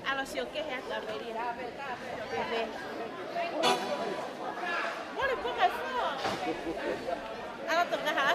Allora si ok a venire a vedere. Vuole come fa? Allora tocca a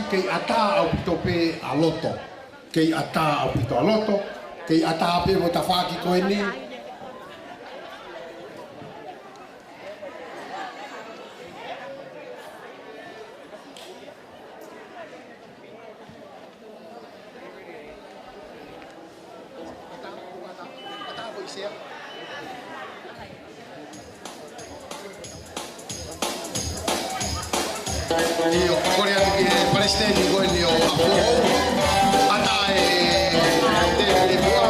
Kei ata au pito pe a loto. Kei ata au pito a loto. Kei ata pe mo tawhaki koe ni. Io kore atu ki he palestini koe ni o apo. Ata e te pua.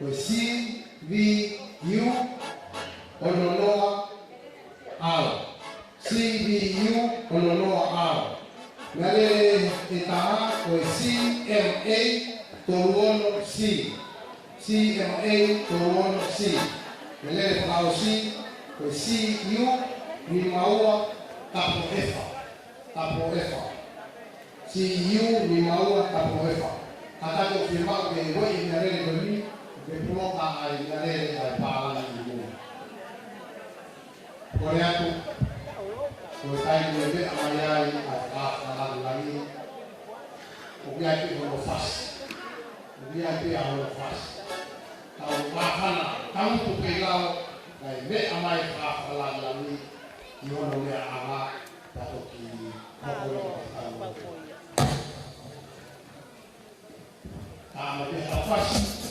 koe si, vi, iu, ononoa, ao. Si, vi, iu, ononoa, ao. Nale e taha koe CMA toluono si. CMA toluono si. Nale e whakao si koe CU ni maua tapo efa. Tapo efa. CU ni maua tapo efa. Katako firmao ke wei nale e koni ke promoka ai nale e pālani i mua. Kore atu koe tai koe me amaiai a whakalangi. O kia ki hono whasi. O kia ki a hono whasi. Tau wāhana, tamutu kei lau, nei me amai whakalangi i hono mea anga, tato ki hokoi o te tau. Tāma te tau whasi.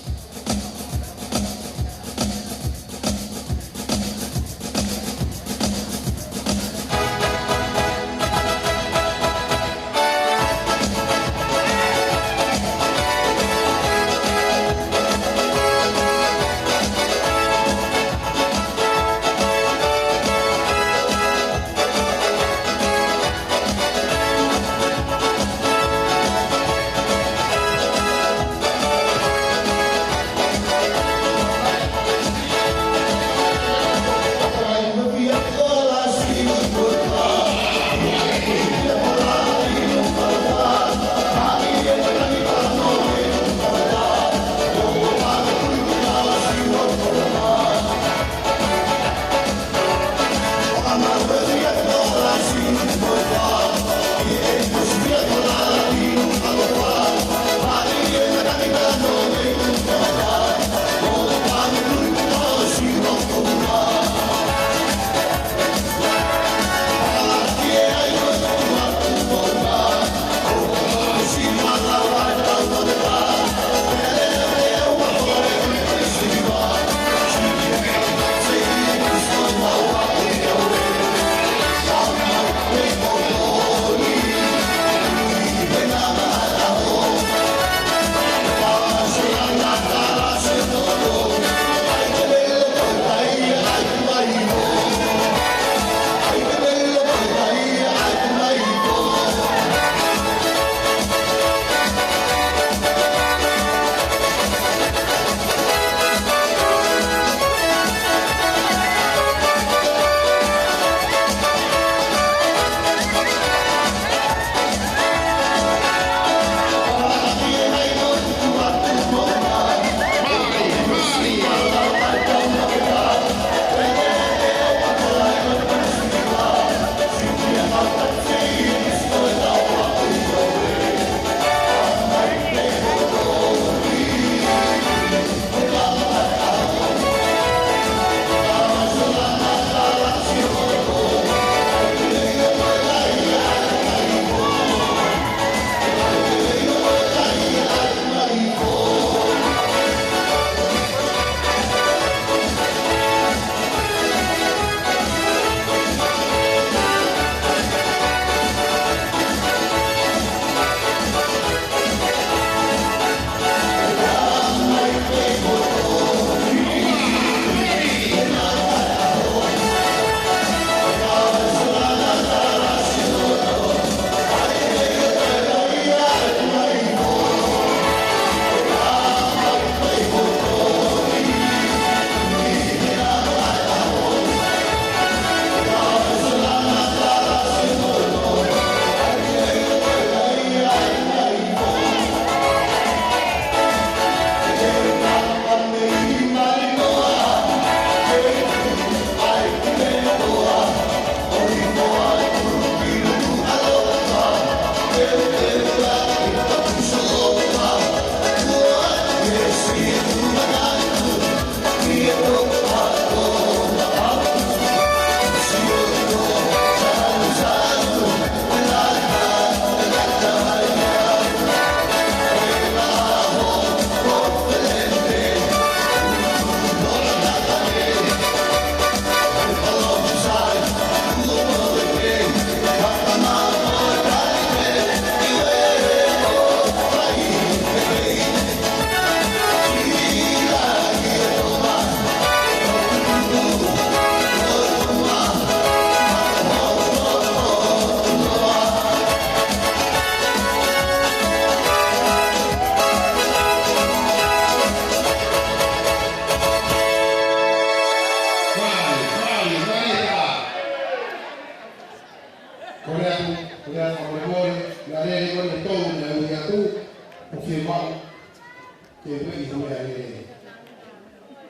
ke wi hu ya ni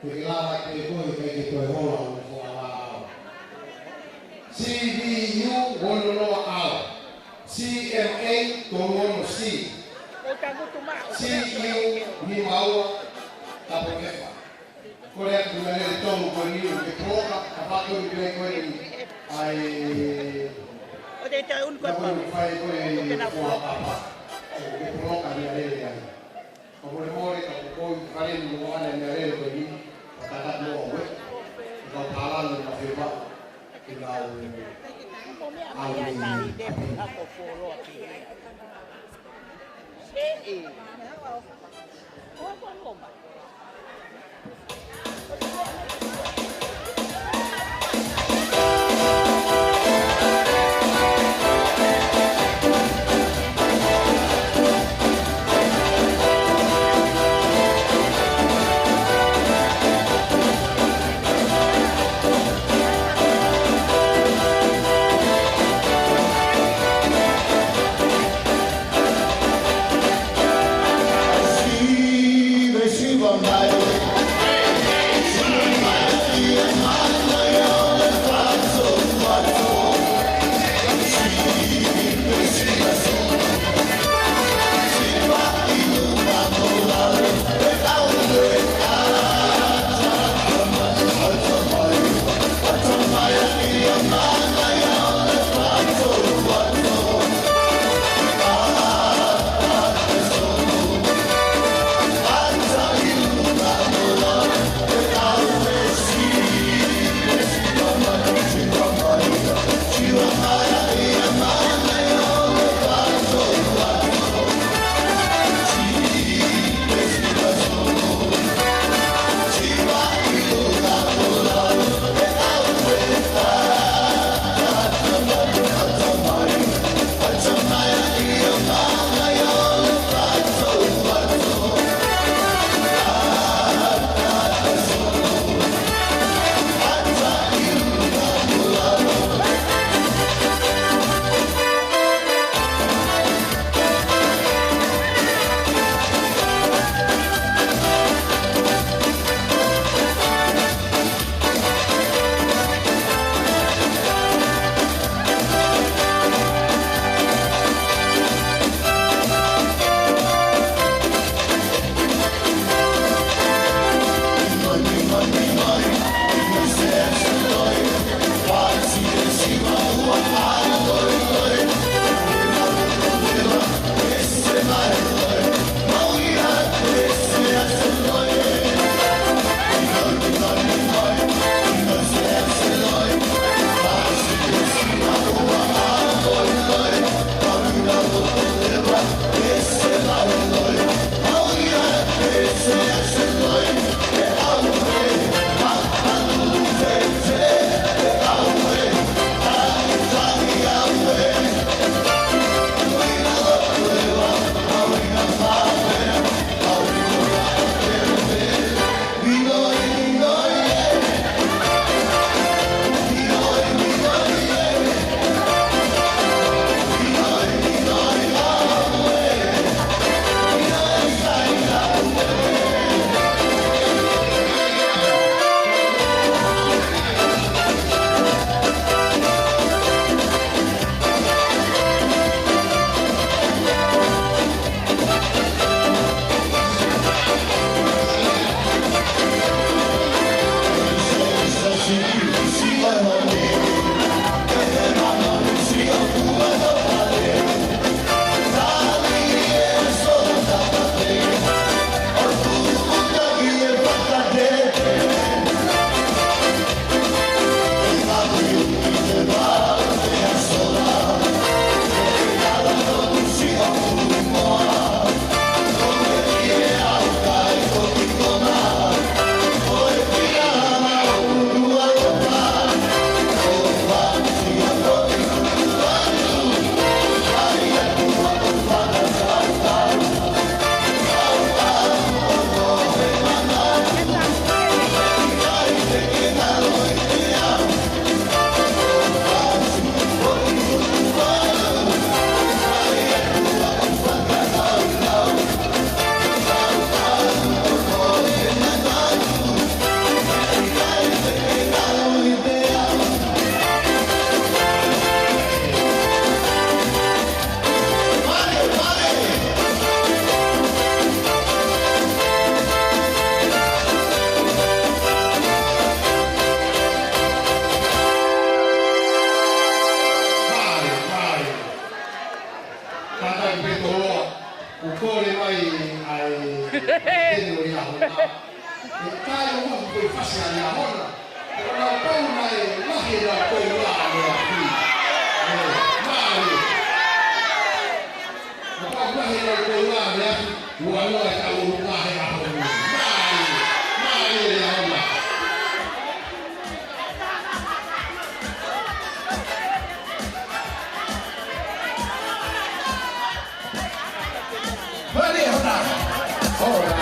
ke la wa ke ko ke to ho la ko ala CBU wono ao CMA tono C CU ni mau tapo ke fa kore atu na le tono ko ni ke proka ka fa ko ni ko ni ai o de te un ko ko fai ko ni ko apa ke proka ni ale ya ko le more ko kare ni mo ana ni ale ko ni ka ta mo we ko pala ni ka fe ba ki la ya hona. E kai o mo ko fasi ya hona. O na ko na e na he na ko ya le aki. Mai. O ka na he na ko ya le aki. Wa no e ka o na he ya hona. Mai. Mai ya hona. Vale, hona. All right. All right.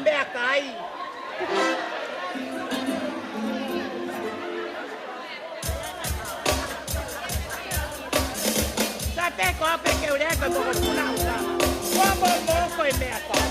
แม่ไก่จะเป๊กก็เป็นเกลียวแดงกับตัวผู้นำจ้ะว่าโมคอยแม่ก่อน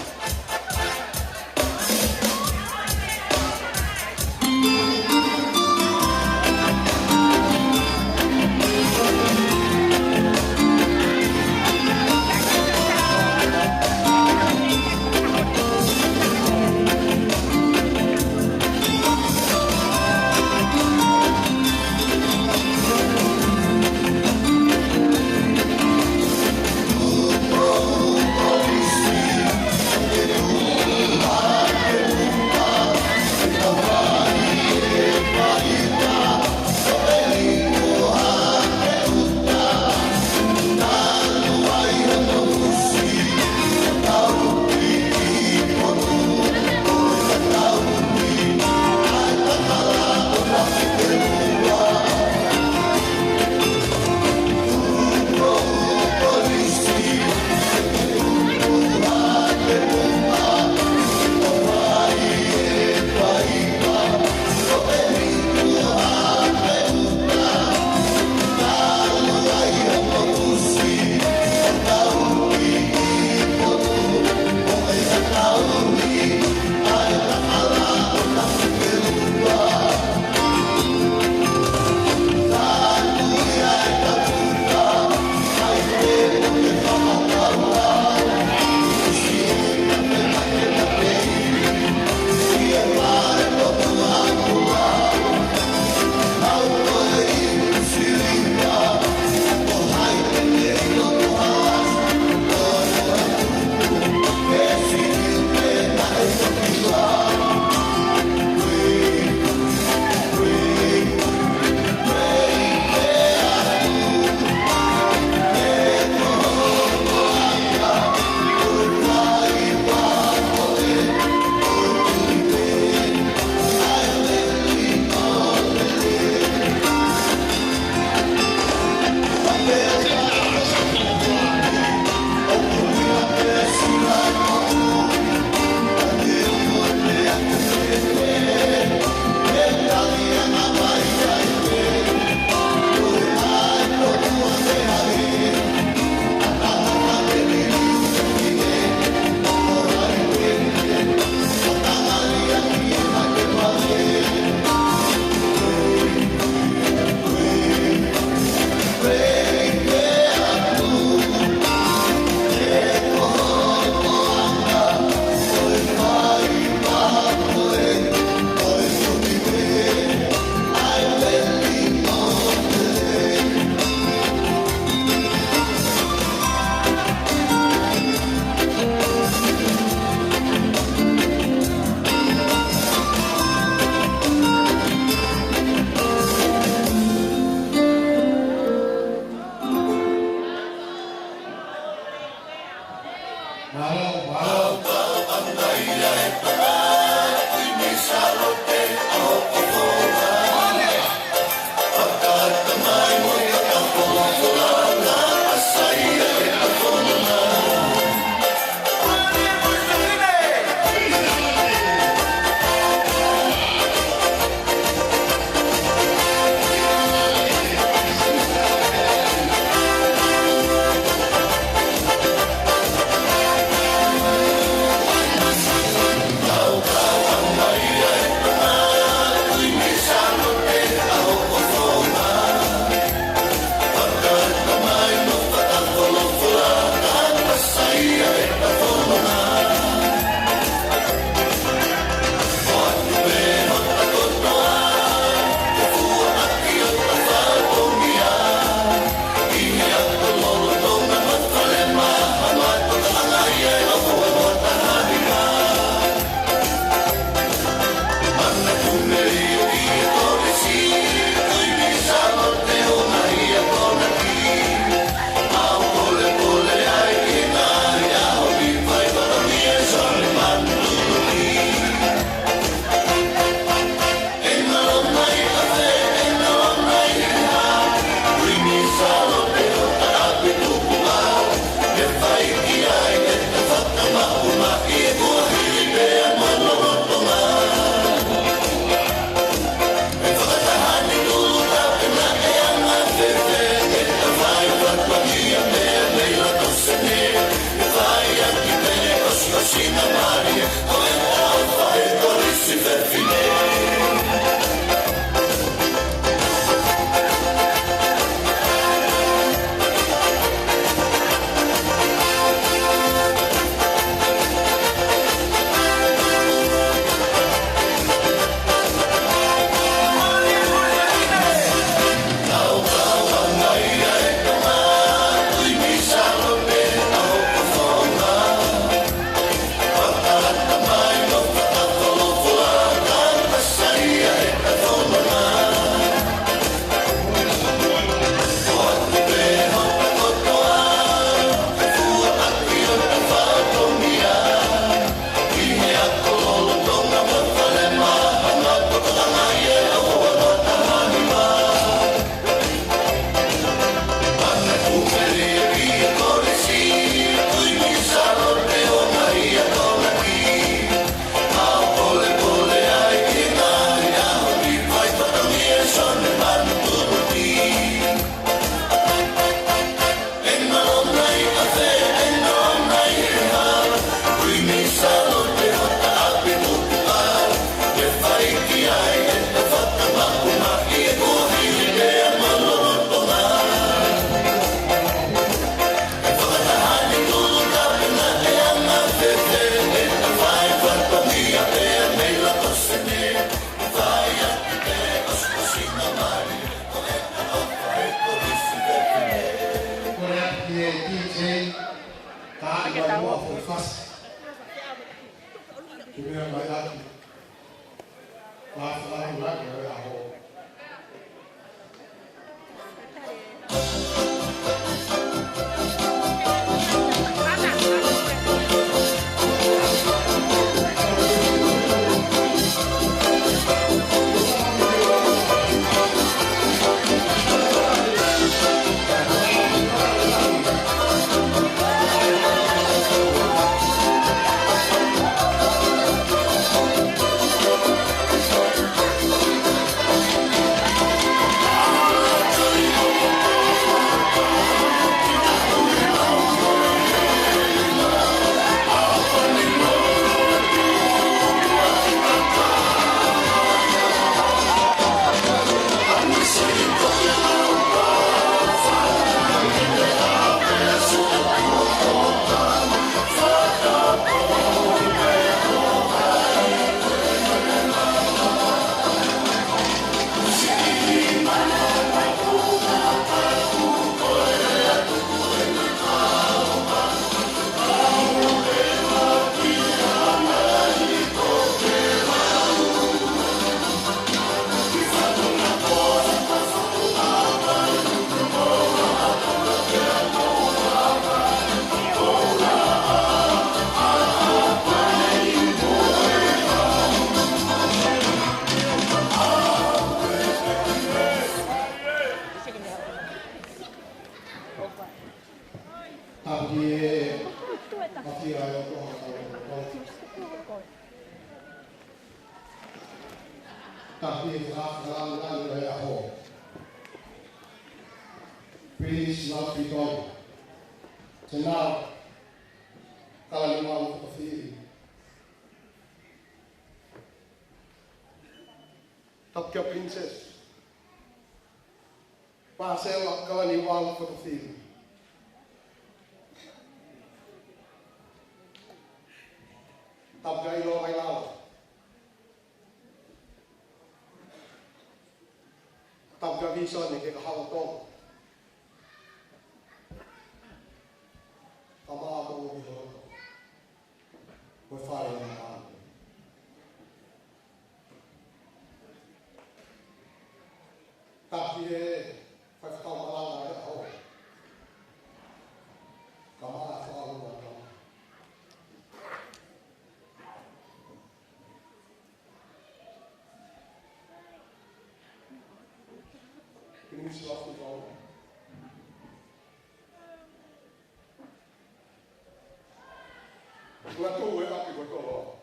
que está Mo for fast. Kumea mai atu. Fast la la la ho. Please not be gone. So now, Kalimau Kafiri. Tapkia princess. Pasela Kalimau Kafiri. Tapkia ilo Kailala. Tapkia visa ni ke kahawatong. Tama ako dito. We're firing on. Tapi fakta malang ada ako. Kamala sa ako. Ini suatu tahun. Tua tua é aqui botou.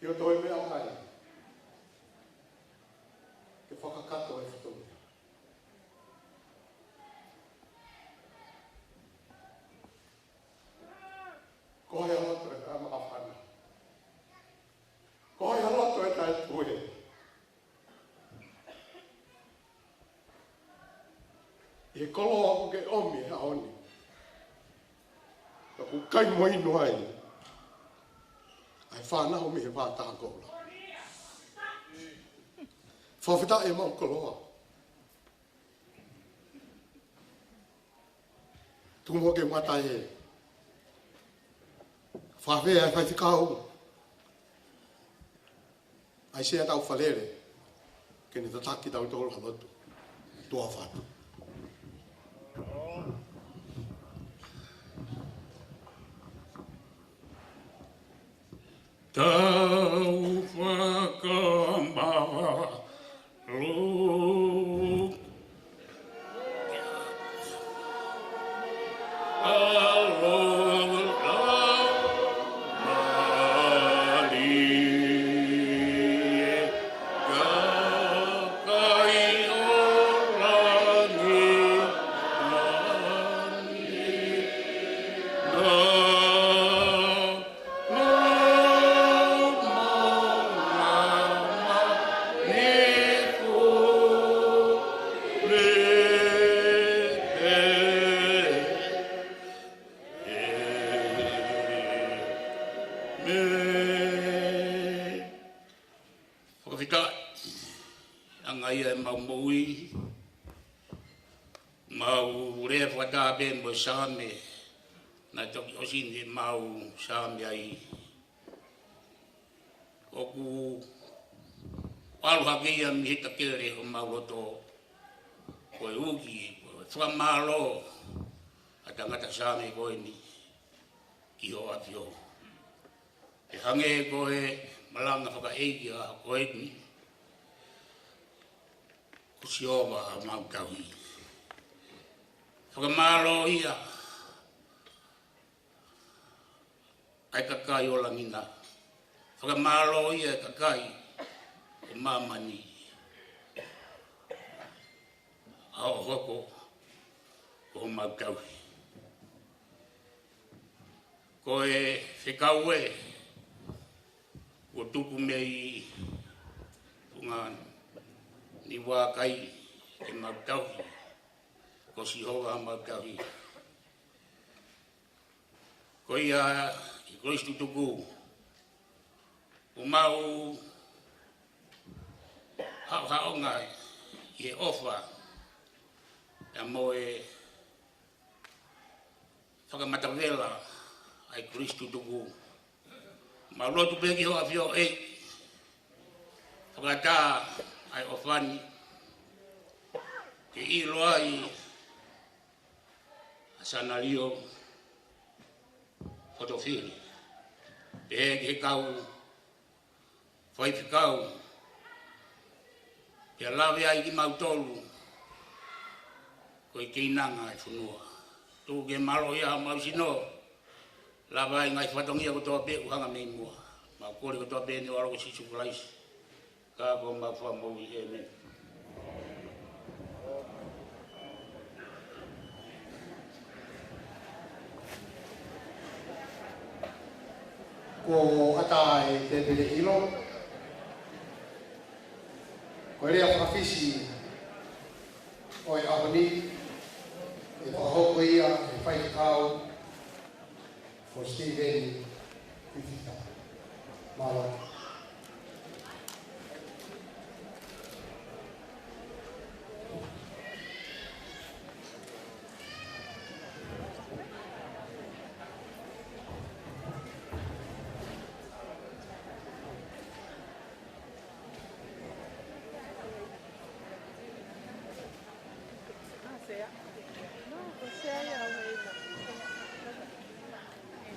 Eu estou meio ao cair. Que foca cato é futuro. Corre a outra, é uma afana. Corre a outra, é a tua. E kolo aku ke omi ha oni. Aku kai moi noai. Ai whana omi he wā tākola. Whawhita e mau koloa. Tumo ke mata e. Whawhe ai whaitikau. Ai sea tau whalere. Ke ne tataki tau tōru halotu. Tua whana. Tau whakamaru Whakawhita, angai e maumui, mau rea whata ben mo same na toki osini mau same ai oku walu hakia mi hita kere o mau roto koe uki koe whamalo a tangata same koe ni ki ho apio e hange koe malanga whaka eiki a koe ni kusiova a mau kaui whakamalo ia ai kakai o langina. Whakamalo ia kakai o mamani. Ao hoko o maukau. Ko e whekau e o tuku mei tungan ni wakai e maukau. Ko si hoa maukau. Ko ia Kristu tuku o mau hao ngai i ofa e moe whakamatawela ai Kristu tuku ma lotu peki hoa fio e whakata ai ofani ke i loa i asana rio fotofili ke kau fai kau ke lawe ai ki mautolu ko i keinanga e funua tu ke malo ia mau sino lawa ai ngai fatongia ko toa pe uhanga mei mua ma kore ko toa pe ni waro ko sisu kulais ka ko ma fa mo i amen ko ata e te pele ilo ko rea whakawhisi o e ahoni e whahoko ia e whaikau ko Stephen Whitita Malo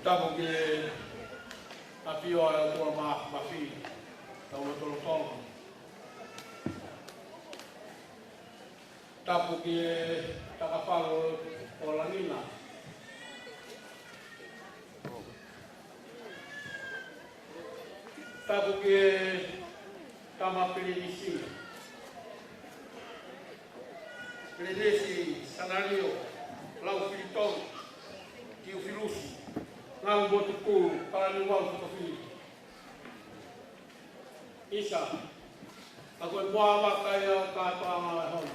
Tapo ke apio a tua mafi tau tolo tolo. Tapo ke takapalo o langina. Tapo ke tama pelinisi. Pelinisi sanario lau filitong kiu filusi. Ngang botu ku para ni wau tu fi Isa aku buat kaya kata hon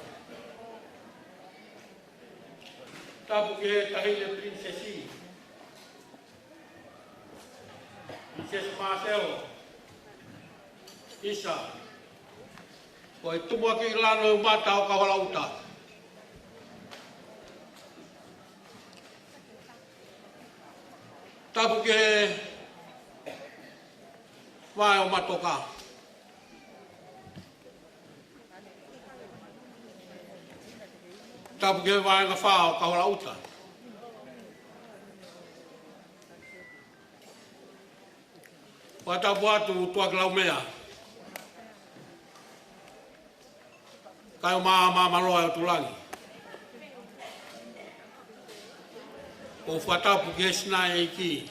tapu ke tahile prinsesi Princess Marcel Isa ko itu buat ke lano mata ka lauta tapu ke vai o matoka tapu ke vai nga fao ka hola uta wa tapu atu tua glaumea kai ma loa tulangi o whatapu ke sina e ki.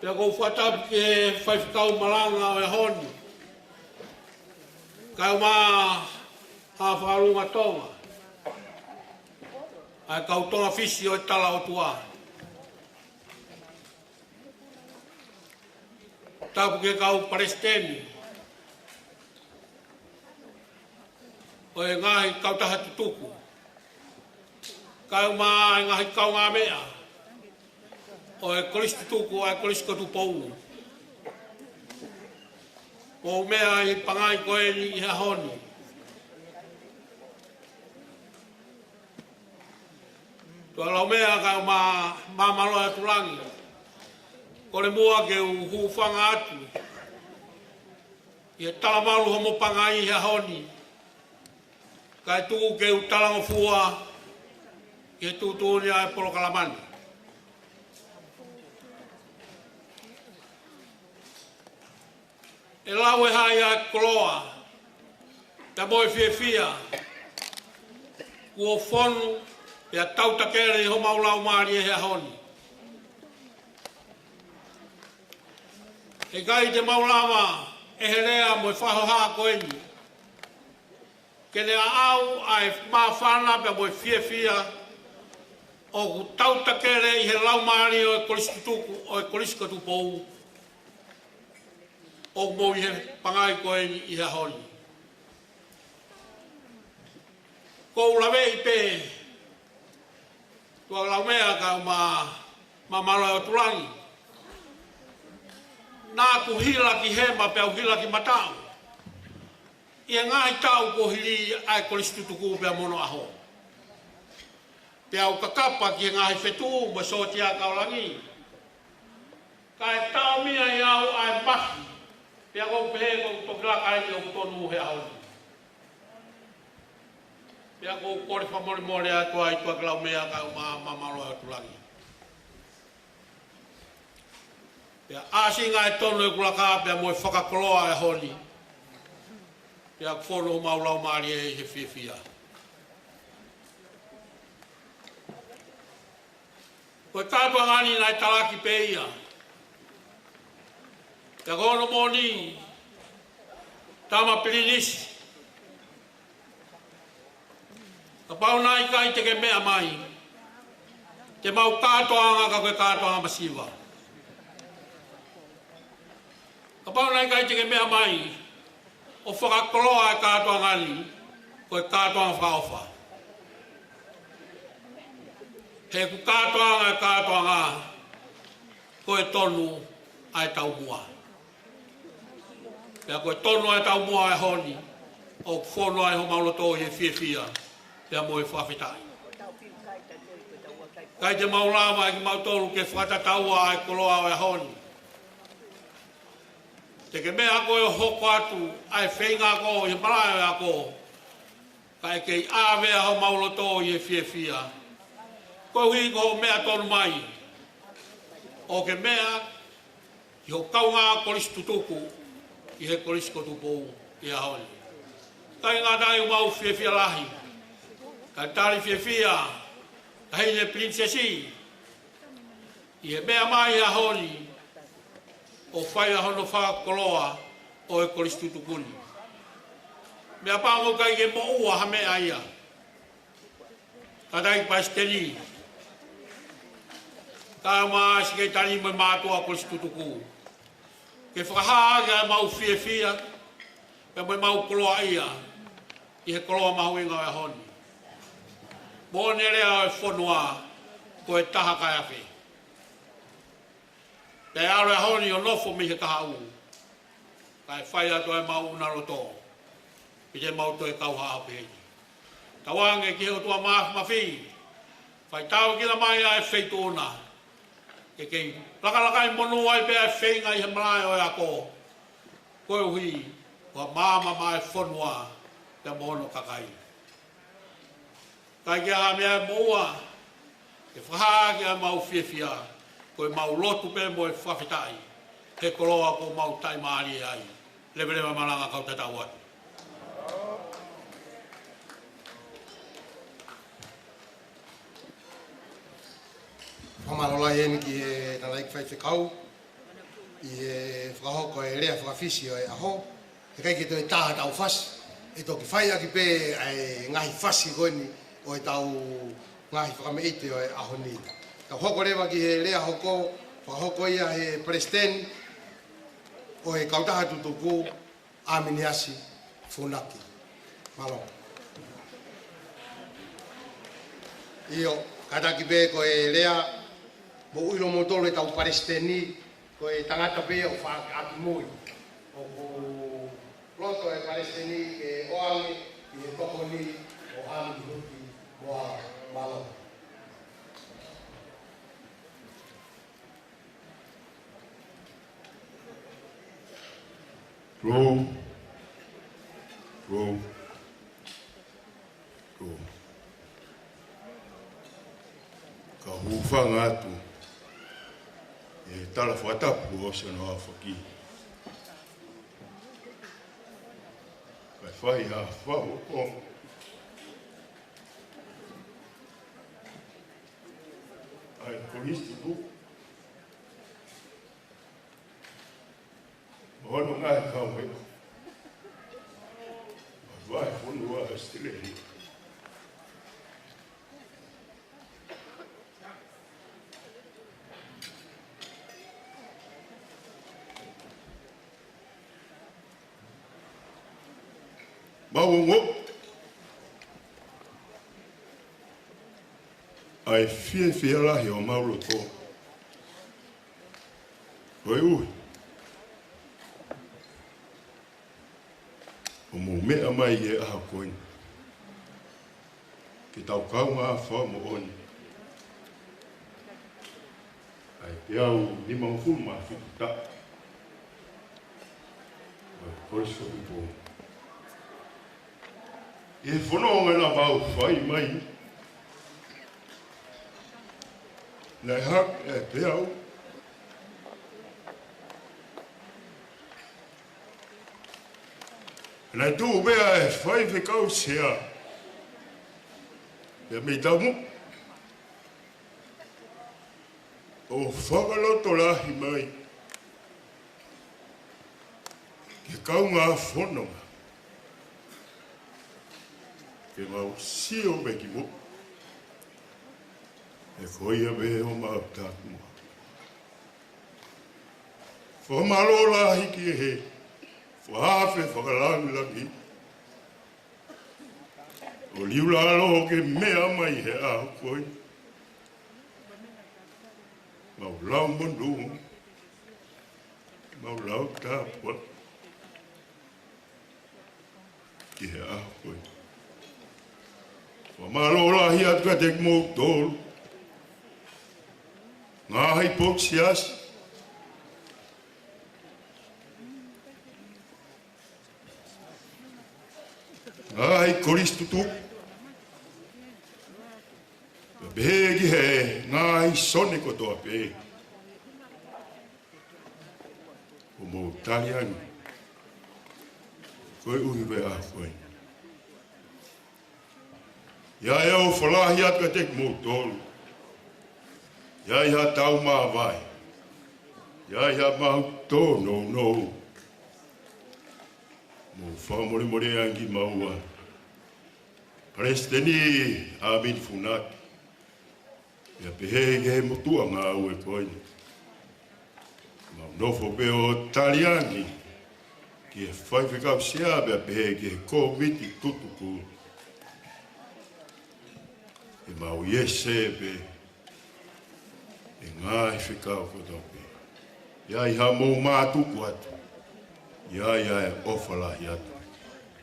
Pea ko whatapu ke whaiwhikau malanga o e honi. Kai o maa hawharunga tonga. Ai kau tonga fisi o e tala o tua. Tapu ke kau paresteni. O e ngahi kau taha tutuku. Kau maa ngahi kau ngā mea. O e kolisi tutuku o e kolisi kotu pou. O mea i pangai koe ni i hahoni. lau mea ka mamalo e tulangi. Ko le mua ke hufanga atu. Ia talamalu homo pangai ha honi. Kai tu ke utalango fua. Ia tu ni ai polo kalamani. E lau e hai a koloa. Ta moi fia. Kua fonu. Ia tauta kere ho maulau maari e hea honi. E gai te maulawa e he rea mo e whaho haa koeni. Kene a au ai maa whana pe mo e fia o ku tauta kere i he lau maari o e koliskutuku o e koliskutu pou. O mo i he pangai koeni i hea honi. Ko ulawe i pe tua lau mea ka malo o tulangi. Nā ku hila ki hema pe au hila ki matau. Ia ngai tau ko hili ai kolistutuku pe mono aho. Pe au kakapa ki ngai fetu mo sotia kaulangi. Kai tau mia i au ai mahi. Pe au pehe ko tokila kai o tonu he au. Pea ko kore whamore atua i tua klau mea ka mamalo e tulangi. Pea asinga e tonu e kulaka pea mo e whakakoloa e honi. Pea kfono maulau maari e he fia. Ko e kātua ngani nai talaki pe ia. Pea kono moni tama pilinisi. Ka pau nai kai te ke mea mai. Te mau kātoanga ka koe kātoanga masiwa. Ka pau nai kai te ke mea mai. O whakakoloa e kātoanga ni. Koe kātoanga whaofa. He ku kātoanga e kātoanga. Koe tonu ai tau mua. Pea koe tonu ai tau mua e honi. O whono ai ho mauloto i e fia. Pea mo e whawhitai. Kai te maulama e ki mautolu ke whakatataua e koloa o e honi. Te ke mea koe hoko atu ai whenga ko i marae ako. Kai kei āwea ho mauloto i e fia. Koe hui ko mea tonu mai. O ke mea i ho kaunga kolistutuku i he koliskotupu i a honi. Kai ngā tai umau fia lahi. Ka tari fia, ka heine princesi, i he mea mai a honi, o whai a hono whakakoloa o e kolistutukuni. Mea pāngo kai ke mo ua ha mea ia. Ka tai paisteri, ka maa si kei tari me mātua kolistutuku. Ke whakahaa ke mau fia, pe me mau koloa ia, i he koloa mahuinga o e honi. Mōne rea e whanua ko e taha kai awhi. Te aro e honi o nofo mi he kaha u. Kai whai ato e mau unaroto. I te mau to e kauha api hei. Tawange ki heo tua mawhi. Whai tau ki la mai a e wheitu ona. Ke kei lakalaka i monu ai pe a whenga i he marae o e ako. Koe hui, kua māma mai whanua te mono kakai. Kai kia mea moa, e whahaa kia mau fia, koe mau lotu pe mo e whawhitai, he koloa ko mau tai maari e ai, lewe malanga kau te tau atu. Whamarola e ki e nalaik whai whekau, i e whakahoko e rea whakawhisi o e aho, e kai ki to e taha tau whasi, e toki whai aki pe e ngahi whasi koeni, o e tau ngahi whakameite o e aho ni. Ka hoko rewa ki he rea hoko, whakahoko ia he presten, o e kautaha tutuku, Aminiasi Funaki. Malo. Io, kataki pe ko e rea, mo uilo mo tolo e tau presteni, ko e tangata pe o whaaki mui. O ko loto e presteni e oangi, i e toko ni, o ami huki. Wow, malo. Roll. Ka hufanga atu. E tala whatapu o se no hawhaki. Kai whai ha whaho o. Ai koristi tu. Ono ngai kau hei. Vai funua estilei. Mawongo. Ai fie lahi o mauloto. Oi ui. O mo mea mai e aha koini. Ki tau kaunga wha mo oni. Ai piau ni mawhulu ma whitu ta. Ai koriso upo. E whanonga na wau whai mai. Nei hak e piau. Nei tū mea e whai whikau sea. Ia mei tamu. O whakaloto lahi mai. Ke kaunga whanonga. Ke mau sio me ki mo. E koia me o mau tāku mua. Whamalo lahi ki e he. Whafe whakalangi. O liulalo ke mea mai he aho koi. Mau lau mundu. Mau lau tāpua. Ki he aho koi. Whamalo lahi atu ka tek mou tolu. Ngā hai poksiasi. Ai koristu tu. Begi he ngai sone ko toa pe. O mo taliani. Koe uhi ve a koe. Ia e o whalahi at ka tek mo tolu. Ia iha tau maa vai. Ia iha mau tō no. Mo whamore more angi maua. Presteni Amin Funaki. Ia pehege he motua ngā au e koini. Mau nofo pe o taliani. Ki e whaiwhikau siabe a pehege he komiti tutuku. E mau iese pe. E ngā i whikau kotope. Ia iha mou mātuku atu. Ia e ofalahi atu.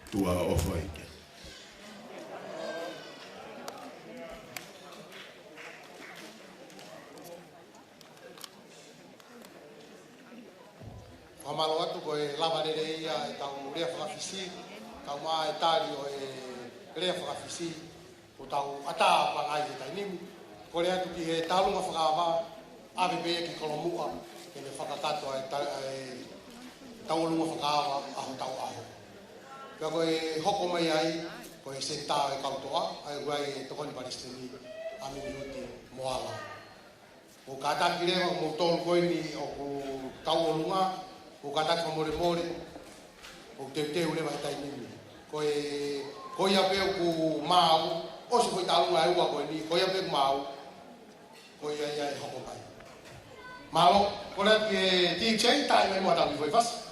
Tua ofa ike. Whamalo atu ko e lawarere ia e tau rea whakawhisi, tau maa e tāri o e rea whakawhisi, o tau ata whangai e tainimu. Ko rea atu ki he tālunga whakawā, awe pēia ki kolomua, ke me whakakatoa e taulunga whakawā aho tau aho. Kia ko e hoko mai ai, ko e se tā e kautoa, ai guai e tokoni paristeni, Amini Huti Moala. O kātaki rewa mo tōru koini o ku taulunga, o kataka more, o te rewa he tainimi. Ko ia peo ku māu, o se koi tālunga e ua koe ni, ko ia peo ku māu, ko ia e hoko mai. Malo, ko rea ki e TJ, tai mai mua tau i foi fasa.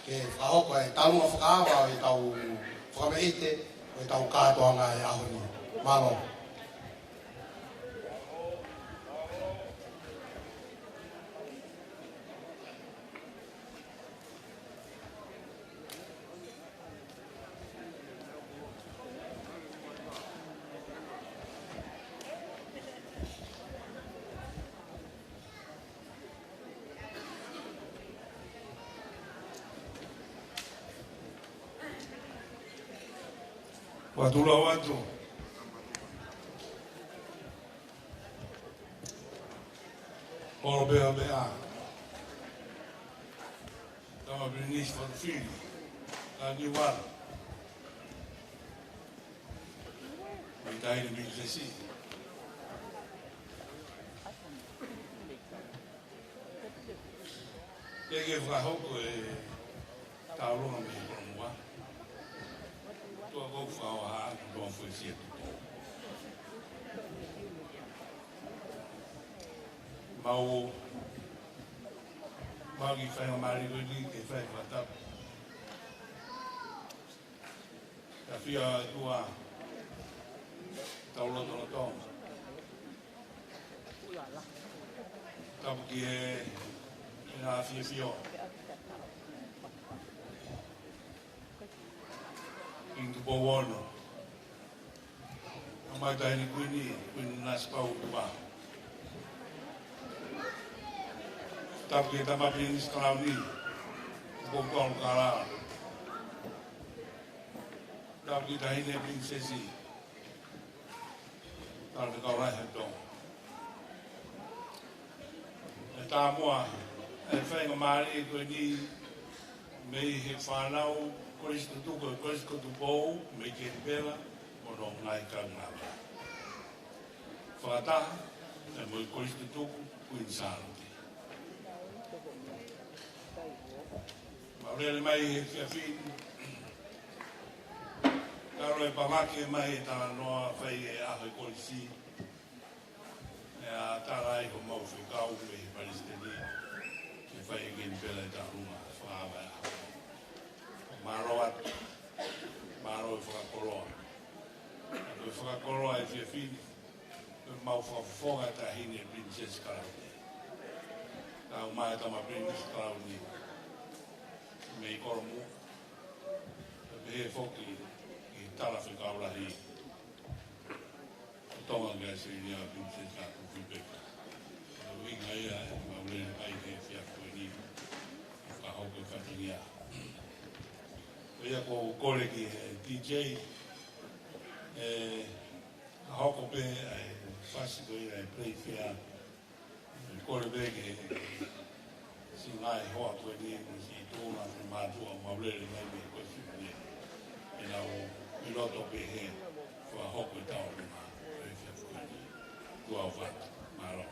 ke whahoko e talunga whakaawa e tau whakameite o e tau kātoanga e ahoni. Malo. Watula watu. Ora bea bea. Tama brinis van Fili. Na Niwal. Mitaine Bilsesi. Lege vrahoko e taulonga me konwa. Tua go fao ha don foi certo. Mau magi fai mari go di ke fai fata. Ta fia tua taulo no to. Ta ki na fio. Into Bowono. Ang dahil ni Queen Naspaw ba? Tapos kita mapinis kalau ni, bukong kala. Tapos kita ini prinsesi. Kalau kau rasa tu. Tamu fai ngamari ko ni may whanau koris tu koris ko tu pou may kipela o no ngai ka ngala. Whakata e mo koris tu kuinsaroti. Maurele mai he whiawhin. Karo e pamake mai e tala noa whai e aho e korisi. E a tarai ho mau whikau me he palestini. Ke whai e kipela e tarunga whahawa e aho. Maro atu. Maro e whakakoroa. E whakakoroa e whiawhin. E mau whakafonga e tahine Princess Karaute. Tau mai tama Princess Karaute. Me i koromu. E he whoki i tala whikaurahi. Tonga ngā se i nia Princess Karaute whipeka. E winga ia e maurere ai he whiako e ni. Ka hoko e whatingia. Ia ko kore ki DJ hoko pe fasi ko ia play fair kore pe ki si ngai hoa ko ni si tona se matua maulere mai me ko si ni ina o piloto pe he ko hoko tau ma e fa ko ni ko ava maro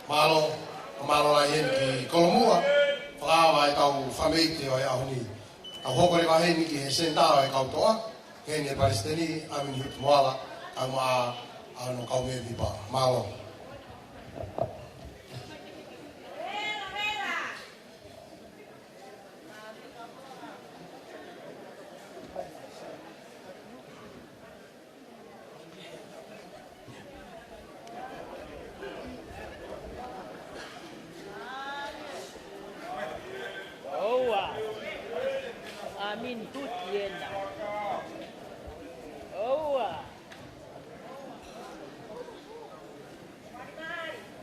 malo la hen ki kolomua whakawa e tau whameite o e ahoni. Tau hoko rewa hen ki he sentara e kautoa, hen e Palestini, amini hutu moala, kau maa ano kau me vipa. Malo. Amin tutiena. Oa.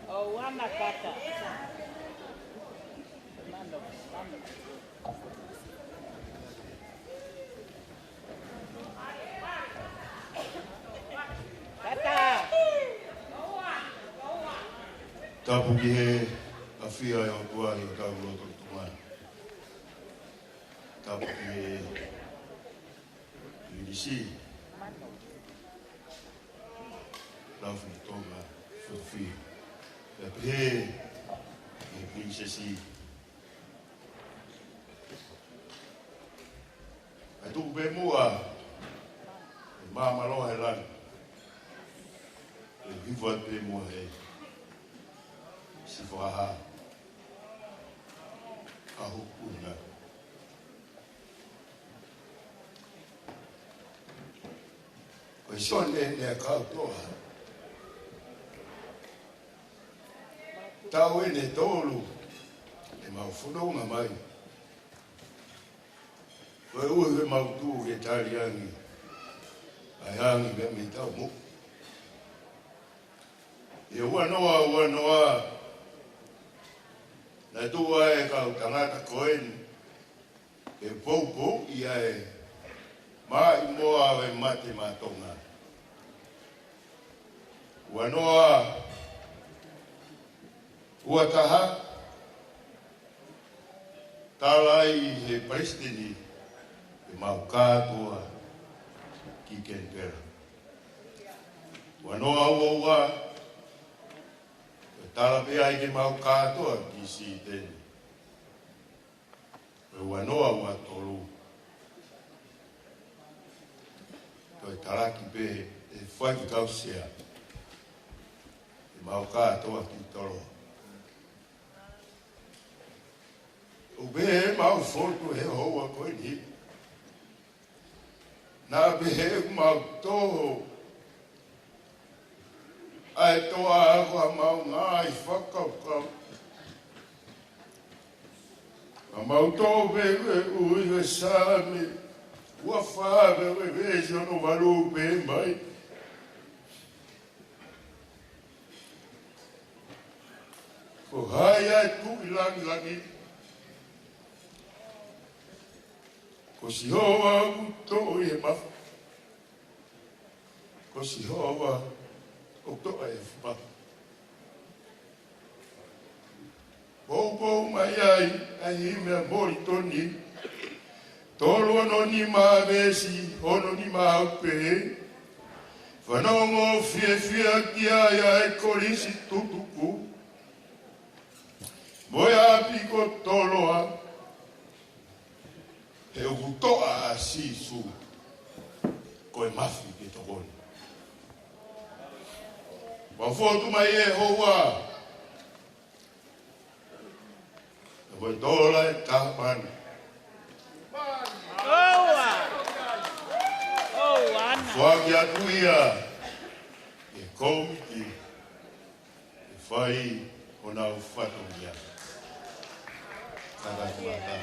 Oa makata. Kata. Tapu ki he a whia e o tuari o tau roto ki tumai. Tapu ki he Lirisi. Laufu ni tonga whawhi. E pehe e princesi. Ai tuku pe mua e mamaloha he lani. E hiwa pe mua he si whaha a hukuna. Koe son e kautoa. Tau e ne tolu e mau whunonga mai. Koe ue he mau tū e tariangi. Ai angi me me tau mo. E ua noa. Na tua e kau tangata koeni. E pou ia e mai moa e mate matonga. Ua noa ua taha talai he Palestini e mau kātua ki Canberra. Ua noa ua tala pe ai ke mau kātua ki si teni. E ua noa ua tolu. Toi taraki pe e whai ki kausea. E mau kātua ki tolo. O be e mau whotu he hoa koe ni. Nā be he mau toho. Ai toa agua mau ngā I whakaukau. A mau tō bewe ui we sāme. Ua whāwe we wezi ono waru pe mai. Ko hai ai tu I langi. Ko si hoa uto I he mafu. Ko si hoa o toa e wha. Pou mai ai mea mori toni. Tolo ano ni maa vesi, ono ni maa upe. Whanongo fia ki ai e korisi tutuku. Moia piko toloa. E utoa a sisu. Koe mafi ke tokoni. Wafotu mai e hoa. E voi tola e tapani. Oa. Oa. Whaki atuia. E komiti. E whai o nau whatongia. Tagatuata.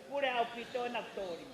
Pure au pito na tori.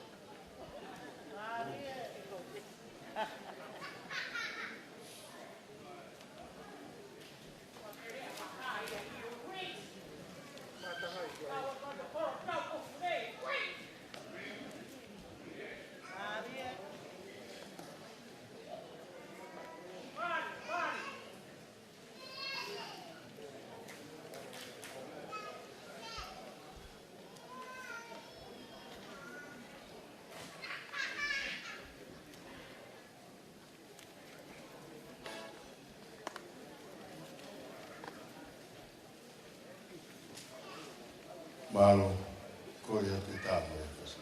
Malo, ko ia te tāmo e whasa.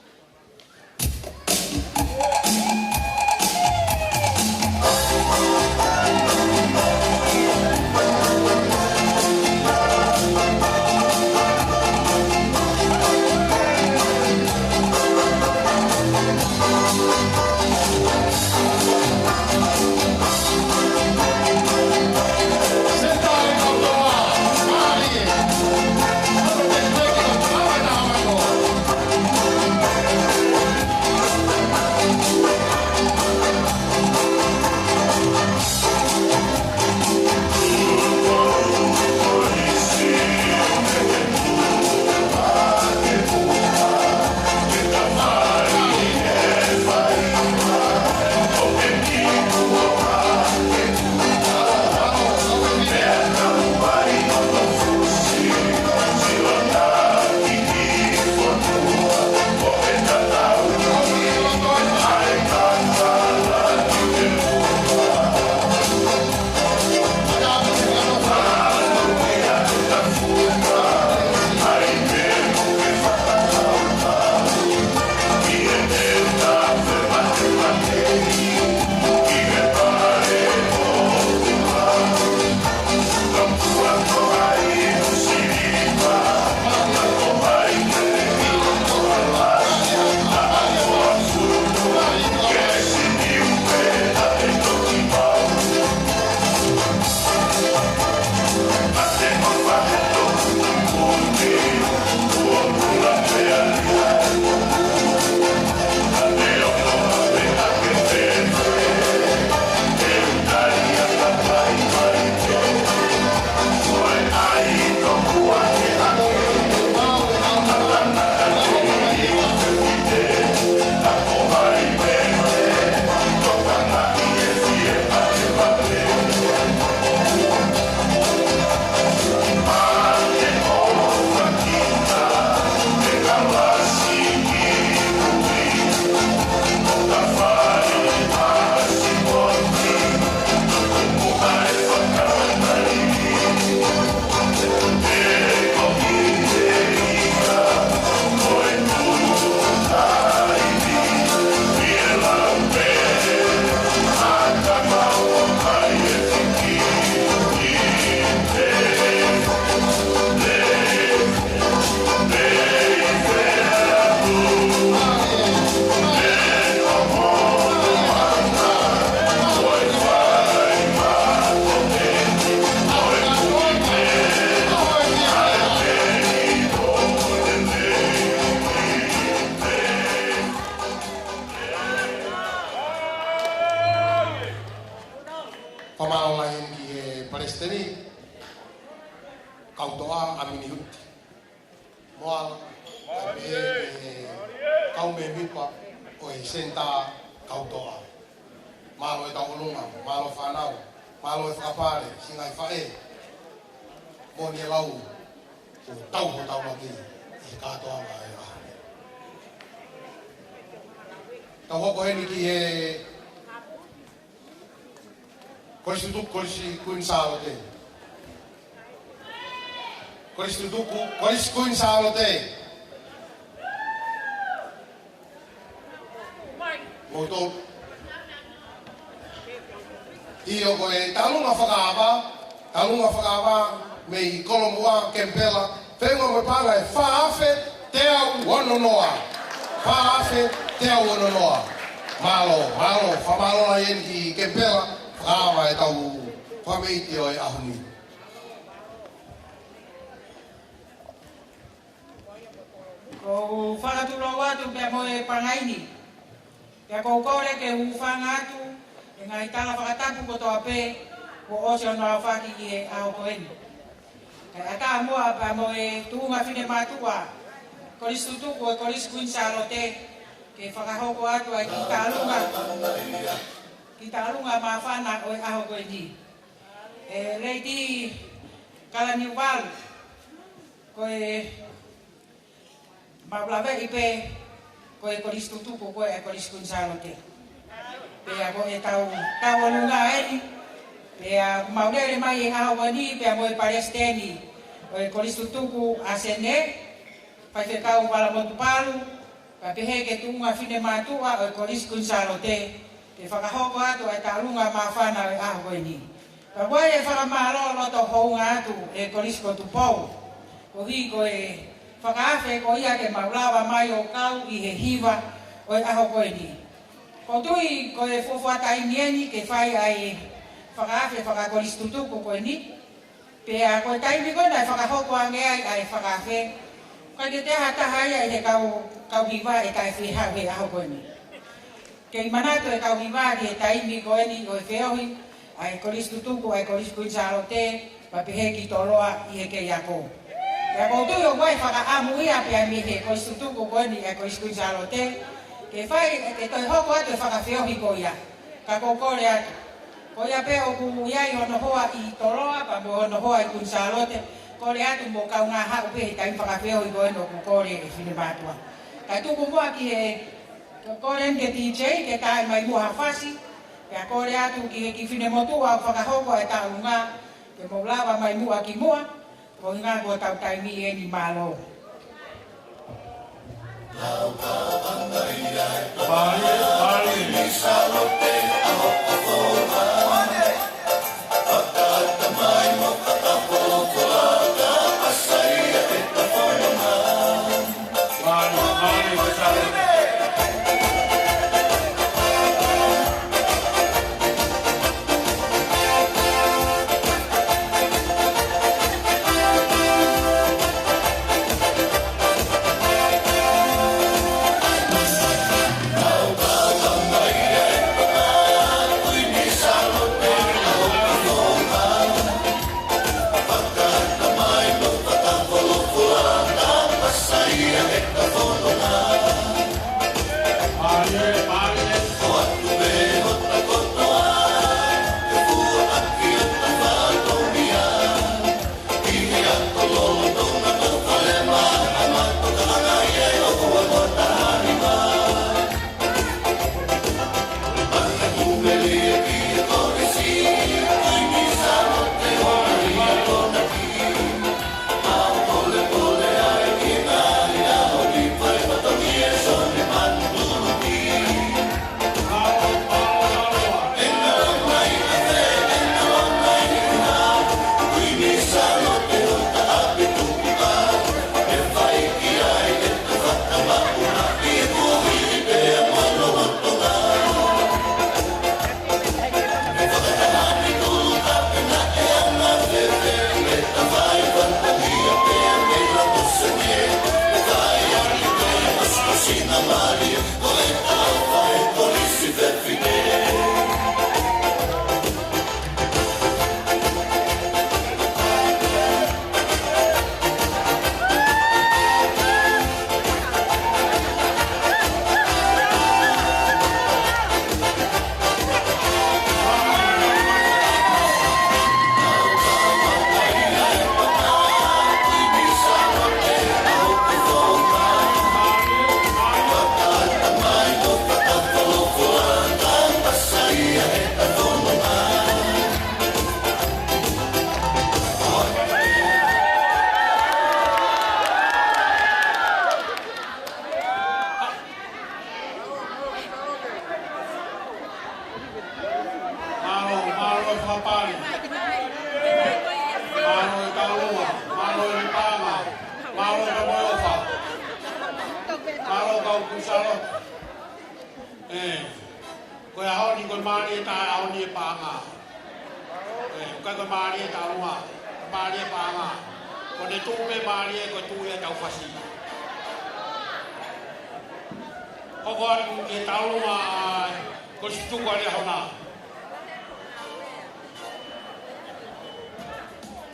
Io koe talunga whakawa mei kolomua kempela whenua me para e whaafe te au wanonoa whaafe te au wanonoa malo whamalo na yen ki kempela whakawa e tau whameiti o e ahuni Ko whakaturo watu pia moe pangaini pia kou kore ke ufanga atu ngai tala whakatapu ko toa pe ko osio noa whaki ki e ao koeni. Kai ata moa pa moe tuunga whine matua koristu tuku e koristu kuinsaro te ke whakahoko atu ai ki talunga mawhana o e ao koeni. Reiti kalani wal ko e mawlawe ipe ko e koristu tuku ko e koristu kuinsaro te. Pea ko e tau lunga eri, pea maurere mai e hawani, pea mo e paresteni, o e koristu tuku asene, Pai ke kau pala motu palu, pa pehe ke tunga fine matua o koris kun salote. Te whakahoko atu ai tālunga mawhana e aho koe ni. Pa koe e whakamaro loto hounga atu e koris ko tu pou. Ko hi ko e whakaafe ko ia ke maulawa mai o kau i he hiva o e aho koe ni. Ko tui ko e fofuata inieni ke whai ai whakaafe whakakoris tutuku koe ni. Pea koe taimi koe nai whakahoko ange ai whakaafe. Koe te te hata hai ai he kau hiva e tai whiha he aho koe ni. Kei manatu e kau hiva ki e taimi koe ni o e whiohi ai koris tutuku ai koris kuisarote pa pehe ki toloa i he kei ako. Pea kou tui o koe whakaamu ia pea mi he koris tutuku koe ni ai koris kuisarote. Ke whai e toi hoko atu e whakawhiohi ko ia. Ka kokore atu. Ko ia pe o kumu iai hono hoa i toloa pa mo hono hoa i kuisarote. Kore atu mo kau ngā hau pehe taimi whakawhiohi ko eno kukore e whine mātua. Kai tuku mua ki he kore ke DJ ke kai mai mua hawhasi. Pea kore atu ki whine motua o whakahoko e taunga. Ke mo lawa mai mua ki mua. Ko ngā kua tau taimi e ni mālo.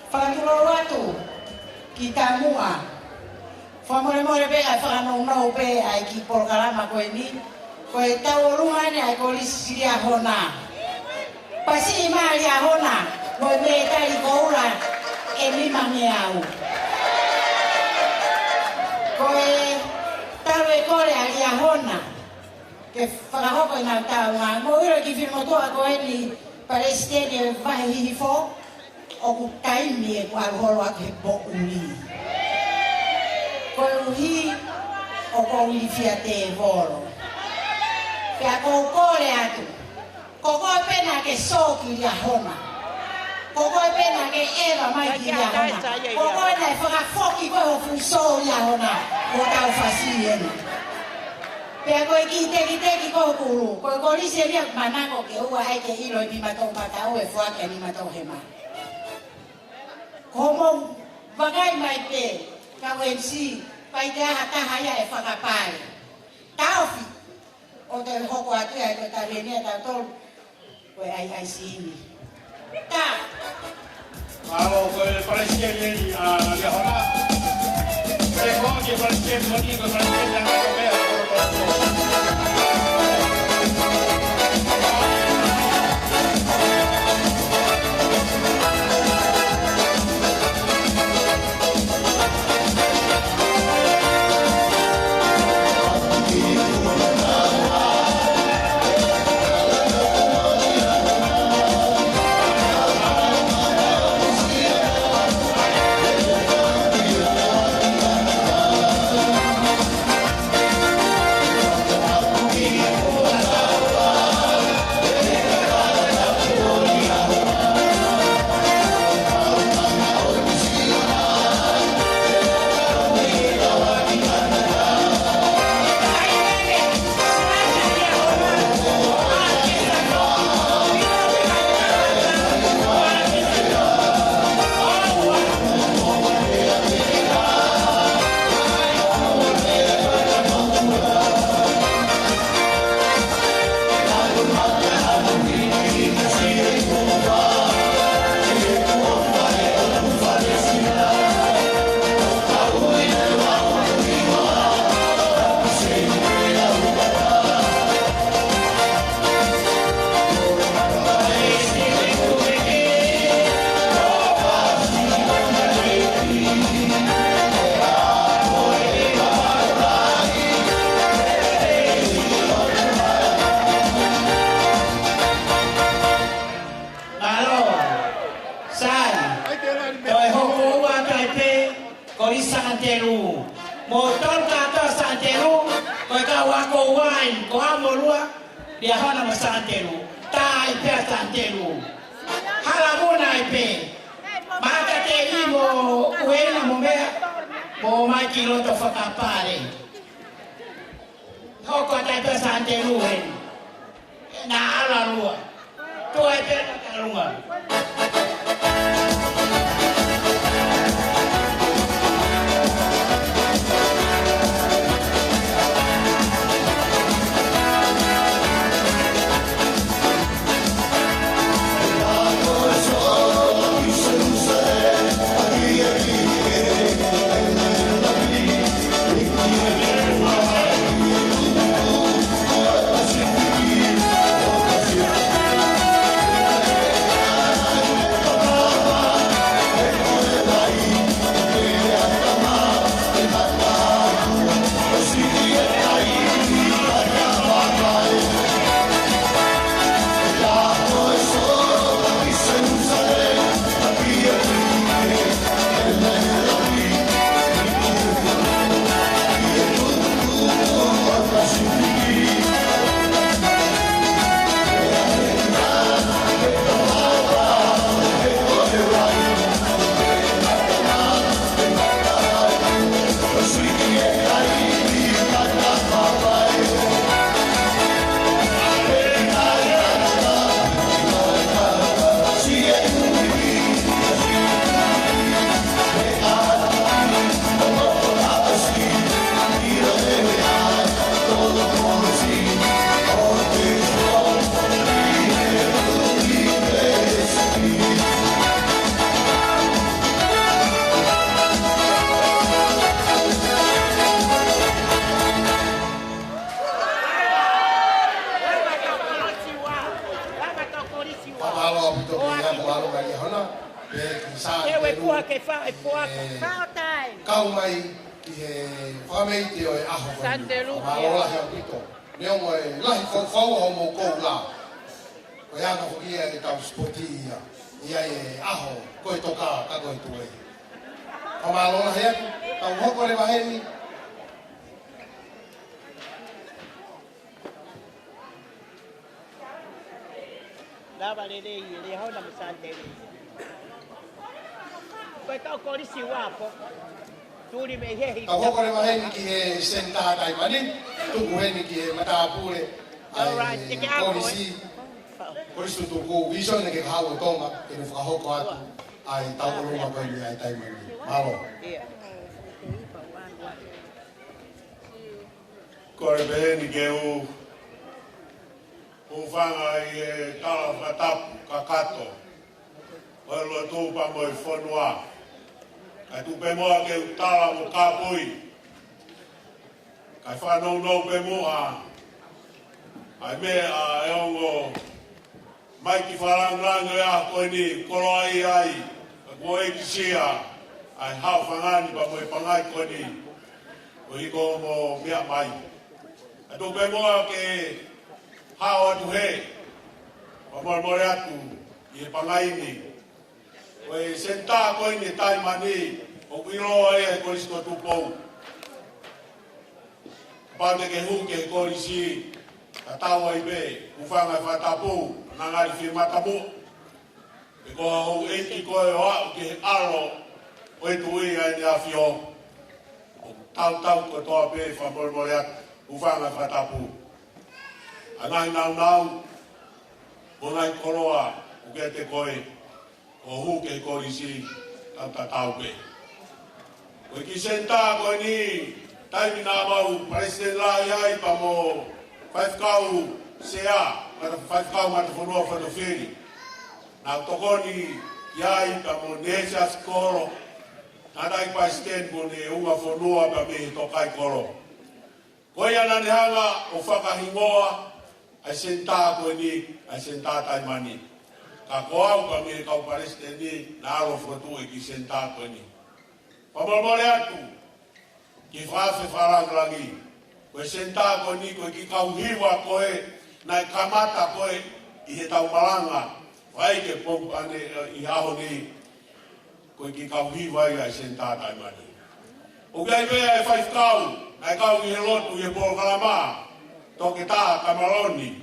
Whakaturo watu ki tā mua. Whamore pe ai whakanau pe ai ki Polokarama koe ni. Koe tau runga ni ai koris ria hona. Pasi ima ria hona. Koe me tari koura e mimangi au. Koe tau e kore a ria hona. Ke whakahoko i nau tau ngā. Mo iro ki whimotoa koe ni Palestine e wahi hifo. O ku taimi e kua horo ake he po uni. Koe uhi o kou i fia te volo. Pea kou kore atu. Koko e pena ke soki lia hona. Koko e pena ke eva mai ki lia hona. Koko e nei whakafoki koe ho fuso lia hona. O tau fasi ena. Pea koe ki teki koe kuru. Koe korisi e lia manako ke ua hai ke hilo i pimatou patau e fuake ni matou he mai. Ko mo wagai mai pe. Kau MC, pai te aha taha ia e whakapai. Tauwhi, o te hoko atu ai koe tarenia tau tolu, koe ai sini. Tā! Malo koe palestieni a lia hona. Koe kongi palestieni moni koe palestieni a koe mea Kau mai ki he whamei te o e aho mai. Mālola hea pito. Neo mo e lahi whau o mo kou la. Ko e anga hoki e tau spoti ia. Ia e aho koe toka ka koe tue. Ka mālola hea. Tau hoko le waheni. Lava lele le hau na masante. Koe tau kori si wapo. Tuli me hehi. Tau hoko le waheni ki he senta tai mani. Tuku heni ki he matapure. Kori si. Kori su tuku vision ne ke hawa tonga. Kene whakahoko atu. Ai tau kolunga koe ni ai tai mani. Malo. Kore beheni ke o whanga i tala whatapu kakato. Oe loa tūpa mo i whanua. Kai tupe moa ke tala mo kāpui. Kai whanau nau pe moa. Ai mea e ongo mai ki wharangranga e a koe ni koro ai ai. Ko e kisia. Ai hao whangani pa mo i pangai koe ni. O hiko mo mea mai. Kai tupe moa ke hao atu he. Pamormore atu i he pangai ni. Oe senta koe ni tai mani. O kuiroa e koristo tupou. Pate ke hu ke korisi. Katawa i be. Ufanga i whatapu. Nangari whimatapu. E koha hou eiti koe o au ke aro. Oe tui ai ni a whio. O tau ko toa pe whamormore atu. Ufanga i whatapu. Angai nau. Monai koroa. Uke te koe. O hu ke korisi. Tau pe. Koe ki senta koe ni. Taimi nā mau. President lai ai pa mo. Whaifkau sea. Whaifkau mata whanua whanawhiri. Nā tokoni. Iai pa mo Nesas koro. Nādai pa stand mo ne unga whanua pa me tokai koro. Koe ana ne hanga o whakahingoa. Ai senta koe ni. Ai senta tai mani. Ka koau pa me kau pareste ni. Nā aro whatu e ki senta koe ni. Pamormore atu. Ki whawhi wharangrangi. Koe senta koe ni. Koe ki kau hiwa koe. Nai kamata koe. I he tau maranga. Wai ke pompane i aho ni. Koe ki kau hiwa i ai senta tai mani. O kai mea e whaifkau. Nai kau i he lotu i he polkalama. Toke tā kamaroni.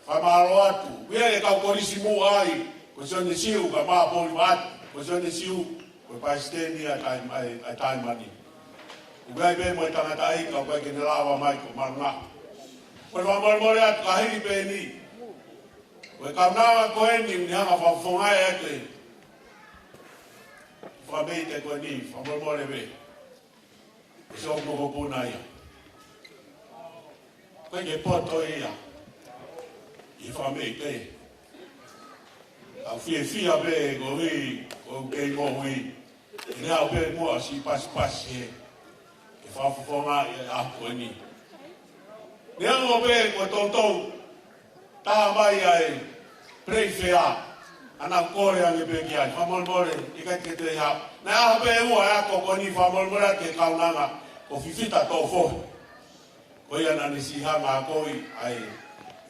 Whamaro atu. Wea e kau korisi mu ai. Koe sone siu ka maa poli atu. Koe sone siu. Koe paisteni a tai mani. Ugai pe mo i tangata ai kau kai kene lawa mai ko marunga. Koe whamormore atu ka hiri pe ni. Koe kaunanga koe ni ni hanga whafongai atu. Whameite koe ni. Whamormore pe. Se o moko puna ia. Koe ke poto ia. I whameite. Au fia pe ko hui. Ko kei mo hui. I rea pe mua si pasi he. Ke whafufonga i a koe ni. Nea ngo pe ko tontou. Taha mai ai. Prei whea. Ana kore ange pe ki ai. Whamormore. I kai ke te hao. Nea pe ua e ako ko ni whamormore ke kaunanga. Ko fifita tō fo. Ko ia nani si hanga a koi ai.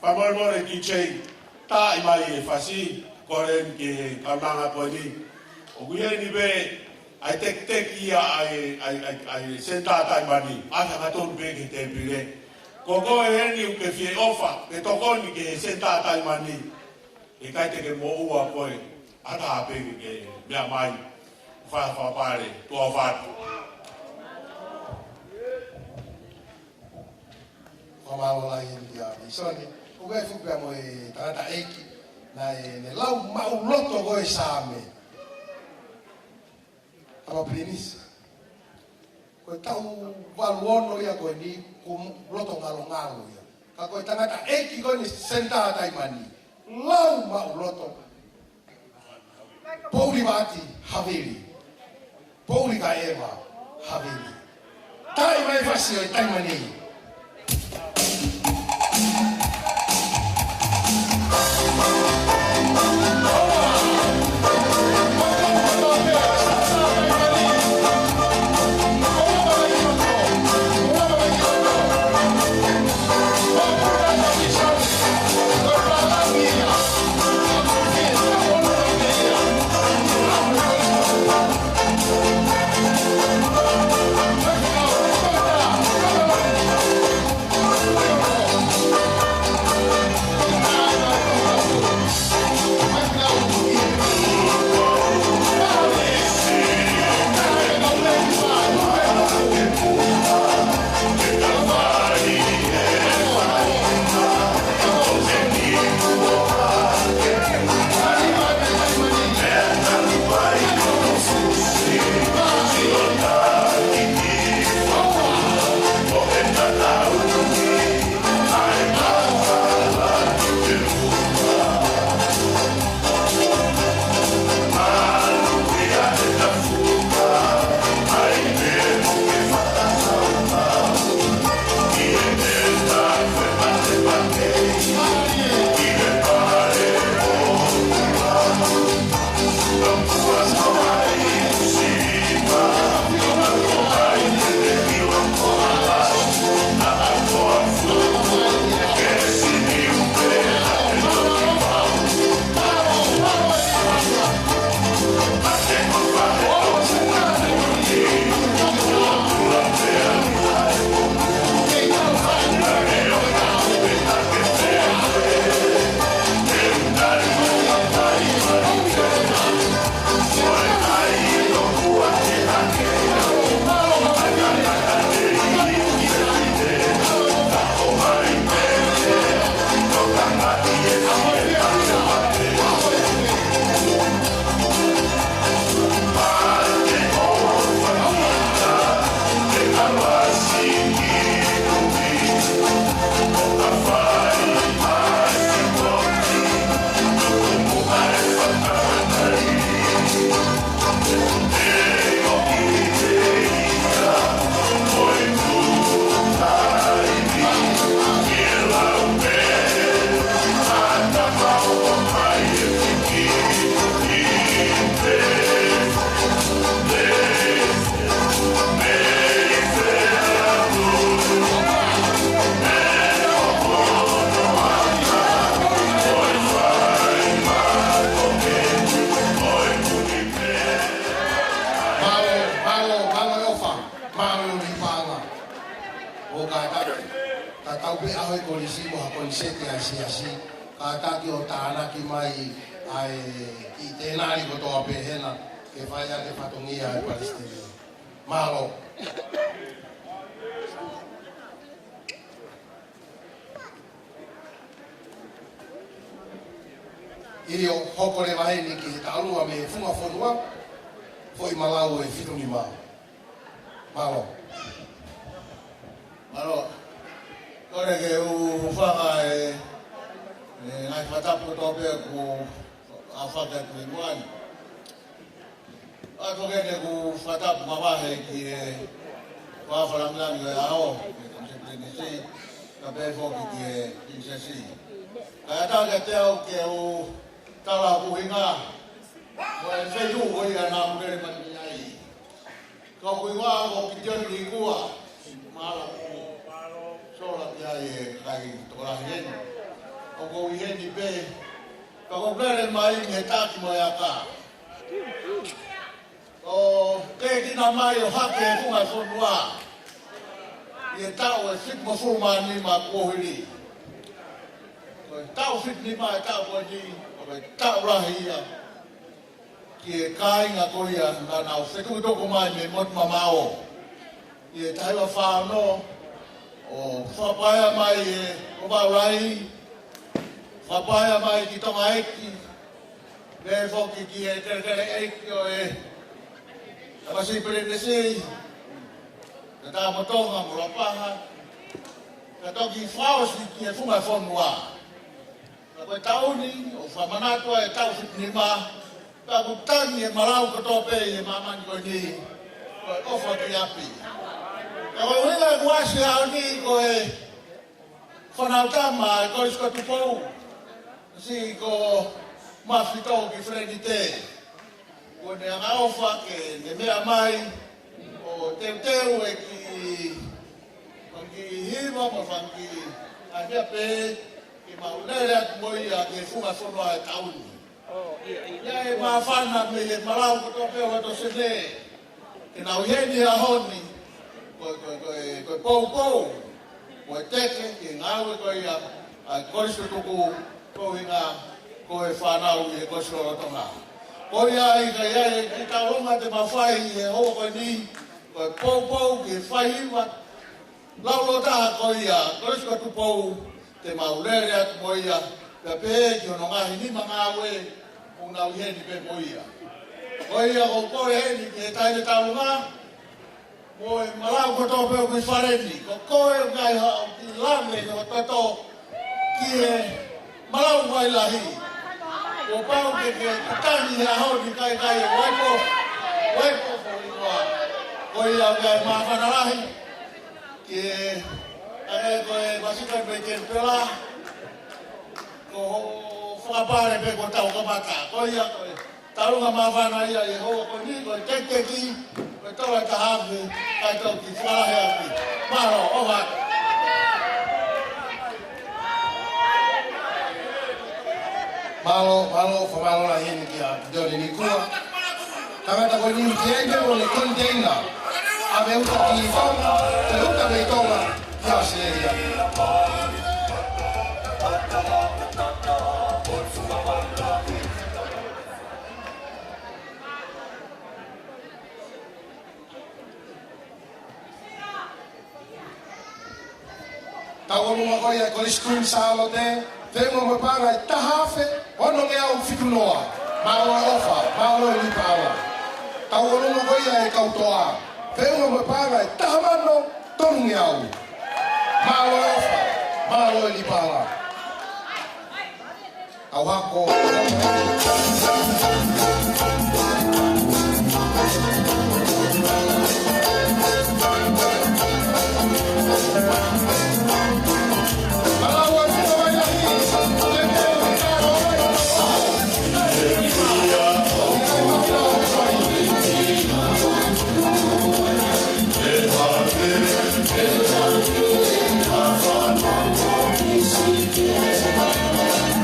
Whamormore ki chei. Tā i mai e whasi. Koren ke kaunanga koe ni. O kuhe ni be. Ai tek ia ai senta tai mani. Aka katonu pe ke te pire. Ko koe heni uke fie ofa. Ke tokoni ke senta tai mani. E kai te ke mo ua koe. Ata pe ke mea mai. Whapare. Tua whatu. Whamawala i a isoni. Ugai whupea mo e tangata eiki. Na e ne lau mau loto koe sāme. Ama plinis. Koe tau waluono ia koe ni. Ko loto ngalo ia. Ka koe tangata eiki koe ni senta tai mani. Lau mau loto. Pouri mati haviri. Pouri ka ewa haviri. Tai mai fasio i tai mani. ka tau pe aho ko lisi mo ha ko lisi te asi ka ta ki o tāna ki mai ai i tēnari ko toa pe hena ke whai a te whatongia e Palestina. Mahalo. Iri o hokore wahe ni ki he tālua me whunga whonua, hoi malau e whitoni mau. Mahalo. Mahalo. Kore ke u whanga e ngai whatapu tope ku a whaka ku i muani. Ako kene ku whatapu mawahe ki e whawharamlani e ao, ki e Kamsepenesi, ka pēwhoki ki e Prinsesi. Ka atake te au ke u tala kuhinga, mo e whairu hoi a nā murere mani ai. Ka kuhinga o ki tioni ki kua, mara ku sola ki ai e kai torahi heni. O ko i heni pe, ka ko murere mai me tāki mo e a ka. O ke tina mai o hake e kunga whonua, i e tau e whit mo whumani ma kohiri. Ko e tau whit ni ma e tau ko ni, o e tau rahi ia, ki e kāinga ko ia nga nau whetu toko mai me mot mamao. I e taiwa whāno, o whapaia mai e Ovarai, whapaia mai ki tonga eki, me whoki ki e kere eki o e Kamasi Prinsesi, ka tā motonga mo rapaha, ka toki whaosi ki e whunga whonua. Ka koe tauni, o whamanatua e tau whitinima, ka kutangi e marau katope e mamani koe ni, koe ofa ki api. Ka koe winga e kuasi hao ni koe whanautama e koe sko tupou, si ko mawhitau ki Fredite. Ko ne anga ofa ke ne mea mai o teu e ki hiva mo whanki a mea pe ki maunere atu moi a ke whunga whonua e tauni. Ia e maa whana me he marau koto peo ato sene ke nau heni a honi koe pou koe teke ki ngau e koe a koristo tuku koe inga koe whanau i e koristo rotonga. Koia i ka ia e ki taonga te mawhai e hoa koe ni, koe pou ki e whaiwa. Laulo taha koia, koriska tu pou te maurere atu moia, ka pehe ki ono ngahi ni mangawe, una uheni pe moia. Koia ko koe heni ki e taile taonga, mo e malau koto peo kui whareni, ko koe ngai hao ki lame ni o tato ki e malau mai lahi. O pau ke kutani a honi kai e waipo fo ingoa. Koi au kai maa whanarahi, ki e koe masikai me ke pela, ko whakapare pe ko tau kamata. Koi a koe tarunga maa whana ia e hoa koe ni, koe tekeki, koe toa ka hafi, kai tau ki wharahe aki. Maro, oha. Malo, whamalo na hini ki a Doni ni kua. Tangata koe ni utienge o le container. A me uta ki whanga, te uta me tonga ki a Australia. Tau o runga koe a kore screen salo te, Tengo me panga i tahafe, ono me au whitunoa. Maolo ofa, maolo i pawa. Tau ono mo koia e kautoa. Tengo me panga i tahamano, tonu me au. Maolo ofa, maolo i pawa. Au hako.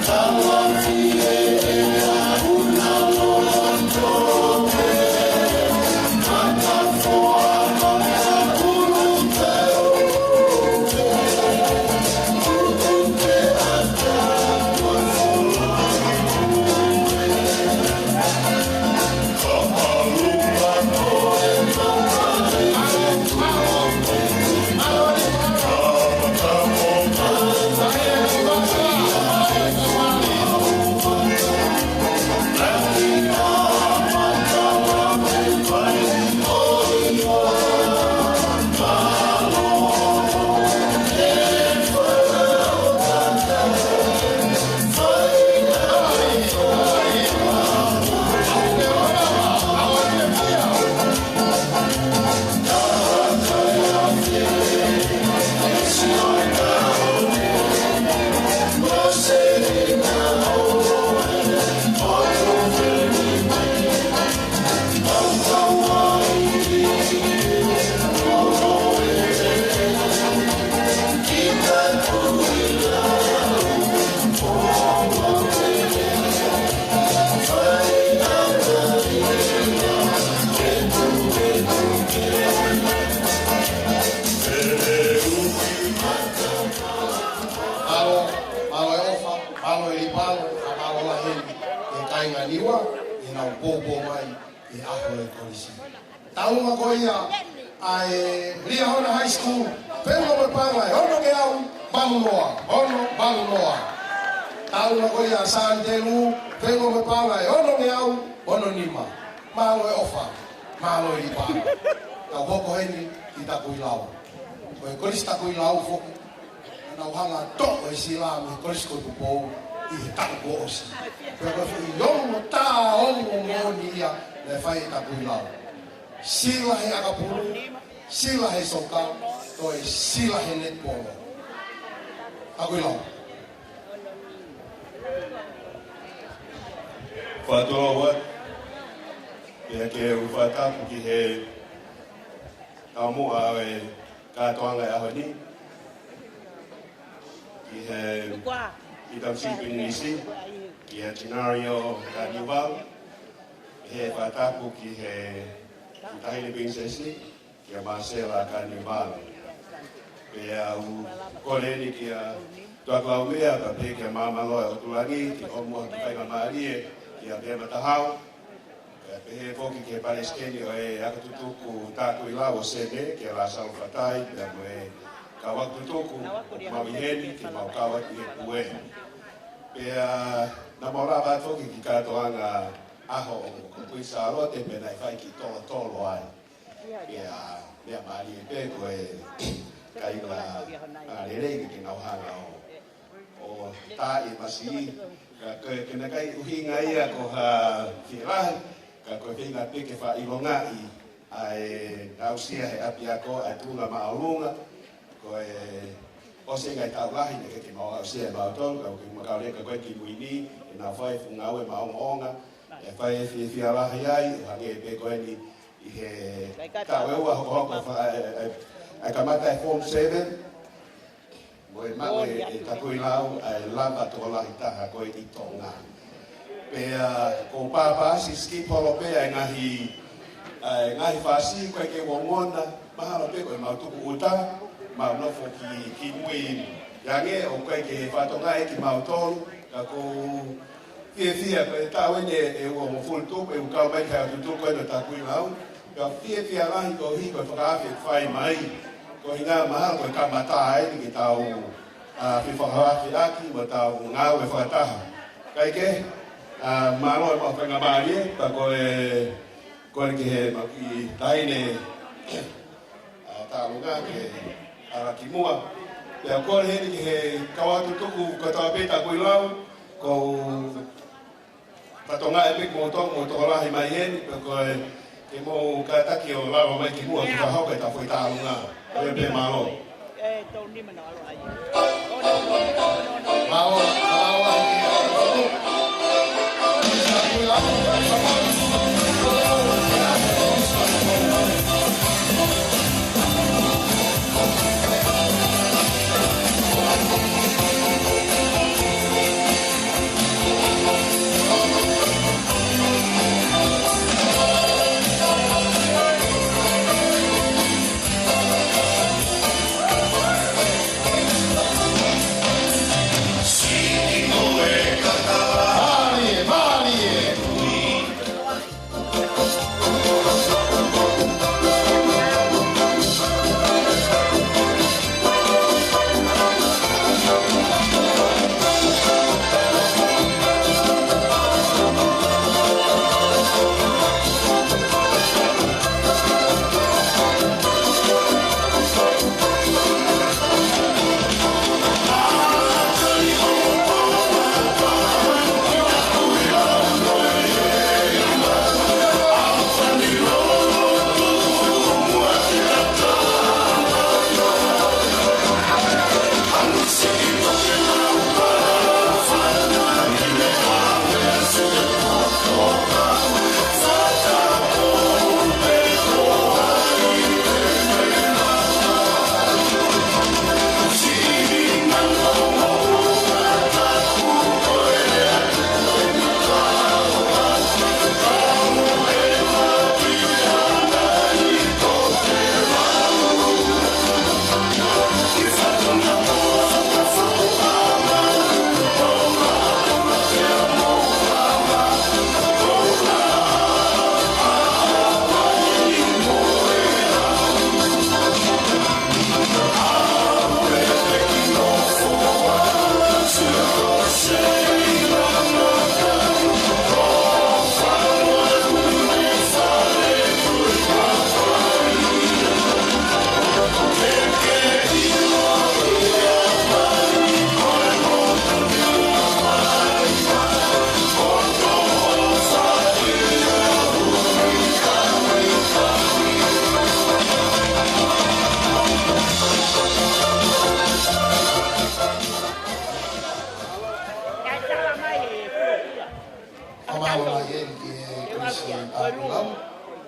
Come on, Malo e palo, a malo la heni, e kainga niwa, e nau pōpō mai, e aho e kolisi. Taunga koia, a e Ria Hona High School, whenua me pāngai, hono ke au, balunoa, hono balunoa. Taunga koia a San Telu, whenua me pāngai, hono ke au, hono nima. Malo e ofa, malo e pāngai. Tau hoko heni, i taku i lau. Ko e kolisi taku i lau foku. Nau hanga toko e sila me kolisi ko tupou i he taku po osi. Pea koe fu i yongo tā ongo ngoni ia le whai e taku i lau. Sila he akapuru, sila he soka, to e sila he netpolo. Taku i lau. Whātua wat, pia ke u whātapu ki he tau mua e kātoanga e aho ni. Ki he i tau sipini nisi, ki he Tinario Carnival, he whātapu ki he Tahine Princesi, ki a Marcela Carnival. Pea u koleni ki a tuaklau mea, ka pe ki a Mamaloa o Turangi, ki omua ki Whainga Maarie, ki a Pema Tahau. Pe he foki ki he Palestini o e akatutuku tāku i lau o sede, ki a la Sao Fatai, pea mo e ka waktutuku mawiheni ki mau kawa ki he kue. Pea na maura vai foki ki katoanga aho o puisa arote pe nai whai ki tolo tolo ai. Pea mea maari e pe koe ka ila rerei ki ngau hanga o tā i masi. Ka koe kena kai uhinga ia ko ha whirahi. Ka koe whinga peke wha ilonga i ai ausia he api ako ai tunga maolunga. Ko e ose ngai tau lahi ne ke mau ausia mautong ka ke makau le ka koe ki muini e na whai fungau e maonga e whai e whia lahi ai o hange e pe koe ni i he tau eua hoko ai ka mata e Form 7 mo e mau e takui lau ai lamba tō lahi taha koe i tonga. Pea ko papa si skip holo pea ngahi fasi koe ke wongona mahalo pe koe mau tuku uta mau nofo ki mui yange o koe ke whatonga e ki mau tolu ka ko fia koe tau ene e ua mo full tuku e ukau mai kai atutu koe no takui lau ka fia lahi ko hi koe whakawhi e whai mai ko hinga mahalo koe kamata e ni ki tau whiwhakawhi aki mo tau ngau e whakataha kai ke malo e mawhenga maari pa koe ki he maki taine tālunga ke araki mua. Pea koe he ki he kawatu tuku katoa peta koe lau ko patonga e pek mo toko lahi mai heni pa koe ke mo kataki o lawa mai ki mua ki wahauka e ta foi tālunga. Koe pe malo. Tau ni mana alo ai. Malo,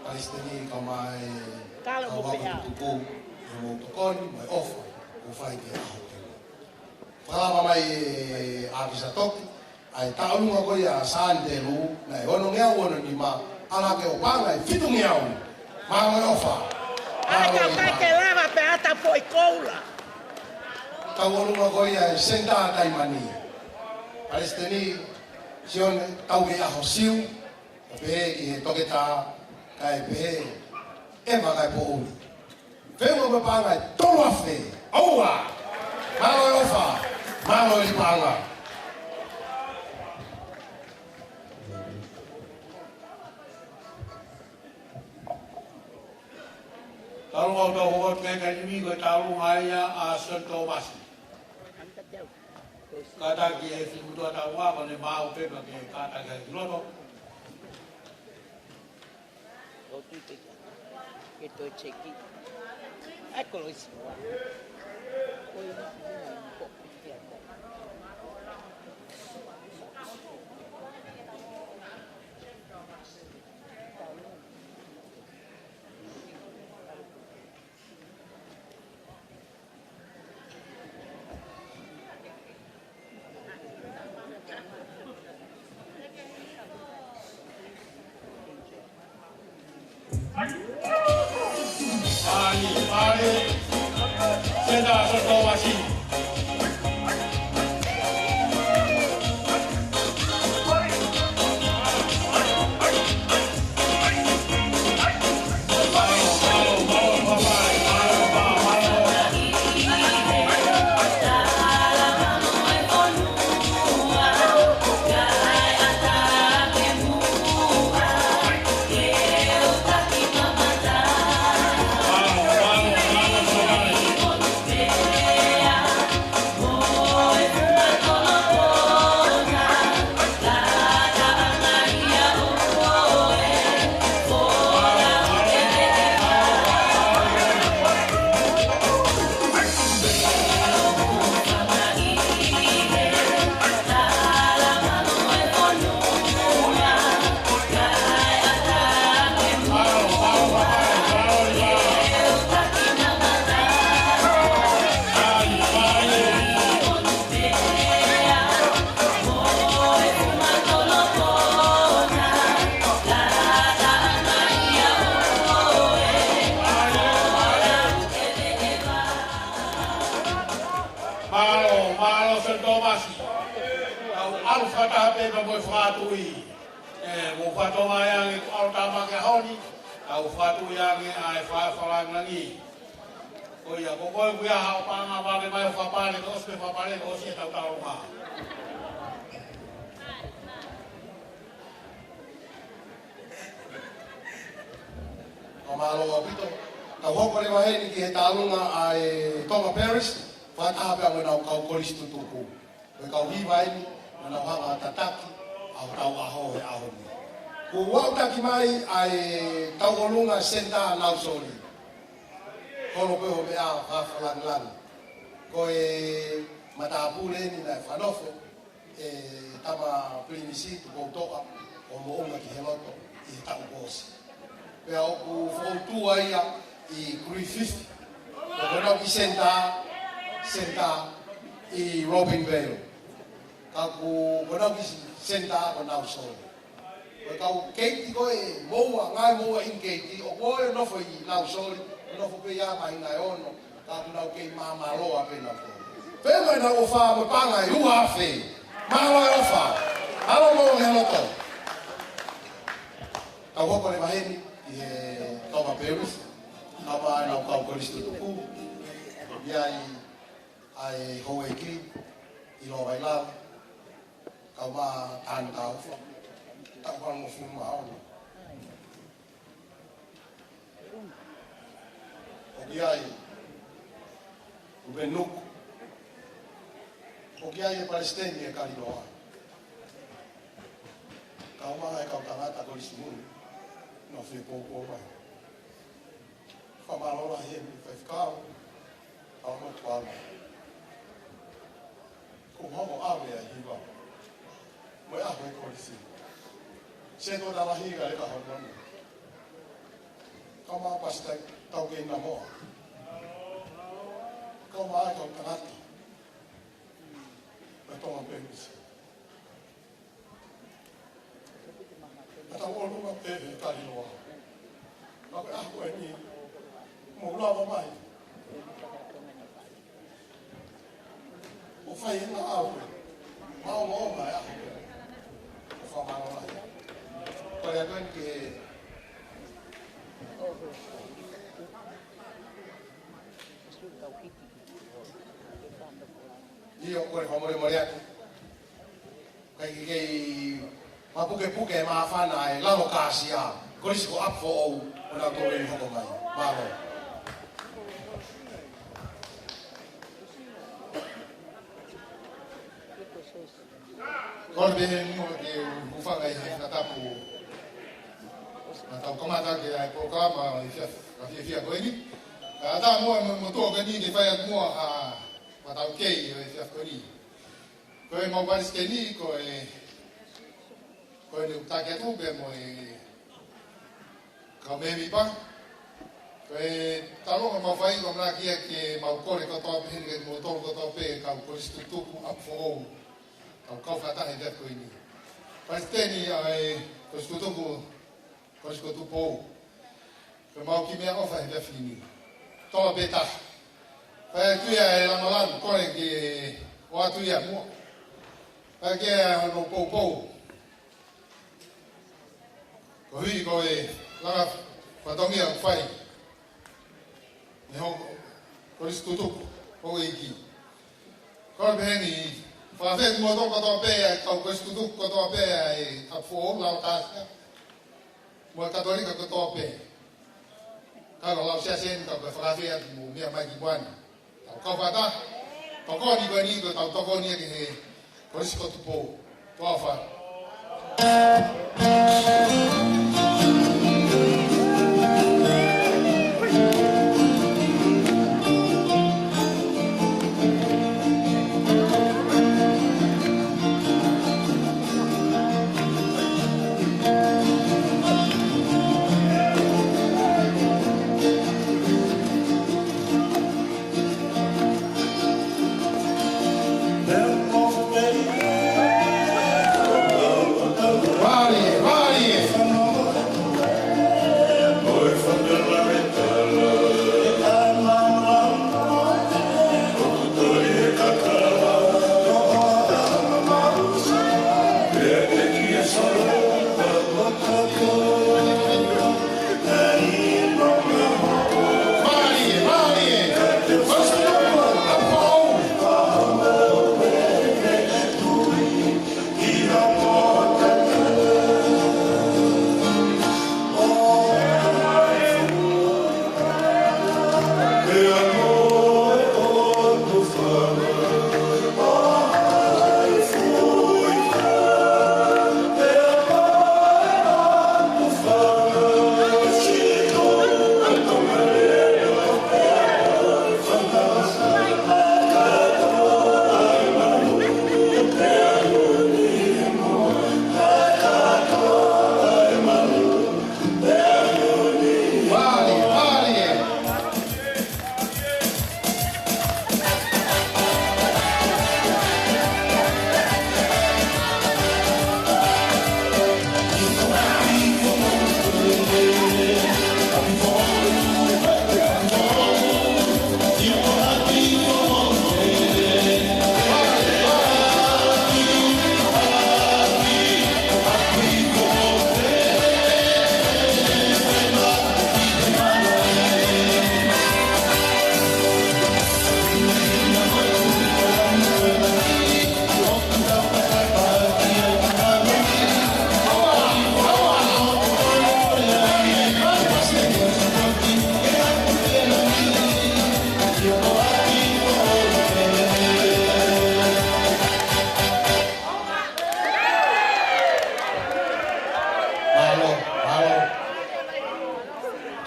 Palestini ka mai Kala mo pia. tuku mo tokoni mai ofa o fai ke aho. Fala mai avisa toki ai taunga ko ia sande lu na ono ngea ono ni ma ala ke opanga i fitu ngeau. Ma mai ofa. Ai ka ke lava pe ata foi koula. Taunga ko ia senda dai mani. Palestini sione tau ke aho siu pe i toketa kai pe e ma kai po uli. Vengo me panga i tolo afe. Oua! Malo e ofa. Malo e panga. Talu au tau hokot kai kai nimi koe talu haia a Santo Masi. Kata ki e whimutua tau wā kone māu pepa ke kata kai kilono. O tu te que tô chequi. Eccolo si. Poi un po' più. Mari, senda Santo Masi. Malo Santo Masi. Au fata pe pa mo fatu i. Mo fatu mai ang au tama ke honi. Au fatu yang ai fa falang lagi. O ya ko ko ya ha pa nga ba ke mai fa pa le ko se fa pa le ko se tau tau ma. Malo apito. Tau hoko le mahe ni ki he talunga ai Tonga Paris. Whatahape a wena o kau koristu tuku. We kau hiwa ini, wena whanga tataki, au tau aho e aho ni. Ko wautaki mai ai tau olunga senta nausori. Kono peho mea hawhalang lang. Ko e matapule ni na whanofo, e tama plinisi tu koutoa, o moonga ki heloto, i tau kosi. Pea oku whautua ia i Krui 50. Ko wena ki senta i Robin Vale. Kaku wena ki senta ko nausori. Kau keiti koe moua, ngai moua in keiti, o koe nofo i nausori, nofo pe ia mai ngai ono, kaku nau kei mamaloa pe na koe. Pena i nau wha mo panga i ua awhi, malo e ofa, malo mo he loto. Kau hoko le maheni, i he Tonga Paris, kau mai nau kau koristu tuku, ia i ai hoe ki, i lo vai lau, kau ma tānu kau wha. Tau whanga mo fumu maoni. O ki ai, u benuku. O ki ai e Palestini e kariloa. Kau maha e kau tangata ko isi muni. No whi pōpō mai. Whamarora he mi whaifkau. Kau mo tuana. Ko hongo awe a hiwa. Mo e aho e ko isi. Se to da lahiga le ka hongo. Kau mau pasti tahu ke namo. Kau mau tahu kenapa? Betul apa ini? Atau orang apa kali luar? Maka aku ini mula apa mai? Ufai na aku, mau mai aku. Ufai mau mai. Pada tuan ke Iyo ko ko mo mo riak. Kai mapuke maafana ai lalo kasia. Ko ris ko up for ona to ri ho mai. Malo. Ko be ni o ke ufa ngai na tapu. Atau komata ke ai programa fia ko ni. Ada mo to ke ni ke fa mo a Matau kei o e whiafkoni. Ko e mauwaris ke ni, ko e ni utake atu be mo e kaumemi pa. Ko e talonga mawhai ko mna kia ke maukore katoa pe hini ke motoro katoa pe kau koristutuku apfo kau kau whatahe whiafkoni. Paisteni ai koristutupu ko mau ki mea ofa he whiafkini. Toa pe taha. Pai tuia e lamalan kore ke wa tuia mo. Pai ke no pou. Ko hui ko e langa patongi au fai. Ne ho koristutuku o e ki. Ko beni fa fe mo to ko pe ka koristutuku ko pe e apfo la ta. Mo katolika ko to pe. Ka la sia sen ka fa fe mo mia mai ki bwana. Kau kata, toko ni bani ko tau toko ni ke koris ko tupo toafa.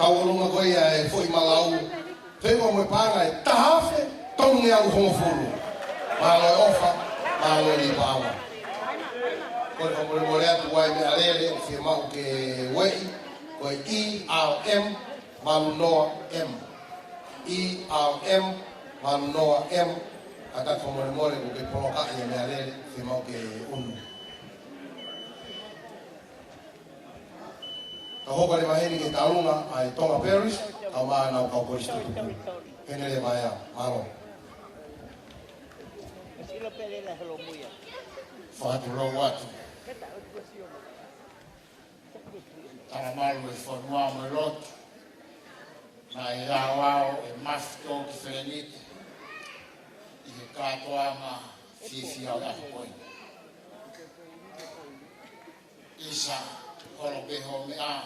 taulunga ko ia e foi malau tengo mo paga e tafe tonu ia o homofuru malo ofa malo ni pawa ko ko mo le atu wai me alele o firmau ke wei ko IRM Malunoa M. ERM Malunoa M. Ata komore more ko ke poloka e me alele fe mau ke unu. Ka hopa le maheni ke taunga ai Tonga Parish, ka maa nau kau polisi tuku. Hene le maia, malo. Whāturo watu. Tara malu e whanua mo lotu. Na i awao e mafto ki whenite. I he katoanga whiwhia o ako koe. Isa, holo beho me a,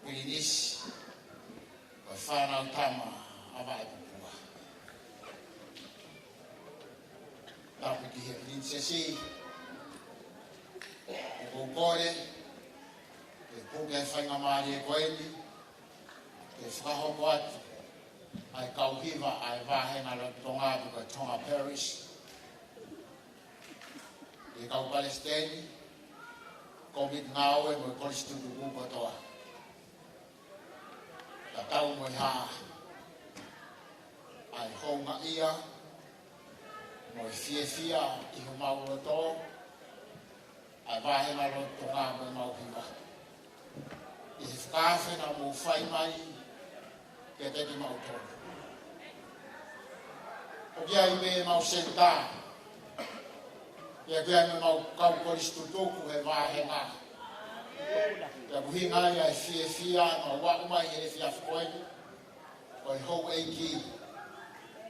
pirinisi, o whanau tama awa e pupua. Tapu ki he prinsesi, e kukore, e puke e whainga maari e koeni, e whakahoko atu, ai kauhiva ai wahenga lo tonga buka Tonga Parish, e kau Palestini, COVID ngawe mo kolistu tuku kotoa. Ta tau mo ha ai honga ia mo fia I ho maulo to ai wahenga lo tonga mo mauhiva. I whakafe na mo whai mai ke te ki mauto. O kia I me mau senta, kia me mau kau koristu toku he wahenga. Kia buhinga ia e fia ma waku mai he fia whakoeni, o I hou eiki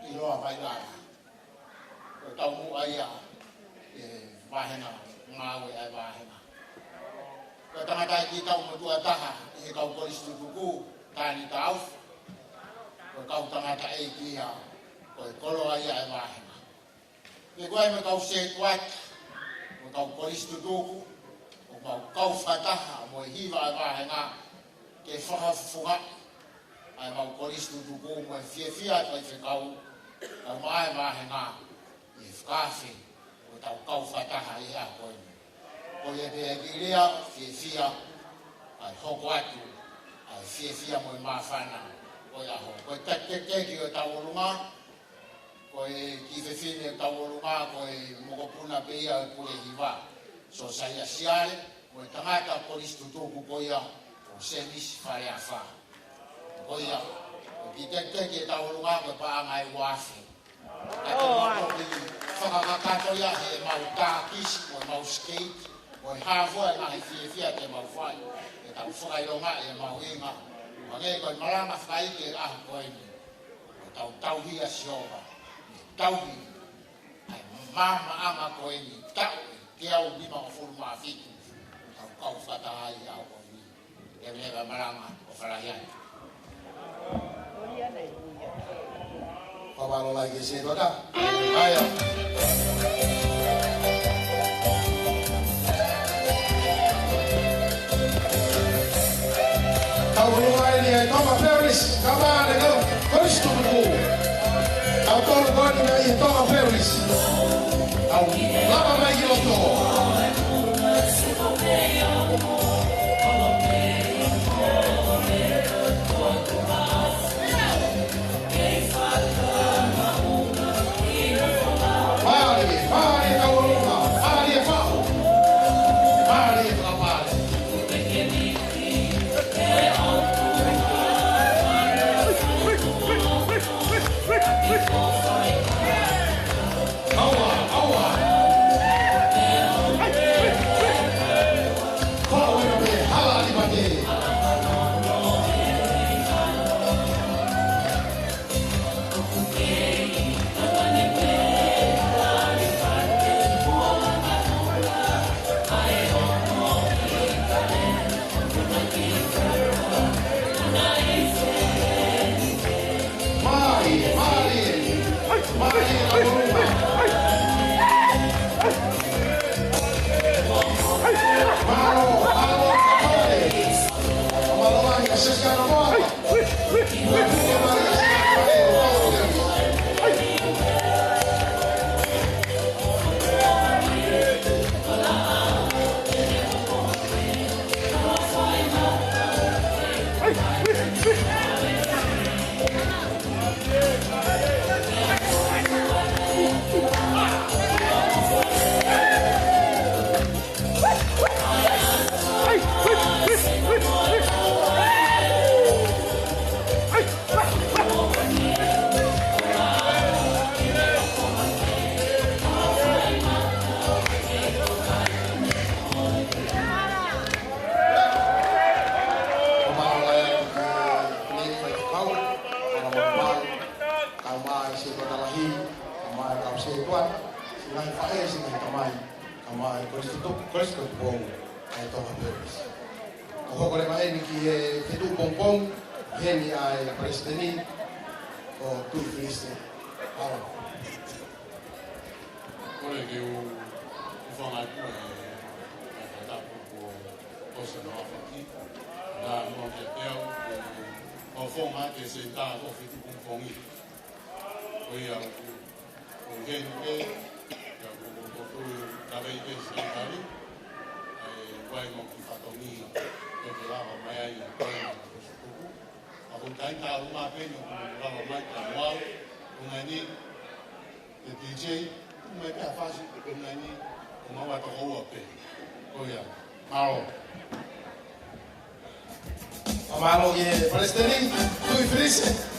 I loa vailara. O tau mu aia e wahenga, ngawe ai wahenga. Ko tangata ki tau matua taha I he kau koristu tuku, tani tau. Ko kau tangata eiki ia, ko I kolo aia ai wahenga. Ke koe me kau se tuat, ko kau koristu tuku, ko kau whataha mo I hiva ai wahenga, ke whakafuga, ai mau koristu tuku mo I whiawhia ko I whekau, au mai wahenga, I whakafe, ko tau kau whataha I hea koe. Ko I te ekirea, whiawhia, ai hoko atu, ai whiawhia mo I mawhana, ko I aho. Ko I teki o tau orunga, ko I kiwhewhine o tau orunga, ko I mokopuna peia o kure hiva. So sai asiare, ko I tangata koristu tuku ko ia, o senis whare a wha. Ko ia, ko ki teki o tau orunga, ko I paanga I wafe. Ate moko ki whakakakato ia he mau tākisi, ko I mau skate, ko I hāwha e ngahi whiawhia te mau whai. E tau whakaironga e mau inga. Wange ko I marama whaike ahu koe ni. Ko tauhia sioba. Tauhi. Ai mama ama koe ni. Tau. Ke au lima o furu maa fitu. Kau whatahai au koe ni. E mewa marama o wharahiani. Pamalo lai ke se toka. Aya. Kau rumai ni ai Tonga Parish, kamane kau koristu tuku. Kau tolu kau ni ai Tonga Parish. Kau lama mai ki loto. Mari kau rumah, mari fau, mari kapal. se tuan ngai fae sing kamai kamai Kristo bong ai to habis ko ko le mai ni ki e tu pompong heni ai presteni o tu Kristo ala ko le ke u fanga ku e ta ko ko se no afaki na no ke teo o fonga ke se ta ko fitu pompongi o ia o gen ke ya ko ta vei ke se tali vai mo ki fatongi ke lava mai ai ko a ko tai ta uma pe no lava mai ta mo una ni de DJ uma pe a fase una ni uma wa to ho pe o ia malo Amalo ye Palestini, tu felice.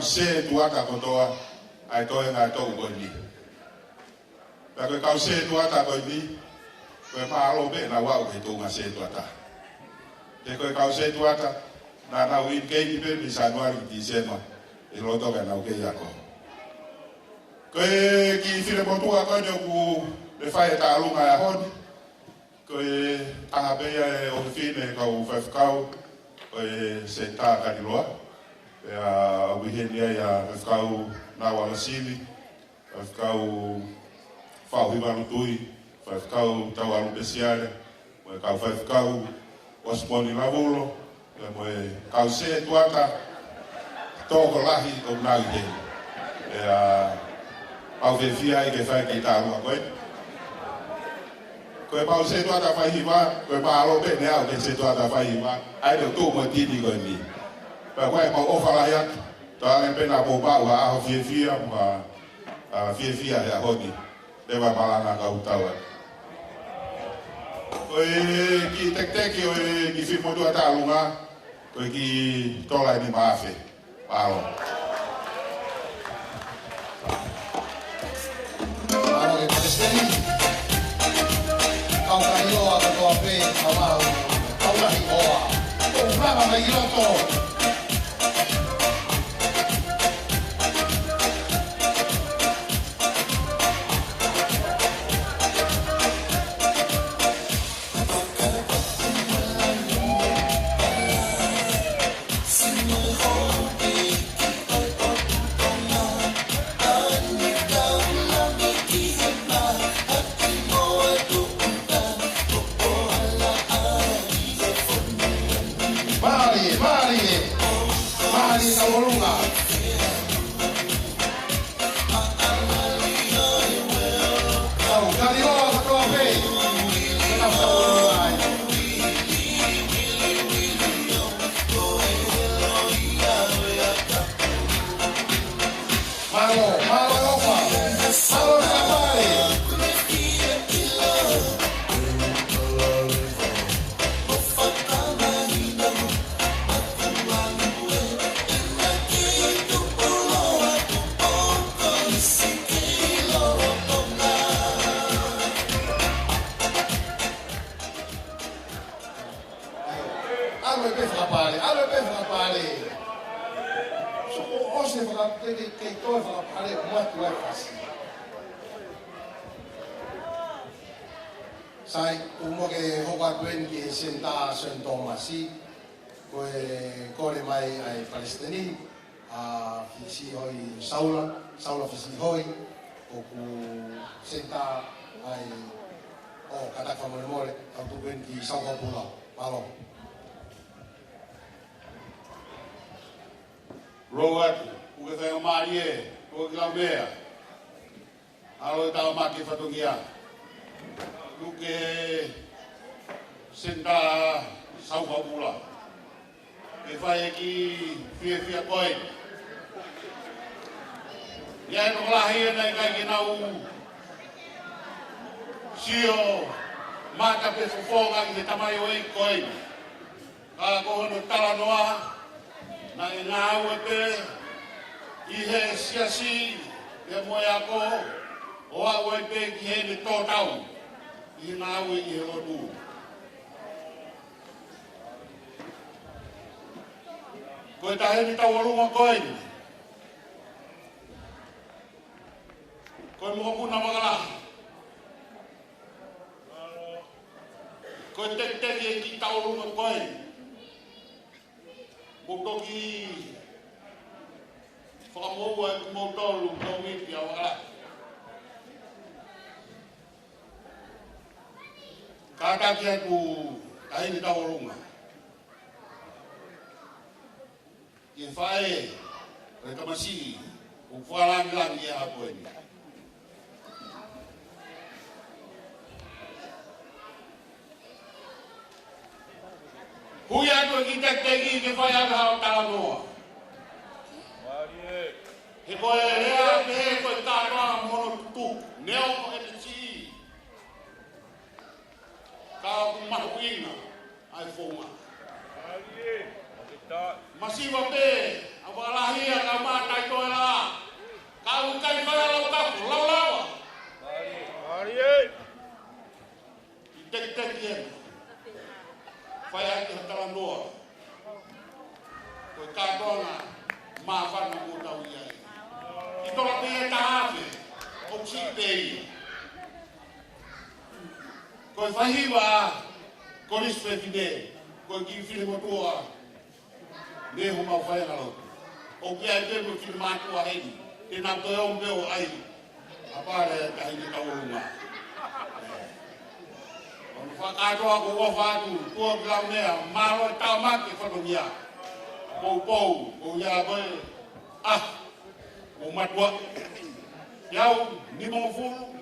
Se tuata kotoa ai toi nga to ni. Ta ko kau se tuata ko ni. Ko pa alo be na wa ke to nga se tuata. Te ko kau se tuata na na win ke ni be ni Januari December. E lo to ga na ke ya ko. Ko ki file mo tua ko jo ku le fai ta lu nga hon. Ko ta be ya o fine ka u fa kau ko se ta ka ni loa. Wihenia ya whakau nā wala sili, whakau whauhiwanu tui, whaifikau tau alu pesiare, mo e kau whaifikau wasponi lavolo, mo e kau se tuata, tōko lahi o nau he. E a pau whewhia i ke whai ki tālua koe. Koe pau se tuata whaihiwa, koe pa alo pe nea o ke se tuata whaihiwa, ai tau tō mo tini koe ni. Pea koe pau ofalai atu, tō ange pena po pau ha aho whewhia, ma whewhia he a honi. Tewa malanga ka utaua. Koe ki tekteki o ki whimotua tālunga, koe ki tolai ni maafe. Palo. Palo ke Palestini. Kau ka iloa ka toa pe, kau mau. Kau nahi oa. Kau rama mai iloto. Sai umo ke hoka tuen ki senta sento masi koe mai ai Palestini a fisi hoi Saula fisi hoi oku senta ai o katak famore au tuen ki Sauka Pula palo Roat uke whainga marie ko ki lau mea alo e tau maki whatungia Luke senta Sauka Pula. E whae ki whia koe. Ia e nokolahi e nei kai ki nau sio mata pe fufonga ki te tamai o e koe. Ka kohono tala noa na e ngāu e pe i he siasi e moe ako o au e pe ki he ne tō tau. I ngāu e i he lotu. Koe ta heni tau arunga koe. Koe mua puna makala. Koe teki e ki tau arunga koe. Moko ki whakamoua e kumotolu tau miti a makala. Kātaki aku tahini tau arunga. Ia whae, re kamasi, o whalangi e hapo e ni. Hui atu e ki tekteki ke whae aka hao tala noa. He koe rea me he koe tātoa mono tutu, neo e te tii. Ka ku mahu ina, ai whonga. Masiwa pe, a walahi a ka mātai koe la. Ka ukai whakalau kapu, lau lawa. I teki ena. Whai aki hatala noa. Koe kātona, mā whana kōtau iai. I tola pe e tahawhi, o chipei. Koe whahiwa, korispe fide, koe ki whine motua. Me ho mau whaenga lau. O kia e tēmu ki mātua hei. Te nā toi o mbeo ai. A pāre ka hini tau runga. whakatoa ko wawhatu, tua glau mea, maro e tau maki whanonia. Pou, o ia koe, o matua. Iau, ni mo fulu,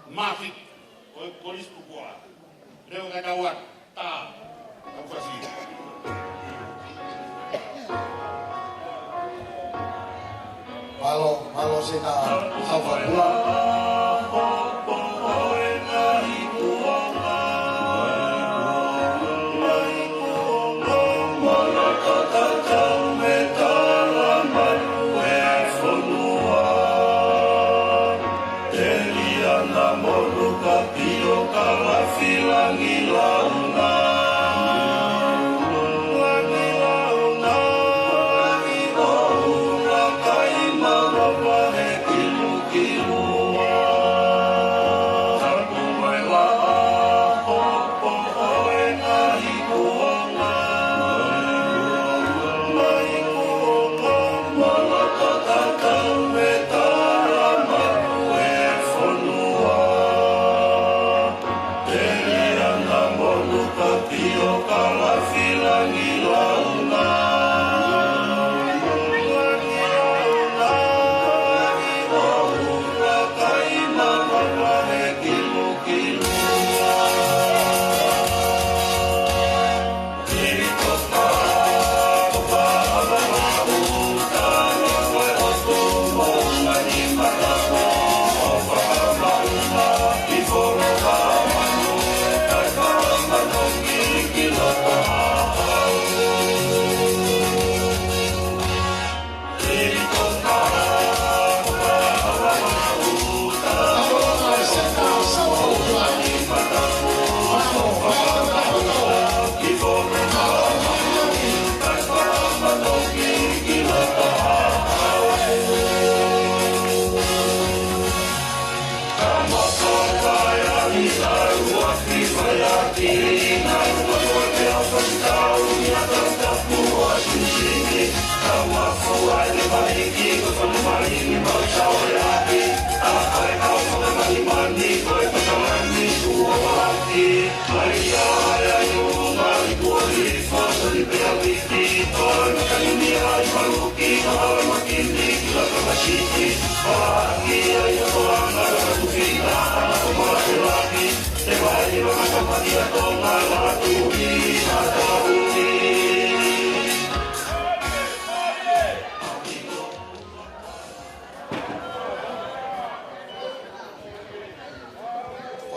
mafik, o e koristu kua. Reo ka tauat, ta, au whasi. Malo se ta hawakua.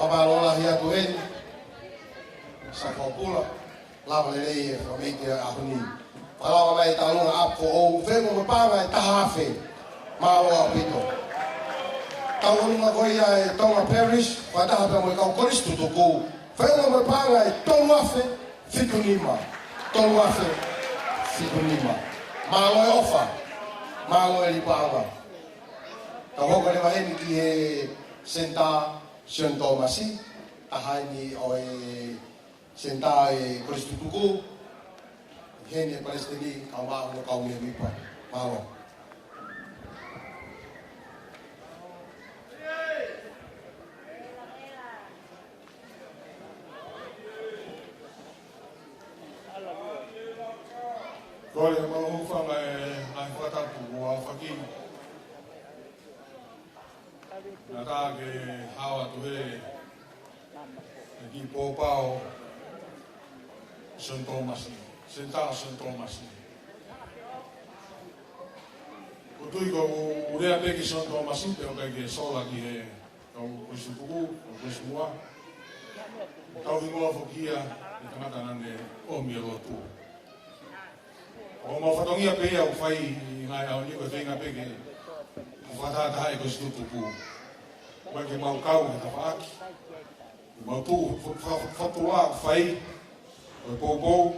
Wabalola hia tuhen, sakopula, lava lelei famete ahuni. Walawa mai talunga apo o vengo mapanga e tahafe, mawa apito. Taunga koia e tonga parish, wataha mo kau koristu tuku. Vengo mapanga e tongafe, fitunima. Tongafe, fitunima. Mawa e ofa, mawa e lipanga. Tahoka le waheni ki he senta Sion Tomasi, tahai ni oe senta e Kristu tuku, hene Palestini kau mahu no kau me mipa, mahu. Koi e mau whanga e ai whatapu o au whaki. Nā tā ke hawa tuhe e ki pōpao St. Tomasi, Senta St. Tomasi. Ko tui ko urea peki St. Tomasi, te o kai ke sola ki he kau Kristu tuku, kau Kristu mua. Kau hingoa whokia e tangata nane o mia rotu. O mau whatongia pe au whai i ngai au niko e whenga peke o whatataha e Kristu tuku. Wai ke mau kau e tawhaaki. Mau tū, whatua, whai, o e pōpou.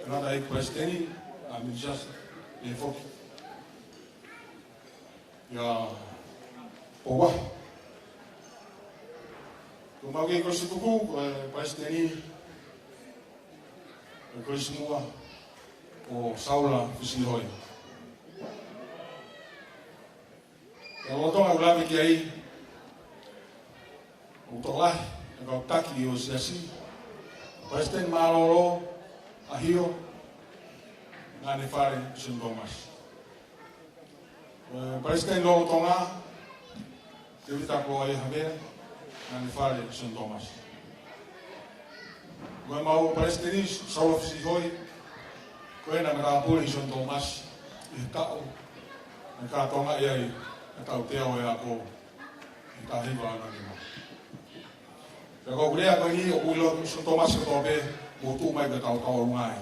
E rata e Palestini, a Minchas, e whoki. Ia, pōwa. Ko mau ke Kristu tuku, o e Palestini, o e Kristu mua, o Saula, Fisinihoi. E lotonga ulawe ki ai, Utolai, ngau taki o siasi. President Maroro, ahio, ngane whare St. Thomas. President Lolo Tonga, te wita ko e hamea, ngane whare St. Thomas. Koe mau Presidenis, Saula Fisihoi, koe na merapuri St. Thomas, I tau, na ka tonga e ai, na tau teo e ako, I ta hiwa ana ni mo. Pea ko kulea koe ni, o uilo St. Thomas ka tope, mo tu mai ka tau tau rungai.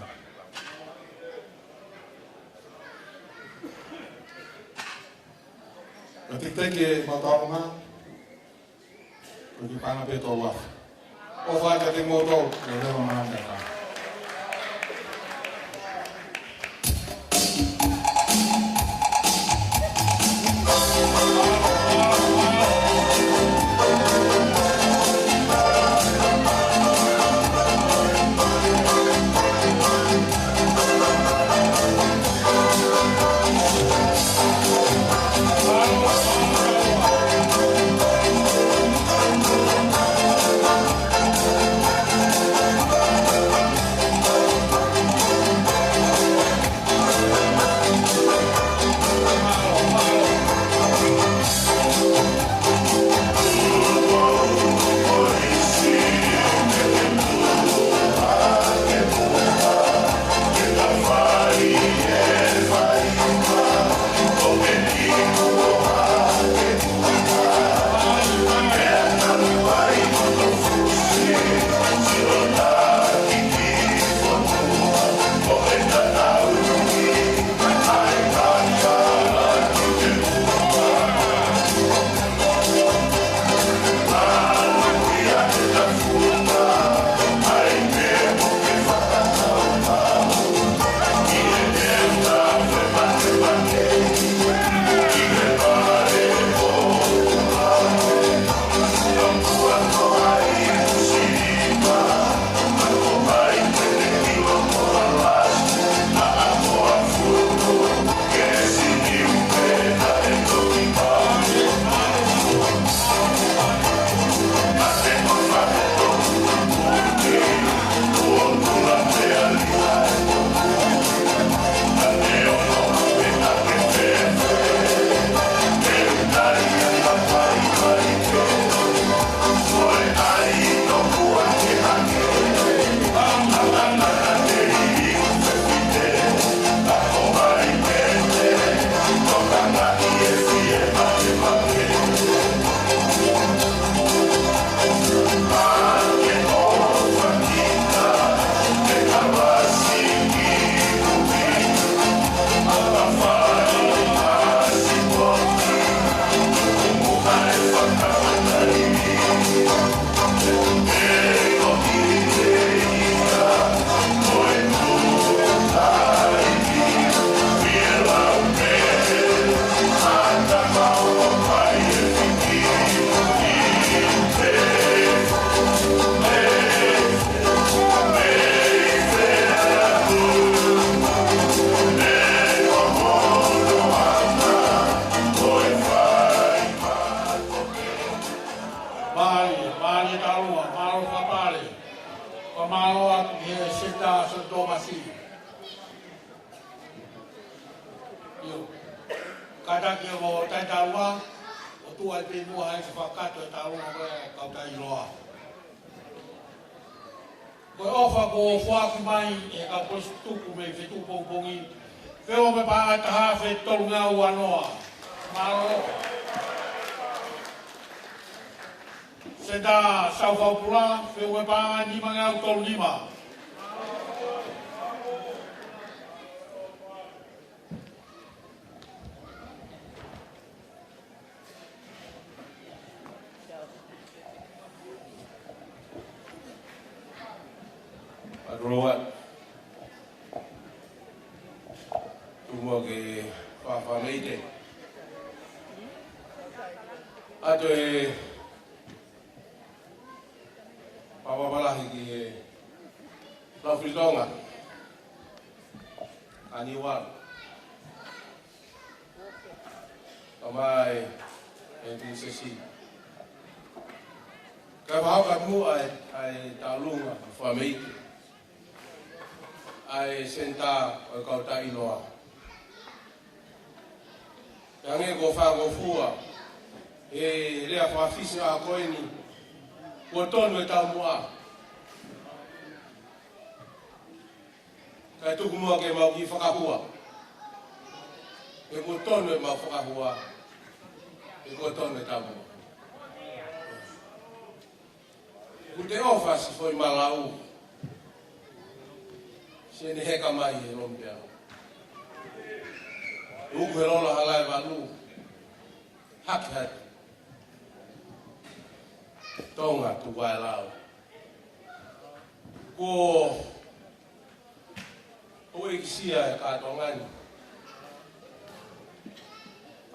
Ka tike mau tau rungai, koe ki panga pe tau wafu. O whai ka te moto, e rewa mahanga ka. Seda Saufa Pula, Feweba, Nimanga, Tolima. Roat Tumua ke Whawhameite Ato e Pawawalahi ki e Rauwhitonga Aniwal Kamai e Tinsesi wahaka mu ai talunga whameike. Ai senta o kauta iloa. Yange ko whango fua. E rea whawhisi a koeni. Ko tonu e tau mua. Kai tuku mua ke mau ki whakahua. E ko tonu e mau whakahua. E ko tonu e tau mua. Ku te ofasi foi malau. Se ne heka mai e rompea. Uku he rola halai walu. Haki haki. Tonga tu vai lau. Ko o ikisia e katongani.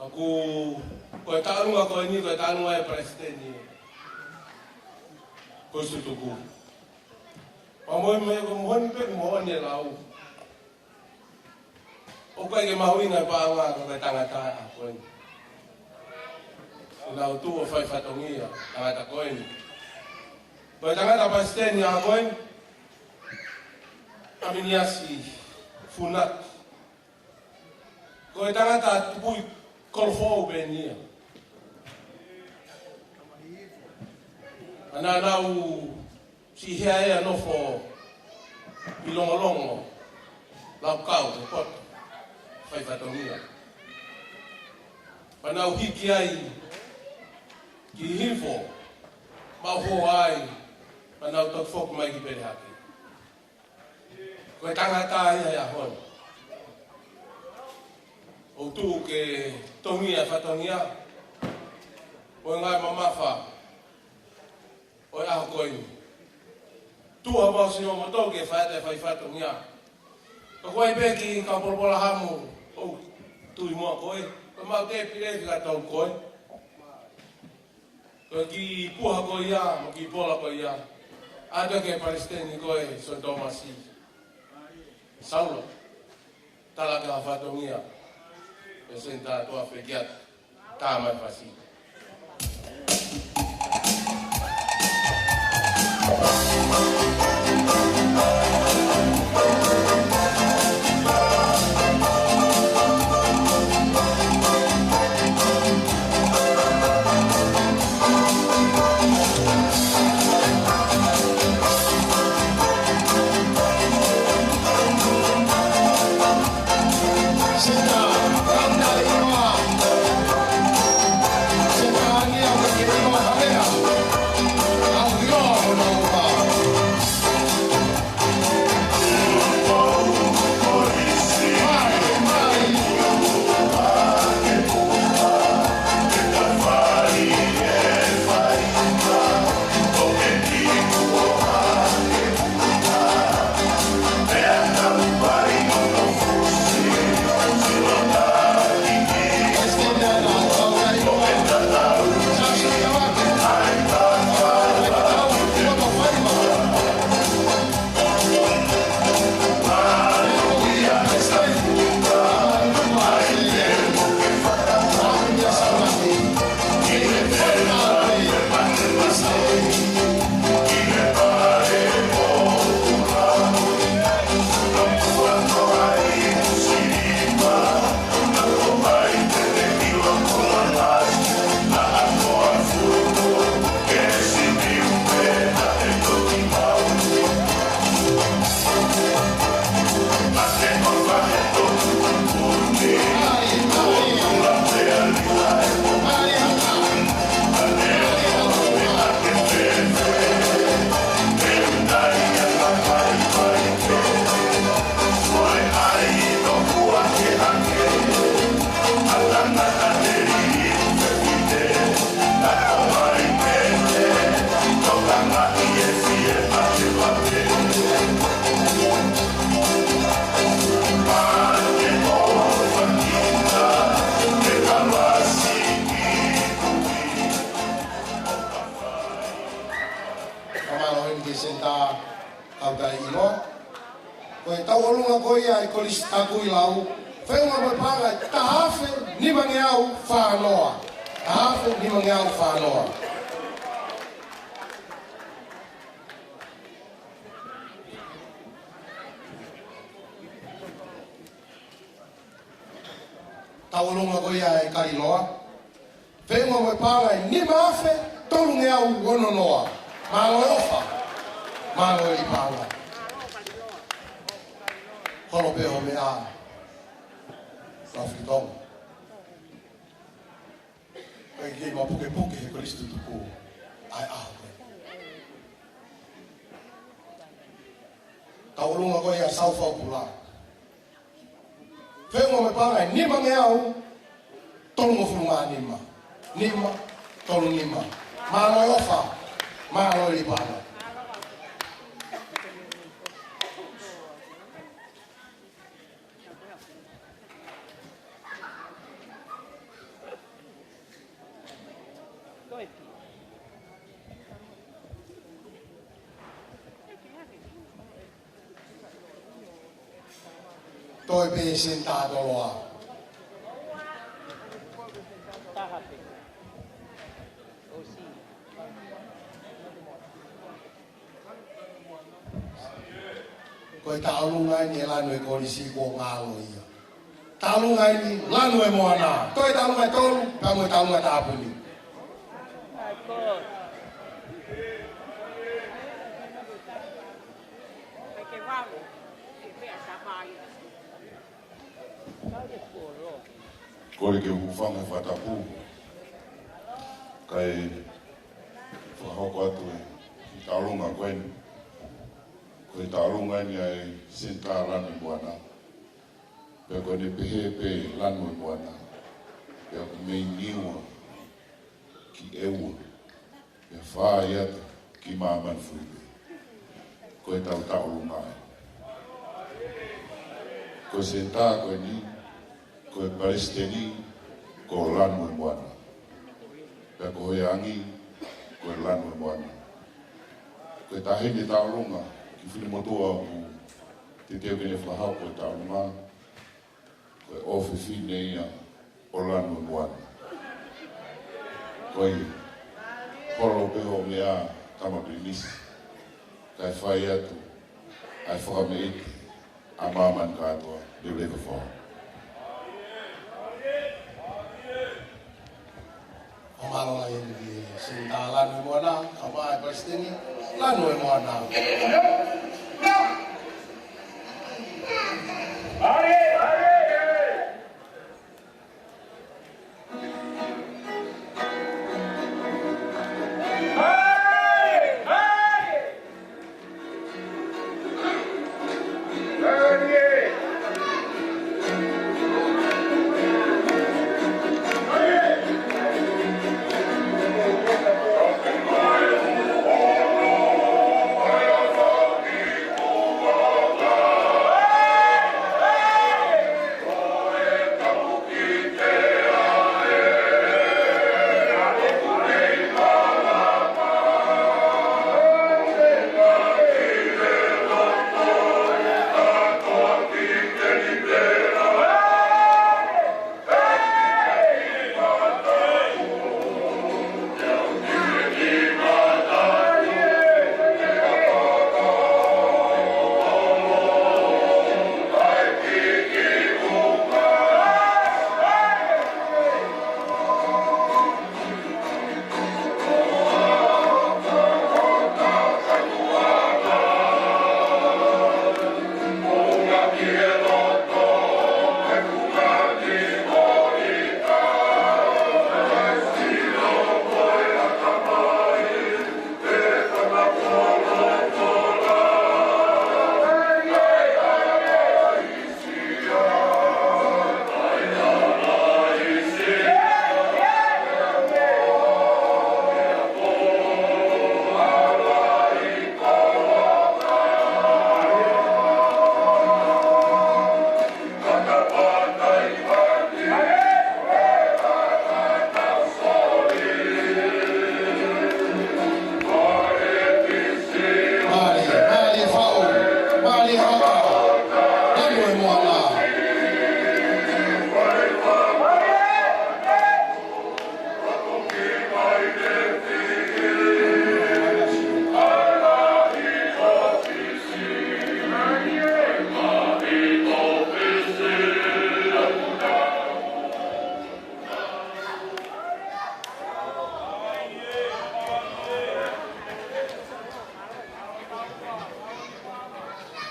Aku ko tanunga ko ni ko tanunga e presidente. Ko sutuku. Pamoy me ko mohon pe mohon ni lau. O kai ke mahuinga pa nga ko tangata ako ni. Lau tu o fai fatongia tangata ko ni. Ko tangata presidente ako ni. Aminiasi funat. Ko tangata tupui kolfo benia. Ana nau si hea no fo ilongolongo lau kau te pot fai fatongia. Ana hiki ai ki hifo mau ho ai ana tot fok mai ki pere haki. Ko tangata ia hon. O tu ke tongia fatongia. O ngai mamafa. O a koi. Tu ha ba sino moto ke fa te fai fatongia. Ko koi be ki ka porpola hamu. O tu mo koi. Ko ma te pire ka tau koi. Ko ki puha ko ia, mo ki pola ko ia. Ada ke Palestina koi so Tomasi. Saulo. Talaga fatongia. Presenta tua fegiat. Tama fasi. Taulunga ko ia e kariloa. Whenua mo pāngai ni mawhe, tolu nge au ono noa. Mālo e ofa, mālo e pāngai. Holo peho me a. Rafi tonga. Kai kei ma puke puke he Kristu tuku. Ai aho. Taulunga ko ia sauwhau pula. Whenua me pāngai nima nge au, tolu mo fulunga nima. Nima, tolu nima. Mālo e ofa, mālo e pāngai. Toi pe sentado loa. Koi taulungai ni lanu e kolisi ko ngalo ia. Taulungai ni lanu e moana. Toi taulungai tolu, kamu taulungai tapuni. Kore ke hufanga whatapu, kai whahoko atu i taurunga koeni. Koe taurunga ni ai senta lanu i moana. Pea koe ne pehe pe lanu i moana. Pea koe mei niua ki eua. Pea whaa atu ki maaman fuipe. Koe tau taurunga ai. Koe senta koe ni, koe Palestini, ko lanu e moana. Pea ko hoi angi, koe lanu e moana. Koe tahene taurunga, ki whini motoa ku te teo kene whahau koe taurunga, koe ofe whine ia o lanu e moana. Koe horo peho mea tamapinisi, kai whai atu, ai whakame iti, a māman kātoa, leu leka whahau. Omalo la yeni senta lanu moana, kama e Palestini, lanu e moana.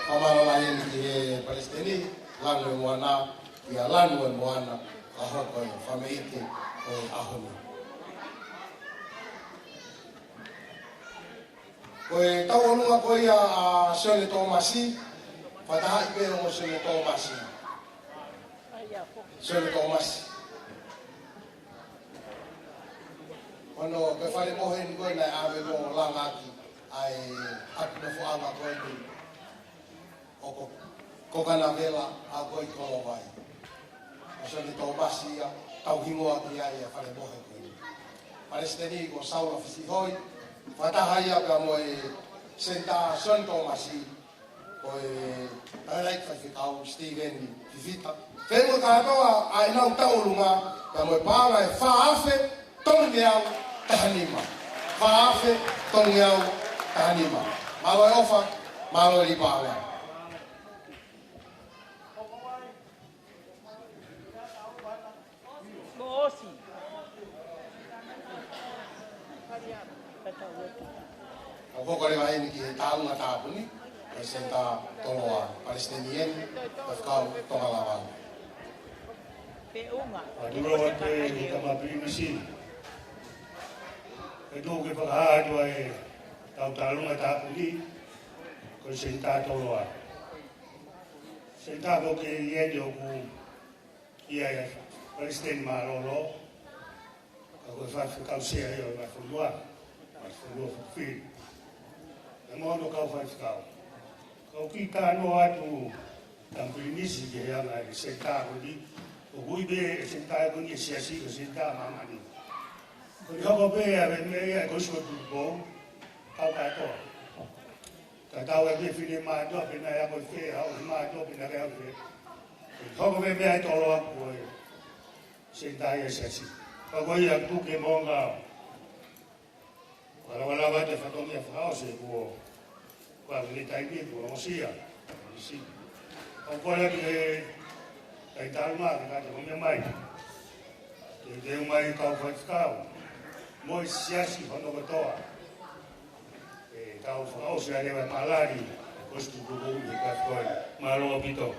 Kamara lain ki Palestini lanu moana ia lanu moana ahoko i fameiti o ahonu. Koe tau onunga koe a Sele Tomasi, patahai pe o Sele Tomasi. Sele Tomasi. Ono ke fale mohen koe na ave mo langaki ai atu na fuanga koe ni oko kokana vela a koe kolo vai. Sele Tomasi ia tau hingoa ki ai a fale mohen koe ni. Palestini ko saula fisihoi. Fatahai apa mo senta Son Tomasi ko alai fa fikau Steven Fifita. Femo ka toa ai nau taulunga ka mo pala e faafe tongiau tahanima. Faafe tongiau tahanima. Malo ofa malo li pala. Mosi. Ako ko rin ay ki taong natapon ni presenta toloa Palestinien pagkaw tongalawan. Peunga. Aduro wate ni kamabili machine. Ito ke paghaado ay tawtalong natapon ni presenta toloa. Senta ko ke yedo ku iya Palestin marolo. Ako fa kausia yo na fulwa. Fulwa fi. Namono kau faz kau. Kau kita no atu tampilisi ke yang ai senta di ugui be senta ko ni siasi ko senta mama ni. Ko yo be ya be me ya ko so tu bo kau ka to. Ka tau be fili ma do be na ya ko fe ha ma do be na ya fe. Ko be be ai to lo ko senta ya siasi. Ko ya tu ke monga. Wala ba te fatongia frase ko kwa le taimi ko osia si o pole que ai talma ka te me mai te mai ka fa mo siasi hono ko toa ka frase ale malari ko stu ko ka foi malo pito.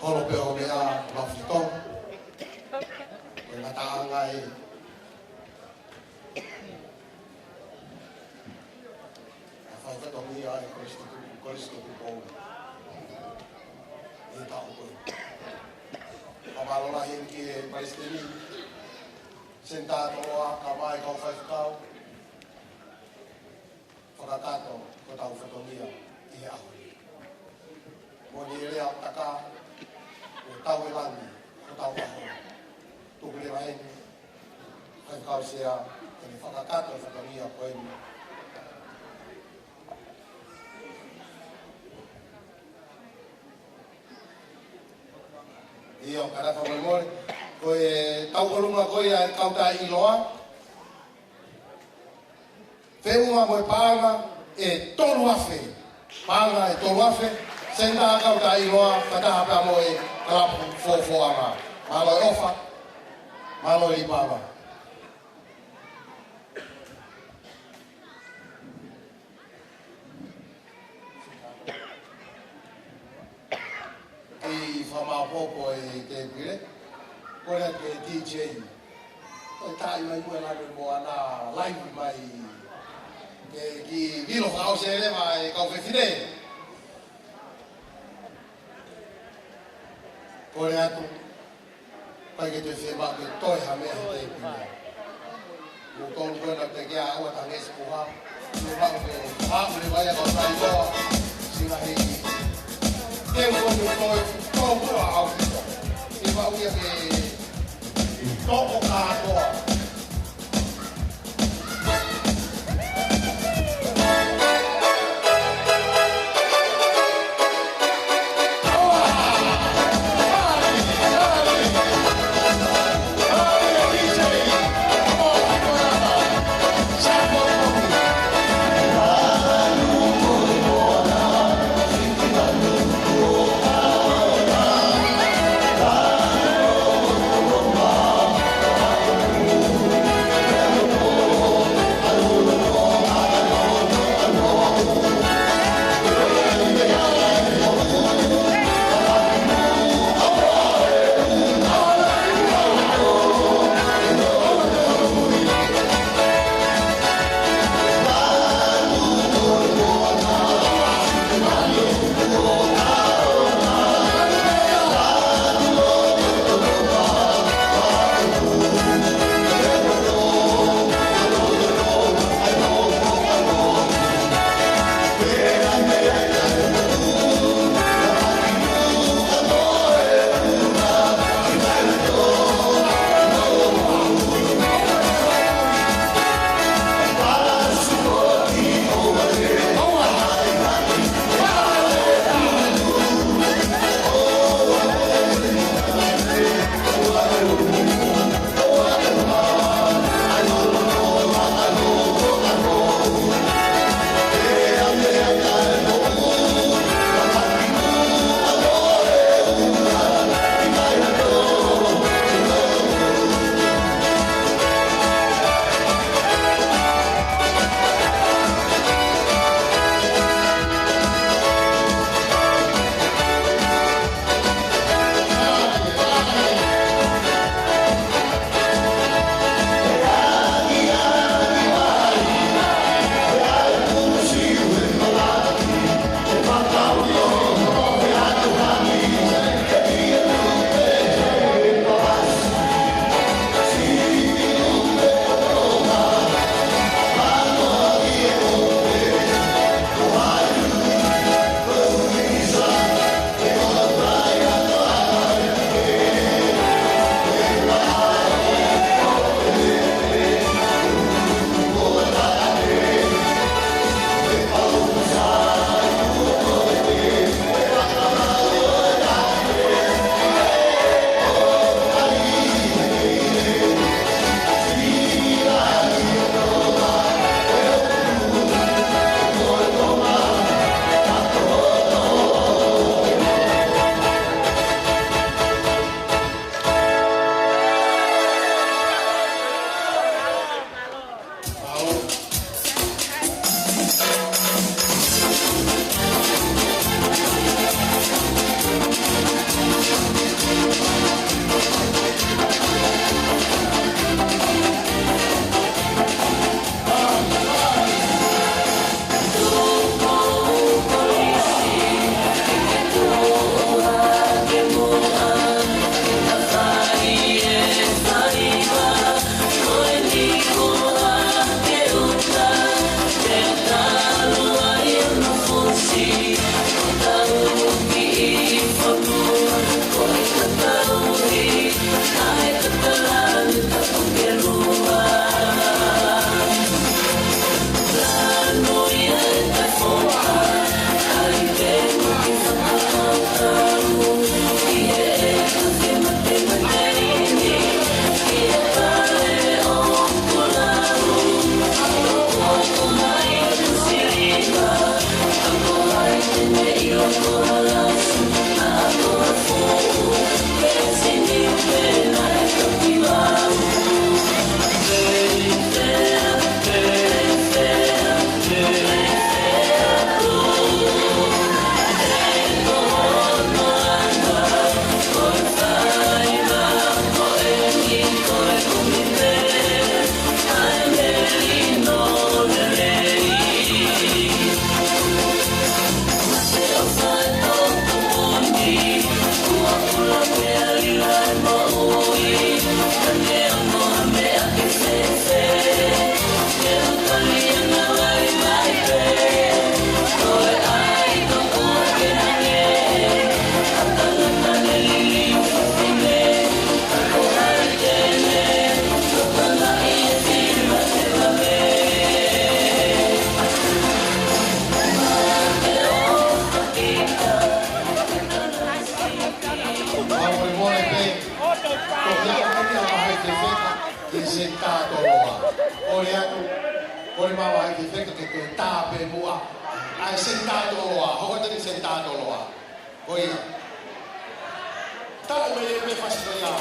holo pe o mea mafitong. Koe ngataanga e. A whaifatongi a e koristo kukou. E tau koe. Pamalona hen ki e Palestini. Sentado a ka mai kau whaifukau. Whakatato ko tau whatongia i aho. Moni rea o taka, o tau e langi, o tau aho. Tuku le maheni, whaikau sea, e ni whakatato e whatongia ko eni. Ia o karafa moi moi, ko e tau olunga ko ia e kauta i loa. Whenua mo e pāanga e tolu afe. Pāanga e tolu afe. Senta kauta i loa, whataha pā mo e kalapu fōwhoanga. Malo e ofa, malo e pāwa. I whamāpopo e te pire. Kore ke DJ. Koe tai mai ue lanu mo ana live mai. Ki vilo whao se ere mai kau whewhine. Kore atu, pai ke te whema ke toi ha mea te pina. Mo tonu koena te kia aua ta ngesi puha. Mo wau ke haku le vai a kau tai toa. Singa hei. Te uonu toi tau kua au pito. I wau ia ke toko kātoa. Oh, Ke sentado loa. Ore aku, ore mama ai ke feka ke te tape mua. Ai sentado loa, hoko te sentado loa. Koia. Tau me fasino ia.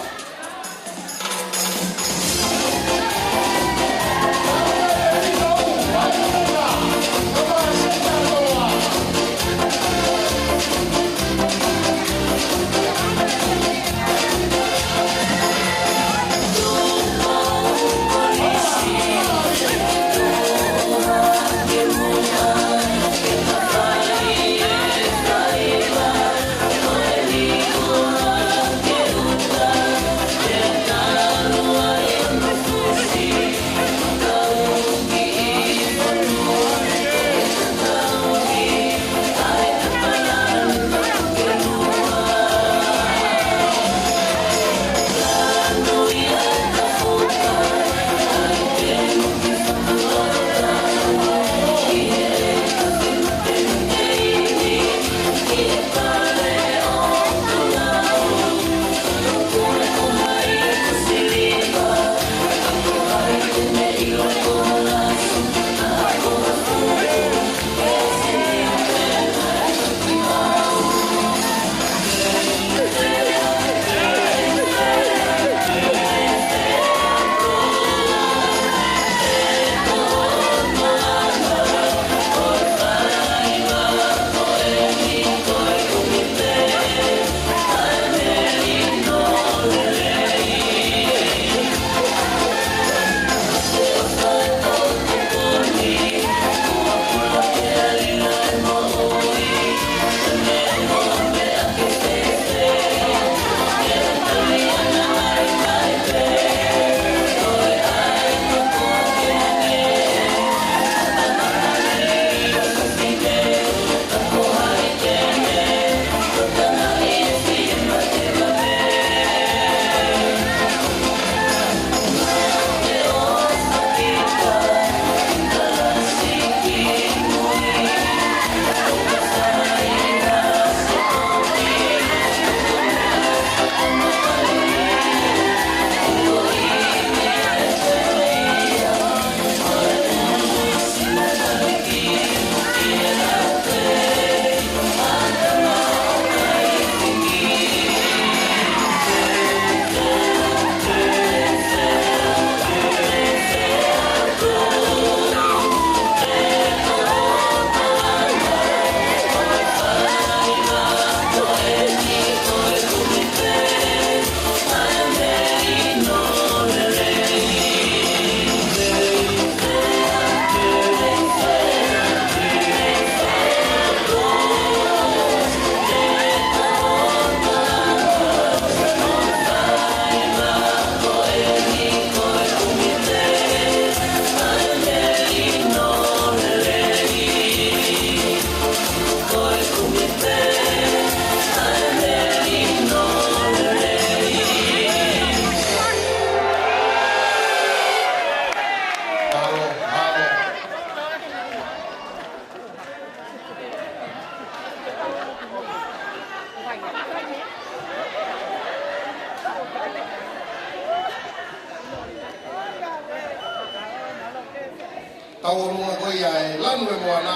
Tau runga koi ai lanu e moana,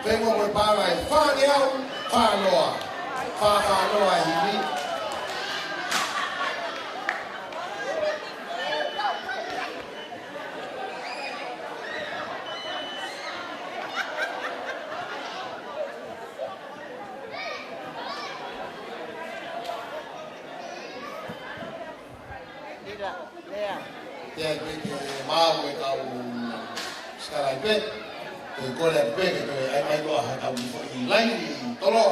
whenua koe pāna e whāne au, whānoa, whānoa e hini. Te ai pe ke māu e kau skarai pe, te kore a pe ke te ai mai loa hai kau i laini i tolo.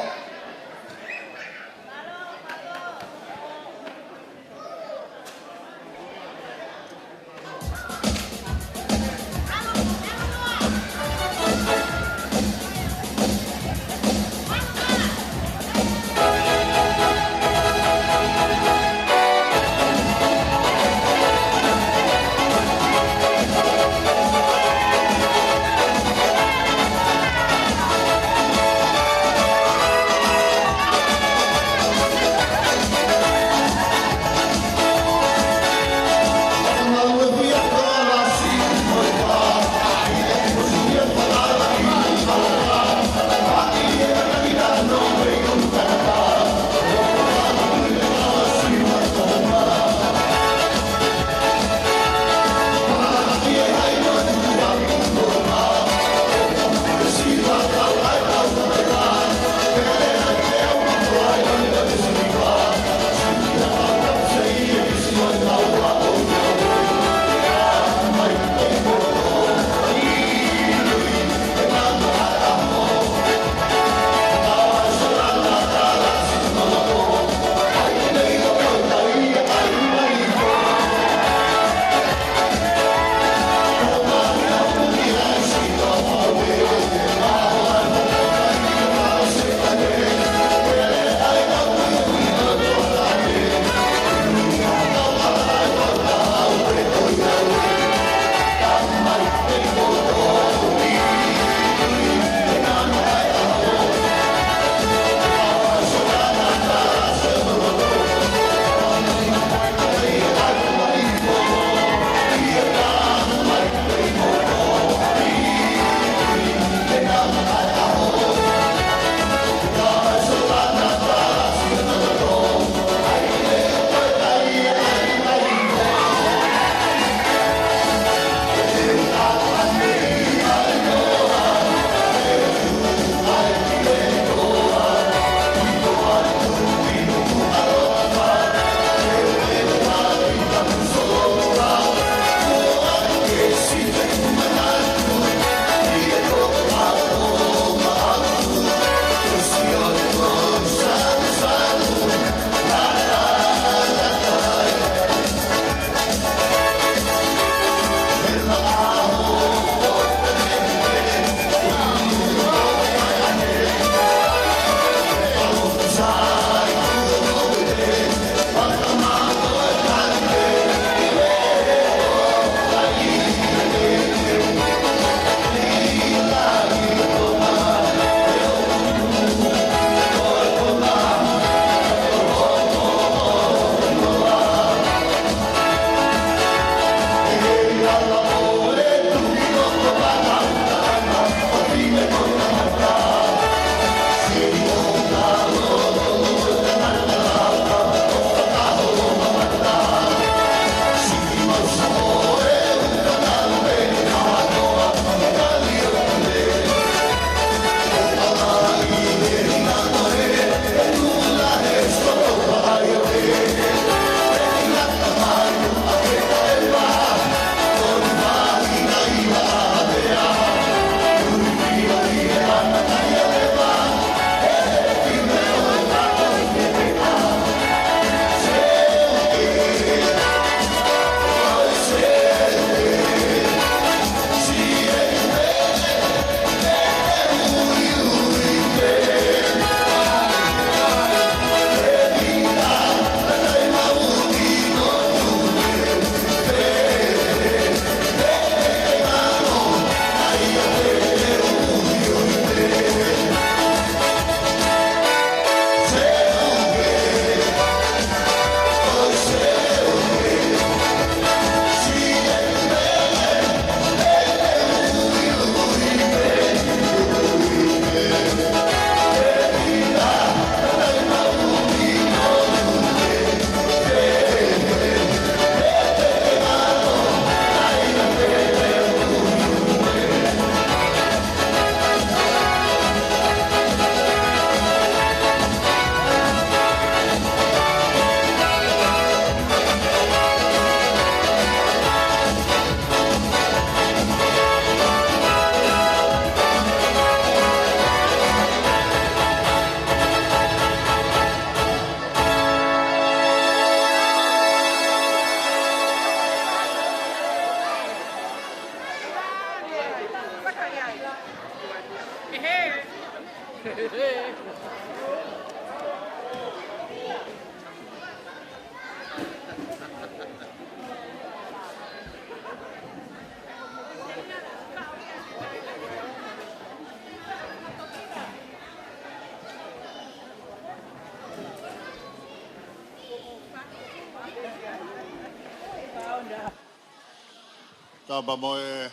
Tapa mo e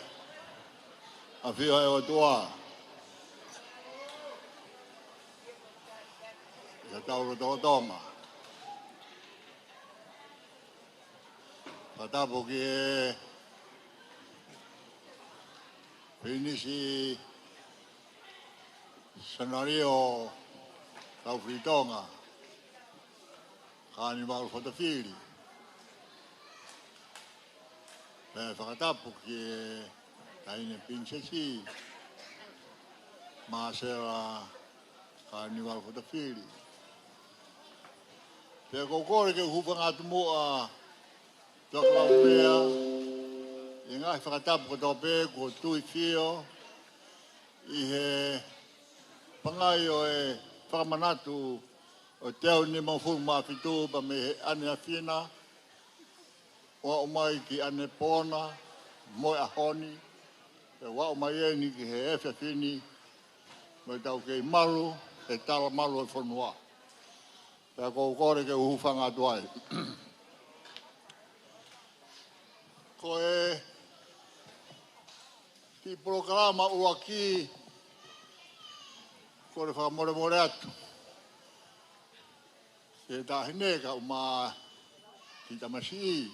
a whia e o tua. Ia tauro tō tonga. Patapo ki e pinisi scenario tau fritonga. Kani mau fotofili. Pea whakatapu ki e taine prinsesi. Maasera kani mau fotofili. Pea kokore ke hupanga tumua tokau pea. I ngai whakatapu ko tō pē ko tui whio. I he pangai o e whakamanatu o teo ni mawhuru mawhitu pa me he ane a whina. Wa o mai ki ane pōna, moe a honi. Wa o mai e ni ki he efe whini. Mai tau kei maru, e tala maru e whanua. Pea kou kore ke uhufanga tuai. Ko e ki programa ua ki ko le whakamore atu. Ke tahine ka uma ki tamasi.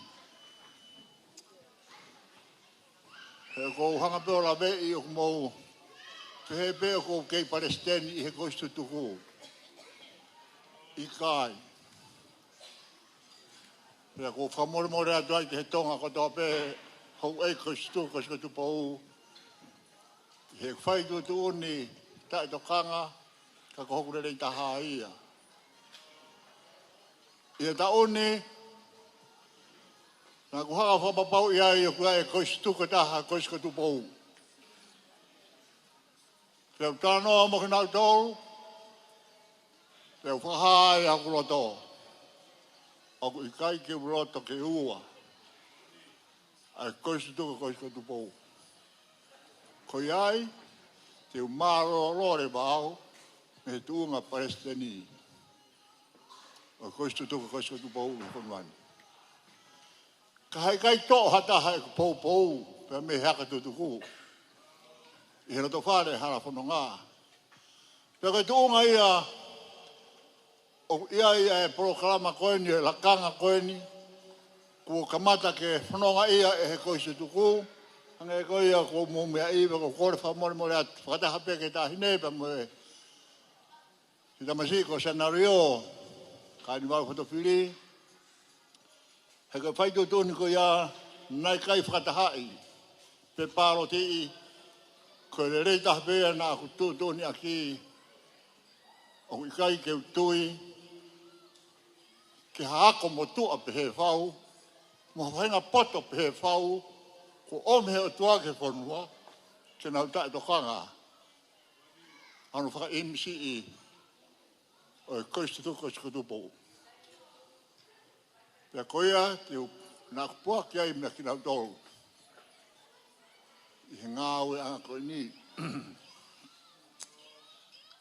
He ko hanga peo la vei o kumou he peo ko kei Palestini i he koistu tuku. I kai. He ko whakamore atu ai ki he tonga ko tō pe hau ei koistu pou. He whai tu uni tai tokanga ka ko hokure rei taha ia. Ia ta uni na ku haka whapapau ia i o kua e koistuka taha koistuka tu pou. Pea tānoa mo kinau tōru, pea whahai haku roto. Aku i kai ke roto ke ua. Ai koistuka tu pou. Ko iai, te umaro lore bao, me tuunga Palestini. O koistuka tu pou, konwani. Ka hai kai tō hata hai pou, pea me haka tutuku. I hera tō whare hara whanonga. Pea kai tuunga ia, o ia e proklama koeni, e lakanga koeni, kua kamata ke whanonga ia e he koistuku, hanga e koia ko mumea iwa ko kore whamore more atu. Whakataha peke tā hinepa mo e. Si tamasi ko scenario, kāni wau whatawhiri. He ka whaitu tūni ko ia nai kai whakatahai. Pe pāro te i. Ko le rei taha pēa nā ku tūni aki. O i kai ke utui. Ke haako mo tua pe he whau. Mo whainga poto pe he whau. Ko ome he o tua ke whanua, ke nau tae tokanga. Anu whaka imisi i o e koistutuko sikutupou. Pea koia, te nā kupua ki ai mea ki nau tolu. I he ngāwe anga koe ni.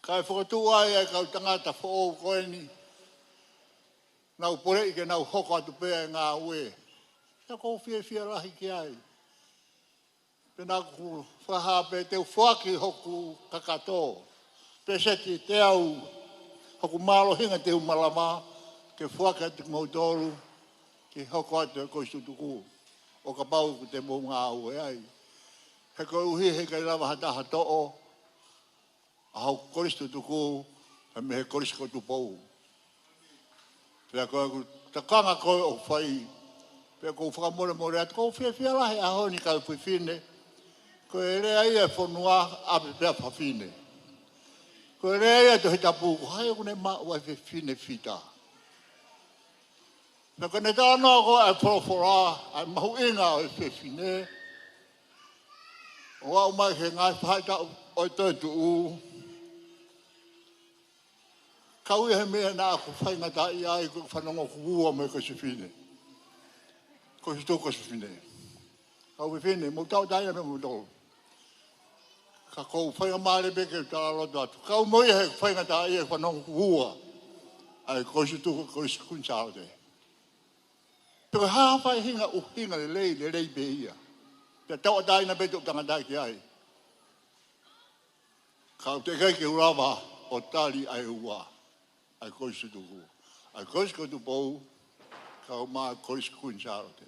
Kai whakatu ai ai kau tangata whoo koe ni. Nau pore i ke nau hoko atu pēa e ngāwe. Ia kou whia rahi ki ai. Pena ku whaha pe te whaki hoku kakato. Pe seti te au hoku malo hinga te umalama. Ke whaki atu mautoru. Ke hoko atu e koistutuku. O ka pau ku te mō ngā ue ai. He koe uhi he kai rawa hataha to'o. A hau koistutuku. He me he koistutu pou. Pea koe ku takanga koe o whai. Pea kou whakamore atu. Kou whia lahi a honi kau whiwhine. Ko e rea ia whanua ape pia whawhine. Ko e rea ia te hita pūku. Hai o kune maa wai whiwhine whita. Pea kone tānoa ko ai whorofora, ai mahu inga o e whiwhine. O au mai he ngai whaita o e tōtu u. Kau i he mea nā ko whaingata i ai ko whanonga kuua me ko whiwhine. Ko hitu ko whiwhine. Kau whiwhine, mo tau taina me mo tolu. Ka kou whainga maare beke tā roto atu. Kau moi he whainga tā ia whanonga hua. Ai koisi tuku koisi kunsao te. Peko hawhai hinga uhinga le lei be ia. Te tau atai na betu tangata ki ai. Kau te kai ke urawa o tali ai ua. Ai koisi tuku. Ai koisi ko tu pou. Kau maa koisi kuin sarote.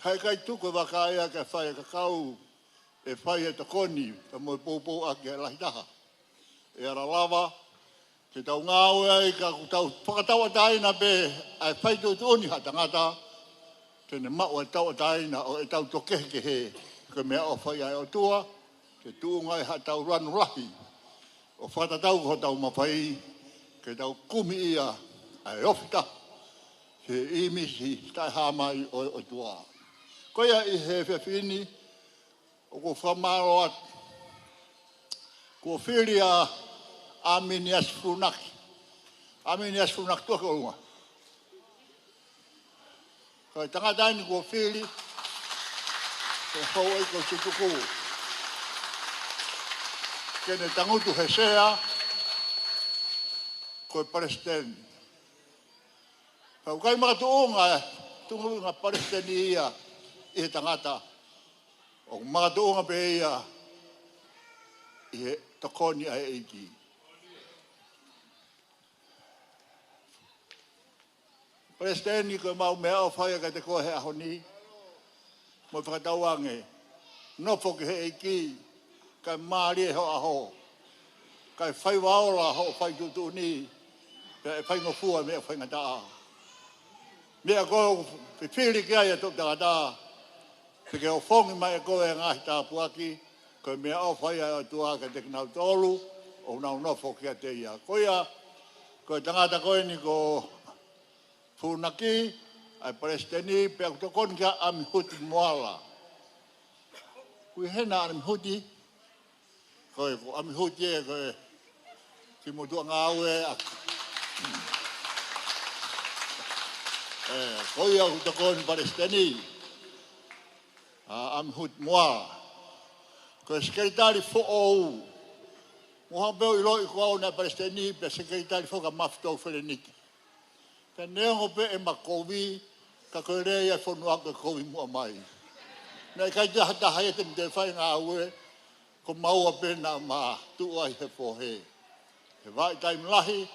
Kai tuku wakaia ka whai ka kau. E whai e takoni. Ka moe pou ake lahi taha. E ara lava. Ke tau ngāwe ai ka tau whakatau atai na be. Ai whai tu tuni ha tangata. Tene mau e tau ataina o e tau tokehe ke he. Ke mea o whai ai o tua. Ke tuunga e ha tau ranu rahi. O whatatau ko tau mawhai. Ke tau kumi ia. Ai ofita. Ke imisi tai hamai o tua. Koia i he whewhini. O ko whamaro at. Ko whiria Aminias Funaki. Aminias Funaki tua ko runga. Kai tangata ni ko whiri. Ko hau e ko tutuku. Kene tangutu he sea. Ko Palestine. Kau kai makatuunga. Tungu nga Palestine ia. I he tangata. O makatuunga pe ia. I he takoni ai eiki. Palestine ko mau mea o whaia ka te koe he aho ni. Mo whakatauange. Nofo ki he eiki. Kai maari e ho aho. Kai whai waola ho whai tutu ni. Kai whai ngofua mea whai ngataa. Mea koe whiwhiri ki ai a tuk tangata. Whike o whongi mai e koe ngahi tā puaki. Kai mea o whai ai o tua ka te kinau tolu. O nau nofo ki a te ia. Koia. Koe tangata koe ni ko Funaki. Ai Palestini. Pea kutokon kia Amihuti Moala. Kui hena Amihuti. Koe ko Amihuti e koe. Ki motua ngā ue. Koe au kutokon Palestini. Amihuti Moala. Koe sekretari fo ou. Moha peo ilo i kua na Palestini. Pea sekretari fo ka mafitau whereniki. Ka neongo pe e makovi. Ka koe rea e whanua ka kovi mua mai. Nei kai te hataha e te whai ngā ue. Ko maua pena ma tuai he pohe. He vai taim lahi.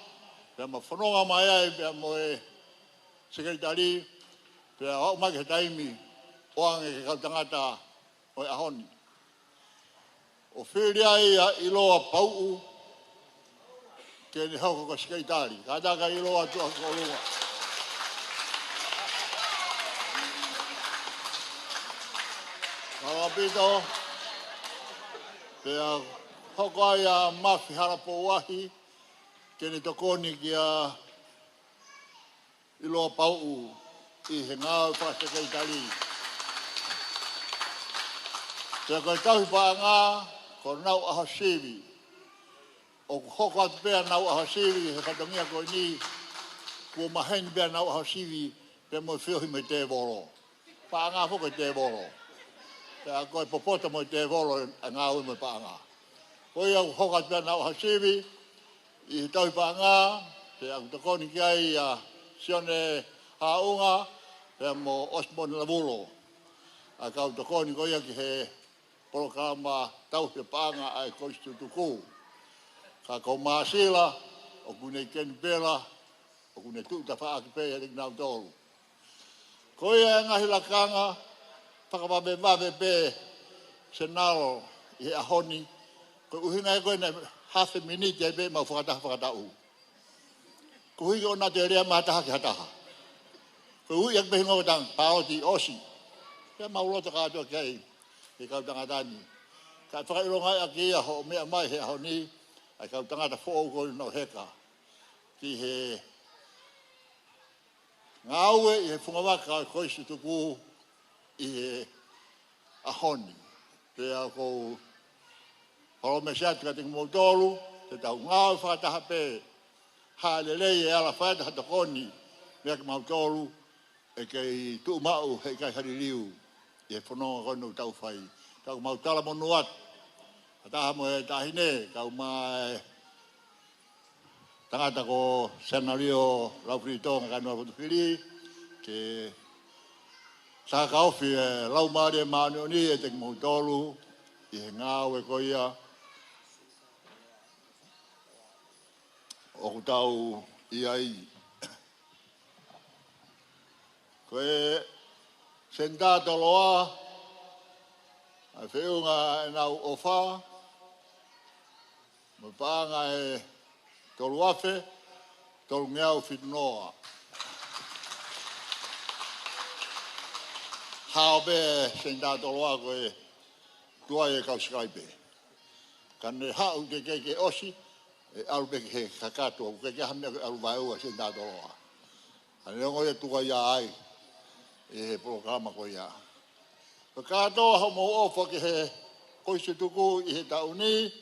Pea ma whanonga mai ai. Pea mo e sekretari. Pea au mai ke taimi. Oange ke kautangata. O e ahoni. O whiri ai a iloa pau'u. Ke ni hauka ko sekretari. Ka taka iloa tua ko lunga. Mawapito. Pea hoko ai a mafi harapo wahi. Ke ni tokoni ki a iloa pau'u. I he ngāu whasekretari. Pea koe tauhi paa ngā. Ko nau aho siwi. O hoko atu pea nau aho siwi. He katongia koe ni. Kua maheni pea nau aho siwi. Pea mo whiohi me te voro. Paa ngā whoko te voro. Pea koe popota mo te voro. A ngā ui me paa ngā. Koe au hoko atu pea nau aho siwi. I he tauhi paa ngā. Pea aku takoni ki ai a sione haunga. Pea mo osmoni lavulo. A kau takoni koe ki he programa tau he panga ai koistu tuku. Ka ko maasila, o kune ken pera, o kune tuta wha aki pēia rik nau tolu. Koe e ngahi lakanga, whakawabe wabe pē, se naro i he ahoni, ko uhinga e koe na half a minute e pē mau whakatau. Ko hui o nā te rea mahataha ki hataha. Ko hui ak pehi ngotang, paoti osi. Pea mau lota kātua kei. He kau tangatani. Ka whakairongai a kia ho mea mai he aho ni. Ai kau tangata who'o koi no heka. Ki he ngāue i he whungawaka i koisi tuku i he ahoni. Pea kou Palome Siatu ka tingu motolu. Te tau ngāue whakataha pē. Hālelei e ala whakataha takoni. Mea ki motolu. E kei tu mau he kai haririu. I he whanonga kono tau whai. Kau mau tala monu atu. Ataha mo e tahine. Kau mai tangata ko senario Laufritonga kanua Potupiri. Ke Sa ka ofi lau maare maano ni e te mo tolu I ngā we ko ia o tau ia I. Ko e senta toloa a whiunga e nau ofa mo pānga e tolu afe tolu ngeau whitunoa. Hao be senta toloa ko e tua e kau Skype. Kane hau ke osi e alu be ke kakato ke hame alu vai o senta toloa. Ane ngo e tua ia ai e programa ko ia. Kakato ho mo ofa ke he koise tuku I he tauni.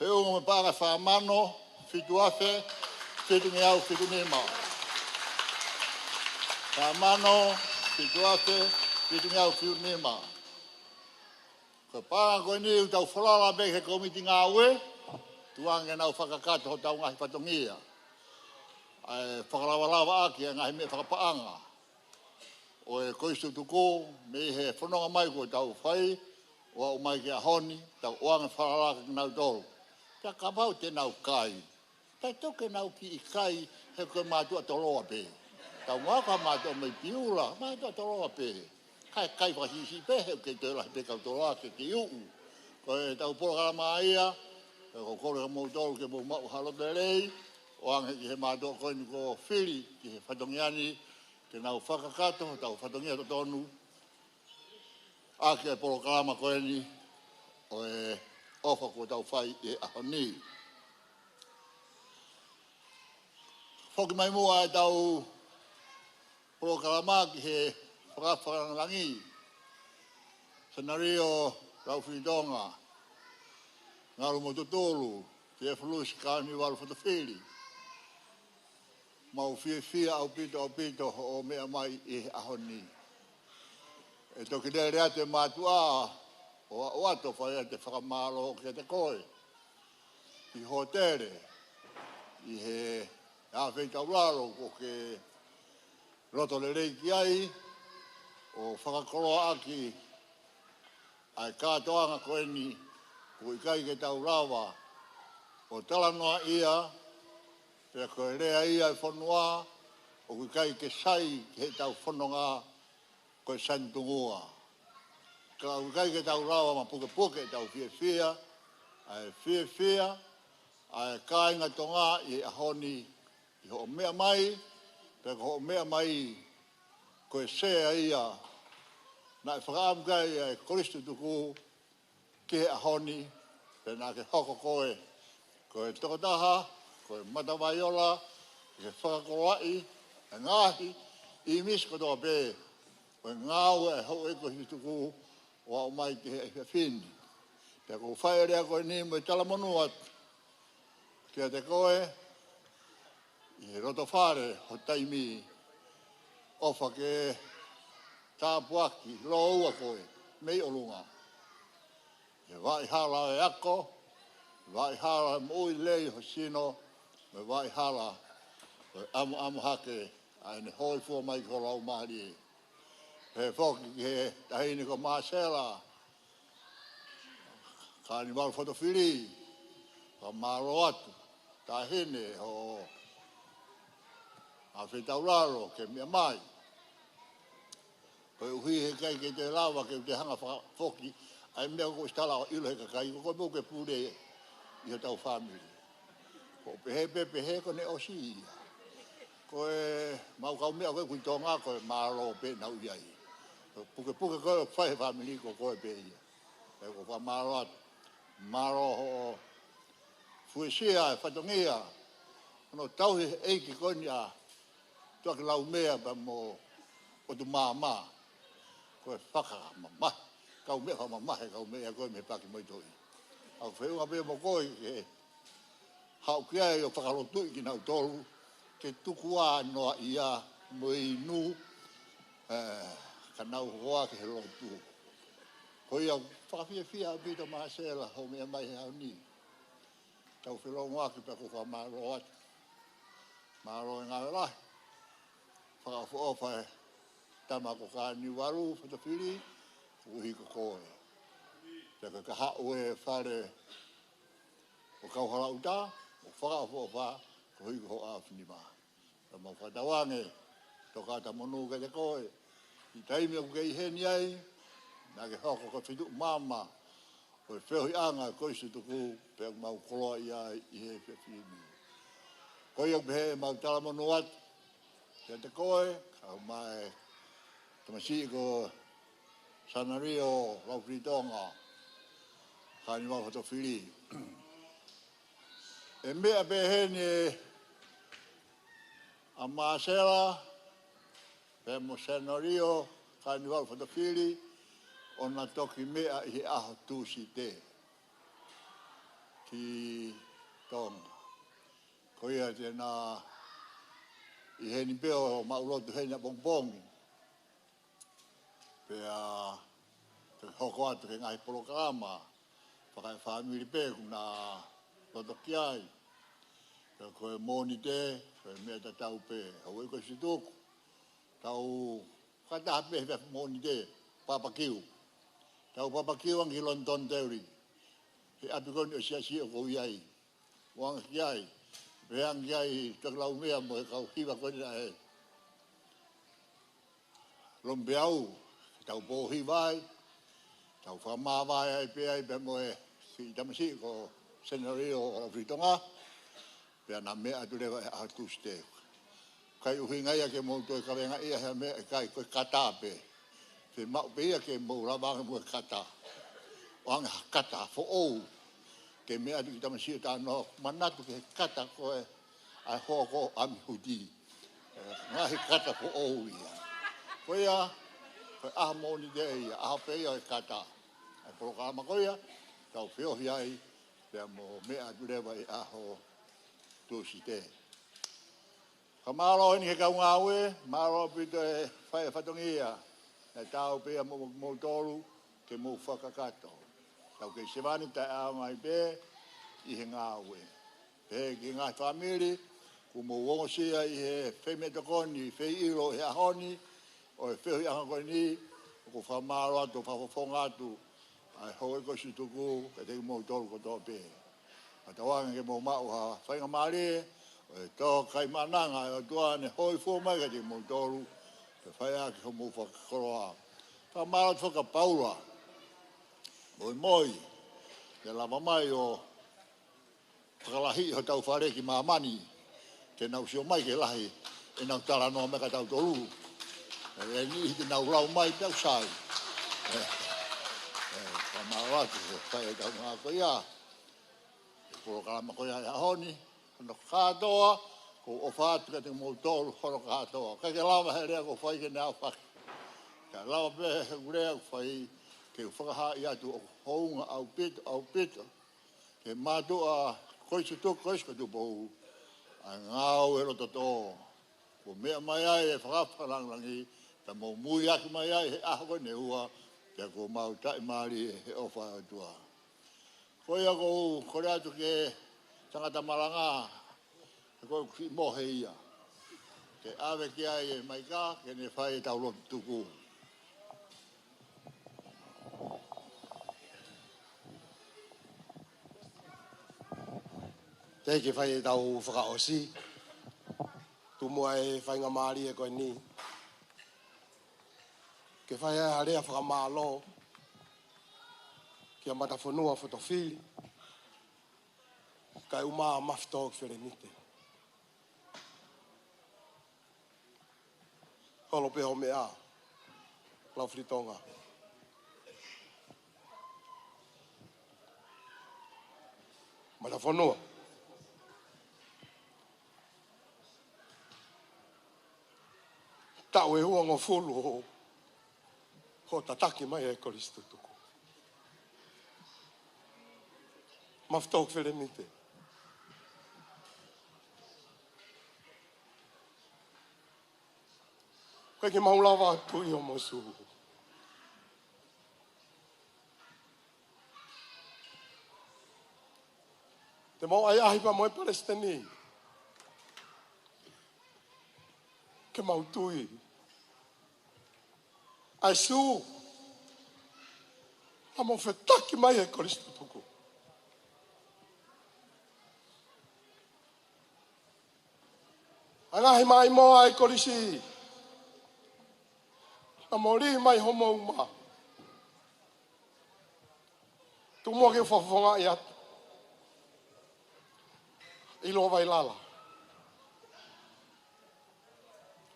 Whiunga me pānga whamano fitu afe fitu ngeau fitu nema. Whamano fitu afe fitu ngeau fitu nema. Ko pānga koe ni tau whalala me he komiti ngā ue, tuange nau whakakato ho tau ngahi patongia. Ai whakalawalawa aki a ngahi me whakapaanga. O e koistu tuku me he whanonga mai ko tau whai, o mai ke ahoni, tau oanga whalalaka ki nau tolu. Ka kapau te nau kai. Tai toke nau ki I kai he koe mātua toloa pe. Tau ngaka mātua mai piula, mātua toloa pe. Kai wahisi pe he ke te lahi pe kau toloa ke ki uu. Koe tau porokama ia, ko kore ka mautolu ke mou mau halote rei, o ange ki he mātua koe ni ko whiri ki he whatongiani, ke nau whakakato, tau whatongia to tonu. Ake porokama koe ni, o e ofa ko tau whai e ahoni. Whoki mai mua e tau porokama ki he whakawharangangi. Senario rau whitonga, ngaru mo tutolu, ki e whulusi kāni waru whatawhiri. Mau whia au pito o mea mai e ahoni. E toki rere ate mātua o ato whai te whakamalo ke te koe. I hotere, I he awhei tauraro ko ke roto le reiki ai, o whakakoroa aki ai kātoanga koe ni ko I kai ke taurawa o talanoa ia pe koe rea ia I whanua o I kai ke sai ke he tau whanonga koe santungua. Ka o kai ke taurawa ma puke tau whia ai whia ai kāinga tonga I ahoni I ho mea mai pe ko ho mea mai koe sea ia na e whakaamkai e koristu tuku ke ahoni, pe nā ke hoko koe, koe tokotaha, koe matawaiola, ke whakakoroai, e ngāhi, I misko toa pē, koe ngāu e hau e koe tuku o au mai ke he whini. Pe ko whaerea koe ni mo I talamonu atu, ke te koe, I roto whare ho taimi, ofa ke tāpuaki, lo ua koe, mei olunga. E vai hala e ako, vai hala e mui lei ho sino, me vai hala e amu hake, a ene hoi fua mai ko lau mahari e. He whoki ki he tahini ko Marcela, ka ni waru whatawhiri, ka maro atu, tahine ho a whetauraro ke mea mai. Koe uhi he kai ke te lawa ke te hanga whoki, ai mea ko istala o ilo he kakai, ko mo ke pure I he tau family. Ko pehe ko ne osi ia. Koe mau kau mea koe kuitonga koe maro pe nau iai. Puke koe whai family ko koe pe ia. Ko wha maro atu. Maro ho fuesia e whatongia. Ono tau he eiki koe ni a tuake lau mea pa mo o tu maa. Koe whaka mamahi, kau mea mamahi, kau mea koe me paki mai toi. Au whiunga pia mo koe ke hau kia e o whakarotui ki nau tolu, ke tukua noa ia mo inu, ka nau hoa ke he rotu. Koe au whakawhia pita Marcela, ho mea mai he au ni. Tau whilonga ki pako wha maro atu. Maro e ngā lahi. Whakawhoa tama ko ka ni waru whatawhiri, uhi ko koe. Te ka hao e whare o kauhara uta, o whakaofoa, ko hui ko a whinima. Ka mau whatawange, toka ta monu ka te koe, i taimi o kei heni ai, na ke hoko ka whitu mama, o e whehui anga koe se tuku, pe mau koloa i ai i he whiwhini. Koe au pehe mau tala monu atu, te koe, kau mai, tamasi ko Sanario, Laufritonga, kani mau whatawhiri. E mea pehene a Marcela, pe mo Sanario, kani mau whatawhiri, o na toki mea i he aho tūsi te. Ki tonga. Koia tēnā i heni peo maulotu heni a bongbongi. Pea te hoko atu ke ngai programa whakai whamiri pē kuna loto ki ai. Pea koe moni te, koe mea ta tau pē. Hau eko si tuku. Tau whataha pē hea moni te, papakiu. Tau papakiu angi London teuri. He apikoni o siasi o kou iai. Wanga ki ai. Pea angi ai taklau mea mo he kau hiwa koni na he. Lombe au. Tau pohi vai, tau whamā vai ai pia i pe moe si tamasi ko Senario o Laufritonga, pia na mea tu lewa e ahatus te. Kai uhi ngai ake mou toi kawenga ia hea mea e kai koe kata pe. Pe mau pe ia ke mou rawanga mou kata. Wanga kata fo ou. Ke mea tu ki tamasi o tāno manatu ke kata koe ai hoko ami hudi. Ngahi kata fo ou ia. Koe ia, koe aha moni te ia, aha peia e kata. Ai programa koe ia, tau whiohi ai, pia mo mea turewa i aho tūsi te. Ka mālo ni he kau ngāwe, mālo pito e whae whatongi ia, e tau pia mo tolu, ke mo whakakato. Tau ke sewani tai ao ngai pē, i he ngāwe. Pē ki ngai whamiri, ku mo wongosia i he whemetokoni, whei iro he ahoni, o e whiohi anga koe ni, ko whamaro atu, whawhawhonga atu, ai hoi ko si tuku, ka te mou tolu ko tō pē. A tawanga ke mou mau ha whainga maare, o e tō kai mananga, o tuane hoi fōmai ka te mou tolu, te whaia ki ho mou whakakoroa. Whamaro atu whaka paura, moi moi, te lama mai o whakalahi ho tau whare ki mamani, te nau sio mai ke lahi, e nau tala noa me ka tau tolu. E ni te nau lau mai tau sai. Ka maratu, whae tau ngā koe ia. E koro kalama koe ia honi, ano kātoa, ko o whātu ka te mou tolu horo kātoa. Kai ke lama he rea ko whai ke nea whaki. Ka lama pehe he urea ko whai ke whakaha i atu o hounga au pito. Ke mātua koe se tuku koe ska tupohu. A ngāu e roto tō. Ko mea mai ai e whakawharangi. Ta mo mui aki mai ai he aho koe ne hua, te ko mau tai maari he ofa atua. Koe ako kore atu ke tangata maranga, te koe ki mohe ia. Ke awe ki ai e mai ka, ke ne whai e tau lotu tuku. Te ke whai e tau whakaosi, tu mua e whainga maari e koe ni. Ke whai e harea whakamālo, kia matawhanua whatawhiri, kai umaa mawhitau ki wherenite. Holo peho mea, Laufritonga. Matawhanua. Tau e huanga fulu ho tataki mai e koristu tuku. Mawhitau ki wherenite. Koe ke maulawa atu i o mosu. Te mau ai ahipa moe Palestini. Ke mau tui. Ai su. Amo fetaki mai e Kristo tuku. Angahi mai mo ai korisi. Amori mai homo uma. Tumo ke fofonga ia. Ilo vai lala.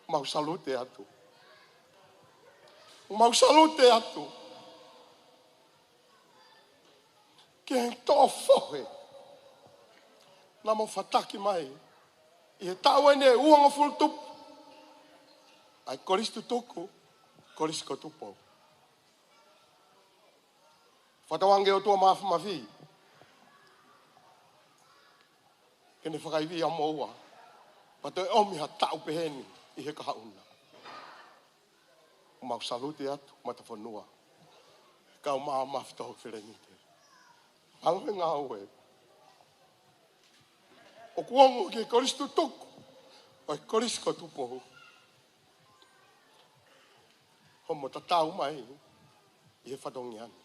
Mau salute atu. Mau salute atu. Ke to fohe. Namo fataki mai. I tau ene uanga fultup. Ai koristu tuku. Korisko tupo. Whatawange o tua mafi. Kene whakaiwi a moua. Pato e omi ha tau peheni i he kahauna. Mau salute atu, mata whanua. Kau maa mawhitoho whirenite. Alme ngā ue. O kuongo ke koristu tuku. Oi korisko tupo. Homo tatau mai. I he whatongi ani.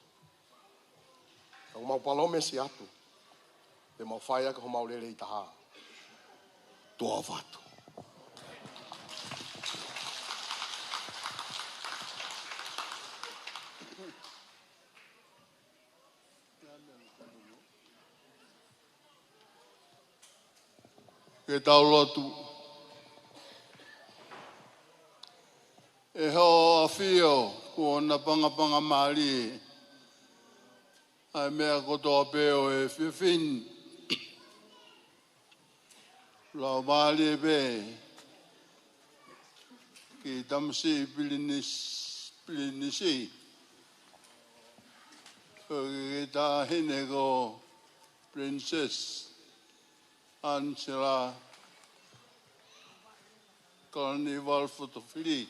Kau mau palome si atu. Te mau whaia ka ho mau lere i taha. Tua watu. Ke tau lotu. E ho a fio ko na panga mali. Ai mea kotoa peo e whiwhin. Lau mali e pe. Ki tamsi pilinisi. Ke ta hine ko Princess Angela Carnival Photofili.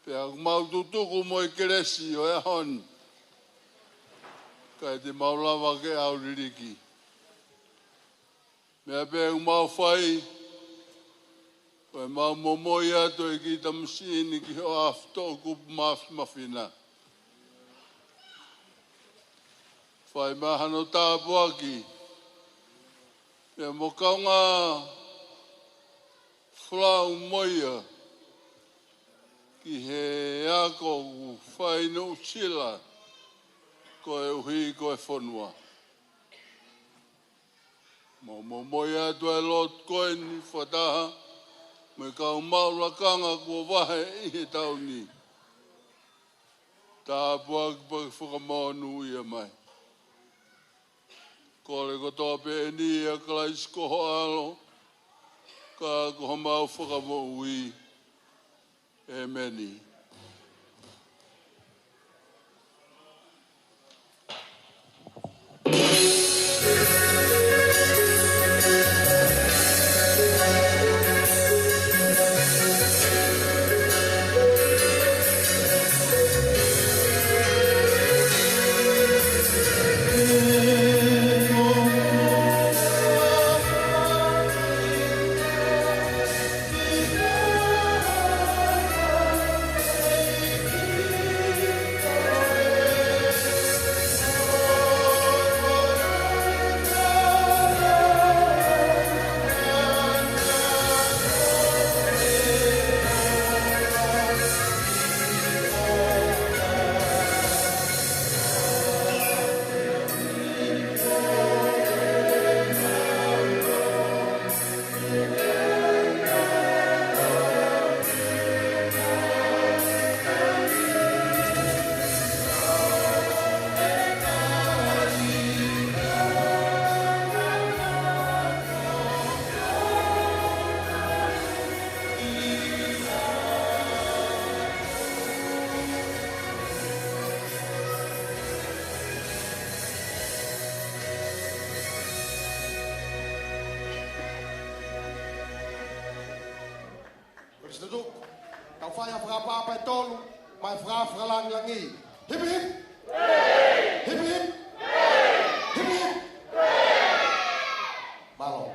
Pea mau tutuku mo I keresi o e hon. Kai te maulawa ke au ririki. Mea pea mau whai. Koe mau momoi ato I ki tamasini ki ho afto kupu mawhina. Whai mahano tāpuaki. Pea mo kaunga whlau moia. Ki he ako whai no sila. Koe uhi koe whanua. Mo moi atu e lot koe ni whataha. Me kau maura kanga kua wahe I he tauni. Tā puaki paki whakamonu ia mai. Kore kotoa pe ni a kalais koho alo. Ka koho mau whakamohu I. E meni. Duduk. Kau faya apa itu lu? Mai fralang lagi. Hip hip. Hip hip. Hip hip. Malo.